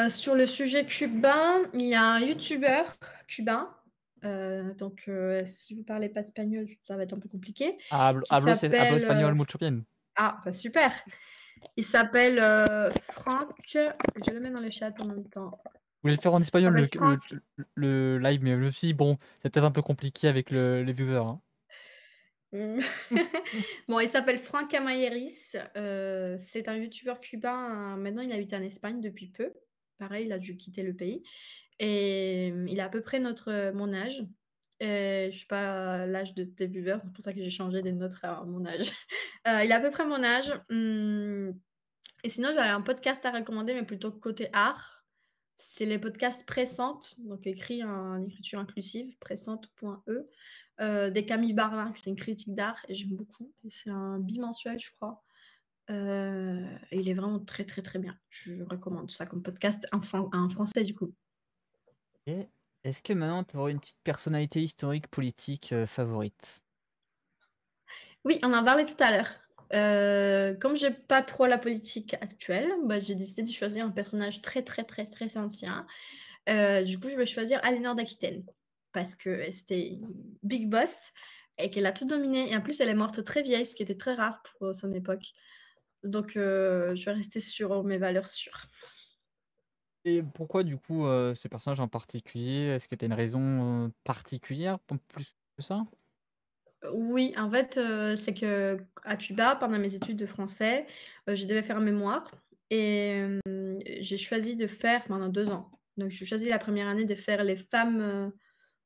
Speaker 2: Sur le sujet cubain, il y a un YouTuber cubain. Donc, si vous parlez pas espagnol, ça va être un peu compliqué. Qui
Speaker 1: Hablo
Speaker 2: s'appelle.
Speaker 1: espagnol mucho bien.
Speaker 2: Ah, bah super! Il s'appelle Franck. Je le mets dans le chat en même temps.
Speaker 1: Je voulais le faire en
Speaker 2: Il
Speaker 1: espagnol
Speaker 2: s'appelle Franck.
Speaker 1: le live, mais je me suis dit, bon, c'est peut-être un peu compliqué avec les viewers, hein.
Speaker 2: Hmm. Bon, il s'appelle Franck Camayeris. C'est un youtubeur cubain. Maintenant, il habite en Espagne depuis peu. Pareil, il a dû quitter le pays. Et il a à peu près mon âge. Je ne sais pas l'âge de tes viewers, c'est pour ça que j'ai changé des notes à mon âge. Il a à peu près mon âge. Et sinon, j'avais un podcast à recommander, mais plutôt côté art. C'est les podcasts Pressantes, donc écrit en écriture inclusive, pressante.e, des Camille Barlin, c'est une critique d'art, et j'aime beaucoup. Et c'est un bimensuel, je crois. Et il est vraiment très, très, très bien. Je recommande ça comme podcast en français, du coup.
Speaker 1: Et est-ce que maintenant, tu aurais une petite personnalité historique, politique favorite?
Speaker 2: Oui, on en parlait tout à l'heure. Comme j'ai pas trop la politique actuelle, bah, j'ai décidé de choisir un personnage très, très, très, très ancien. Du coup, je vais choisir Aliénor d'Aquitaine parce que c'était une big boss et qu'elle a tout dominé. Et en plus, elle est morte très vieille, ce qui était très rare pour son époque. Donc, je vais rester sur mes valeurs sûres.
Speaker 1: Et pourquoi, du coup, ce personnage en particulier? Est-ce que tu as une raison particulière, plus que ça?
Speaker 2: Oui, en fait, c'est que à Cuba, pendant mes études de français, je devais faire un mémoire et j'ai choisi de faire pendant 2 ans. Donc, j'ai choisi la première année de faire les femmes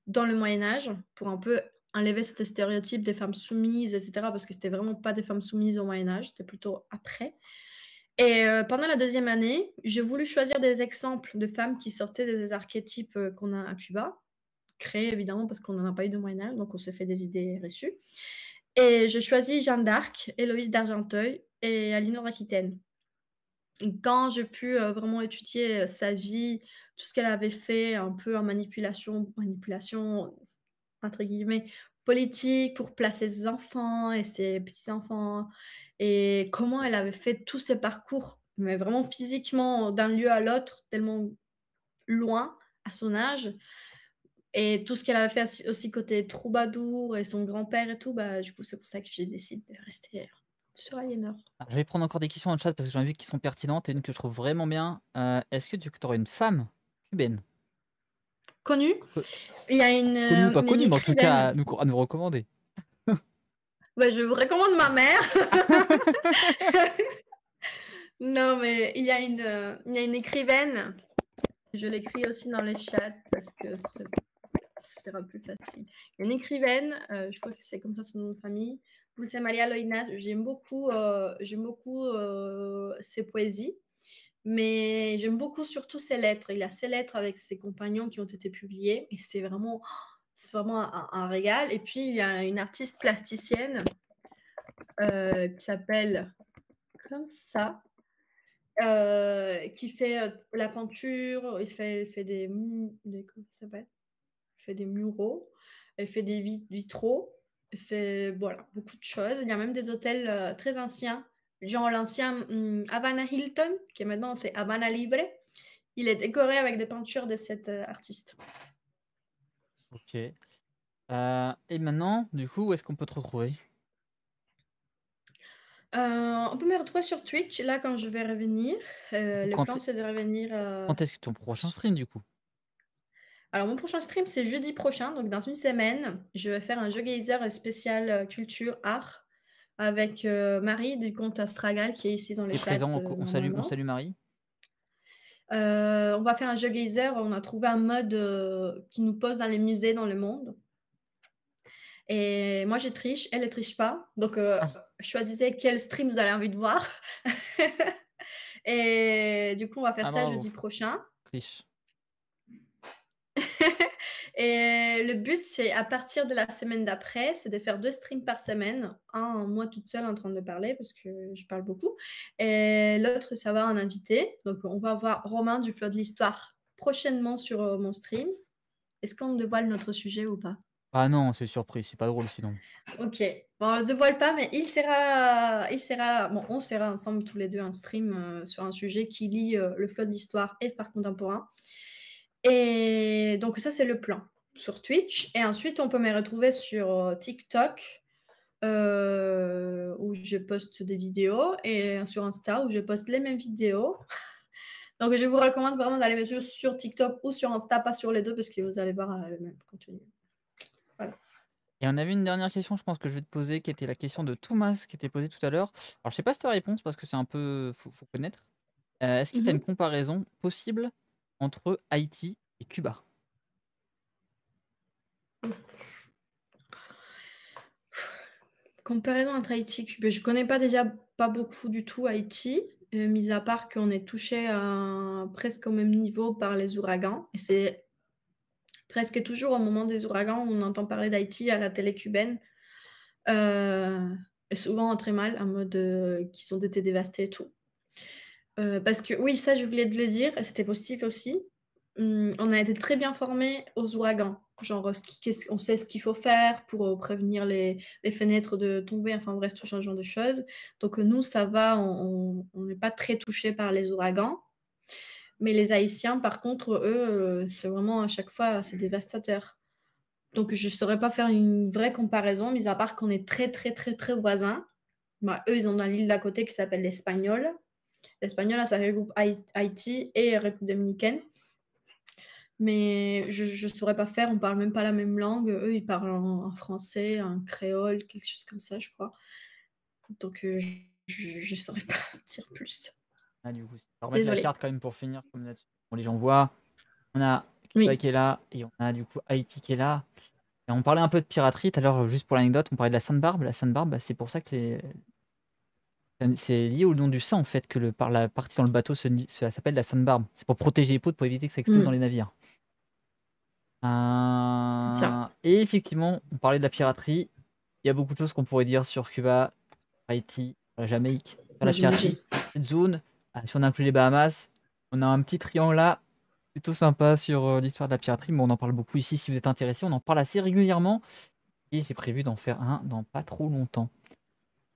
Speaker 2: dans le Moyen Âge pour un peu enlever ce stéréotype des femmes soumises, etc. Parce que c'était vraiment pas des femmes soumises au Moyen Âge, c'était plutôt après. Et pendant la deuxième année, j'ai voulu choisir des exemples de femmes qui sortaient des archétypes qu'on a à Cuba, créés évidemment parce qu'on n'en a pas eu de Moyen Âge, donc on s'est fait des idées reçues. Et j'ai choisi Jeanne d'Arc, Héloïse d'Argenteuil et Alinor d'Aquitaine. quand j'ai pu vraiment étudier sa vie, tout ce qu'elle avait fait un peu en manipulation entre guillemets, politique pour placer ses enfants et ses petits-enfants et comment elle avait fait tous ces parcours, mais vraiment physiquement d'un lieu à l'autre, tellement loin à son âge. Et tout ce qu'elle avait fait aussi côté troubadour et son grand-père et tout, bah, du coup, c'est pour ça que j'ai décidé de rester sur Aliénor.
Speaker 1: Je vais prendre encore des questions dans le chat parce que j'en ai vu qui sont pertinentes et une que je trouve vraiment bien. Est-ce que tu aurais une femme cubaine?
Speaker 2: Connue,
Speaker 1: Co-
Speaker 2: il y a
Speaker 1: Connue ou pas
Speaker 2: il y a une
Speaker 1: connue, mais en tout cas
Speaker 2: écrivaine.
Speaker 1: à nous recommander.
Speaker 2: Bah, je vous recommande ma mère. Non, mais il y a une écrivaine. Je l'écris aussi dans les chats parce que ce sera plus facile. Il y a une écrivaine, je crois que c'est comme ça son nom de famille, Dulce Maria Loina. J'aime beaucoup ses poésies, mais j'aime beaucoup surtout ses lettres. Il a ses lettres avec ses compagnons qui ont été publiées et c'est vraiment un régal. Et puis il y a une artiste plasticienne qui s'appelle comme ça. Qui fait la peinture, il fait comment ça s'appelle? Il fait des muraux, il fait des vitraux, il fait voilà, beaucoup de choses. Il y a même des hôtels très anciens, genre l'ancien Havana Hilton, qui est maintenant c'est Havana Libre. Il est décoré avec des peintures de cette artiste.
Speaker 1: Ok. Et maintenant, du coup, où est-ce qu'on peut te retrouver?
Speaker 2: On peut me retrouver sur Twitch, là, quand je vais revenir. Le
Speaker 1: Quand,
Speaker 2: plan, c'est de revenir.
Speaker 1: quand est-ce que ton prochain stream, du coup?
Speaker 2: Alors, mon prochain stream, c'est jeudi prochain, donc dans une semaine. Je vais faire un jeu gazer spécial culture, art, avec Marie du compte Astragal, qui est ici dans les
Speaker 1: Tu es
Speaker 2: chats
Speaker 1: présent, on
Speaker 2: normalement.
Speaker 1: salue Marie.
Speaker 2: On va faire un jeu gazer. On a trouvé un mode qui nous pose dans les musées dans le monde. Et moi, je triche, elle ne triche pas. Donc, choisissez quel stream vous avez envie de voir. Et du coup, on va faire
Speaker 1: Ah,
Speaker 2: ça
Speaker 1: bravo.
Speaker 2: jeudi prochain.
Speaker 1: Triche.
Speaker 2: Et le but, c'est à partir de la semaine d'après, c'est de faire 2 streams par semaine. Un, moi toute seule en train de parler parce que je parle beaucoup. Et l'autre, c'est avoir un invité. Donc, on va avoir Romain du Flot de l'Histoire prochainement sur mon stream. Est-ce qu'on dévoile notre sujet ou pas?
Speaker 1: Ah non, c'est surpris, c'est pas drôle sinon.
Speaker 2: Ok. Bon, on ne dévoile pas, mais bon, on sera ensemble tous les deux en stream sur un sujet qui lie le flot de l'histoire et l'art contemporain. Et donc ça, c'est le plan sur Twitch. Et ensuite, on peut me retrouver sur TikTok où je poste des vidéos et sur Insta où je poste les mêmes vidéos. Donc, je vous recommande vraiment d'aller me suivre sur TikTok ou sur Insta, pas sur les deux parce que vous allez voir le même contenu. Voilà.
Speaker 1: Et on avait une dernière question, je pense que je vais te poser, qui était la question de Thomas, qui était posée tout à l'heure. Alors, je sais pas si tu as la réponse, parce que c'est un peu... Faut connaître. Est-ce que tu as une comparaison possible entre Haïti et Cuba?
Speaker 2: Comparaison entre Haïti et Cuba, je connais pas déjà pas beaucoup du tout Haïti, mis à part qu'on est touché presque au même niveau par les ouragans. Et c'est presque toujours au moment des ouragans où on entend parler d'Haïti à la télé cubaine. Et souvent très mal, en mode qu'ils ont été dévastés et tout. Parce que oui, ça je voulais te le dire, et c'était possible aussi. On a été très bien formés aux ouragans. Genre, on sait ce qu'il faut faire pour prévenir les fenêtres de tomber, enfin bref, tout ce genre de choses. Donc nous, ça va, on n'est pas très touchés par les ouragans. Mais les Haïtiens, par contre, eux, c'est vraiment à chaque fois, c'est dévastateur. Donc je ne saurais pas faire une vraie comparaison, mis à part qu'on est très, très, très, très voisins. Bah, eux, ils ont une île d'à côté qui s'appelle l'Espagnol. L'Espagnol, ça regroupe Haïti et République dominicaine. Mais je ne saurais pas faire, on parle même pas la même langue. Eux, ils parlent en français, en créole, quelque chose comme ça, je crois. Donc, je ne saurais pas dire plus.
Speaker 1: Ah, du coup, on va remettre la
Speaker 2: Désolée.
Speaker 1: carte quand même pour finir, comme là-dessus. Bon, les gens voient. On a Cuba
Speaker 2: Oui.
Speaker 1: qui est là, et on a du coup Haïti qui est là. Et on parlait un peu de piraterie tout à l'heure, juste pour l'anecdote, on parlait de la Sainte-Barbe. La Sainte-Barbe, bah, c'est pour ça que c'est lié au nom du saint en fait que par la partie dans le bateau ça s'appelle la Sainte-Barbe. C'est pour protéger les poutres, pour éviter que ça explose dans les navires.
Speaker 2: C'est ça.
Speaker 1: Et effectivement, on parlait de la piraterie. Il y a beaucoup de choses qu'on pourrait dire sur Cuba, Haïti, la Jamaïque, sur
Speaker 2: Bah,
Speaker 1: la
Speaker 2: j'imagine.
Speaker 1: piraterie. Cette zone, Si on inclut les Bahamas, on a un petit triangle là, plutôt sympa sur l'histoire de la piraterie, mais on en parle beaucoup ici. Si vous êtes intéressé, on en parle assez régulièrement. Et j'ai prévu d'en faire un dans pas trop longtemps.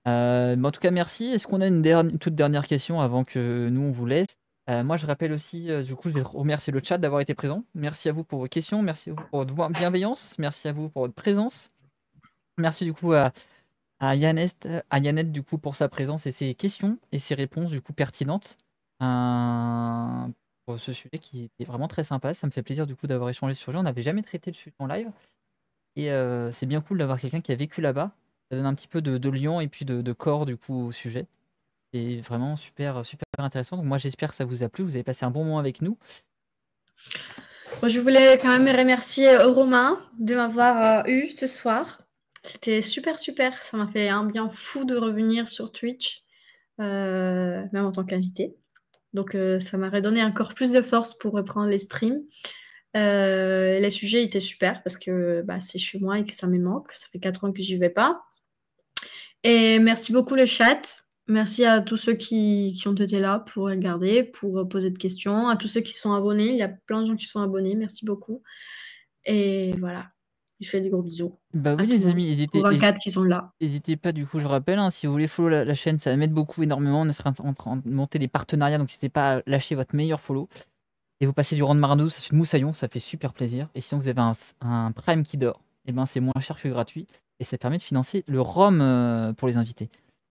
Speaker 1: Mais en tout cas, merci. Est-ce qu'on a une toute dernière question avant que nous on vous laisse? Moi, je rappelle aussi, du coup, je vais remercier le chat d'avoir été présent. Merci à vous pour vos questions, merci à vous pour votre bienveillance, merci à vous pour votre présence. Merci du coup à Yannette du coup pour sa présence et ses questions et ses réponses du coup pertinentes pour ce sujet qui était vraiment très sympa. Ça me fait plaisir du coup d'avoir échangé sur le sujet. On n'avait jamais traité le sujet en live et c'est bien cool d'avoir quelqu'un qui a vécu là-bas. Ça donne un petit peu de lion et puis de corps du coup au sujet. C'est vraiment super, super intéressant. Donc moi j'espère que ça vous a plu. Vous avez passé un bon moment avec nous.
Speaker 2: Moi, je voulais quand même remercier Romain de m'avoir eu ce soir. C'était super, super. Ça m'a fait un bien fou de revenir sur Twitch, même en tant qu'invité. Donc, ça m'a redonné encore plus de force pour reprendre les streams. Les sujets étaient super parce que bah, c'est chez moi et que ça me manque. Ça fait 4 ans que j'y vais pas. Et merci beaucoup le chat. Merci à tous ceux qui ont été là pour regarder, pour poser des questions. À tous ceux qui sont abonnés. Il y a plein de gens qui sont abonnés. Merci beaucoup. Et voilà. Je fais des gros bisous
Speaker 1: Bah
Speaker 2: à
Speaker 1: oui
Speaker 2: tout
Speaker 1: les
Speaker 2: le monde.
Speaker 1: amis,
Speaker 2: Aux 24 qui sont là.
Speaker 1: n'hésitez pas du coup, je rappelle, hein, si vous voulez follow la chaîne, ça va m'aide beaucoup énormément. On est en train de monter des partenariats, donc n'hésitez pas à lâcher votre meilleur follow. Et vous passez du Ron Marando, ça c'est une moussaillon, ça fait super plaisir. Et sinon vous avez un Prime qui dort, et ben c'est moins cher que gratuit. Et ça permet de financer le ROM pour les invités.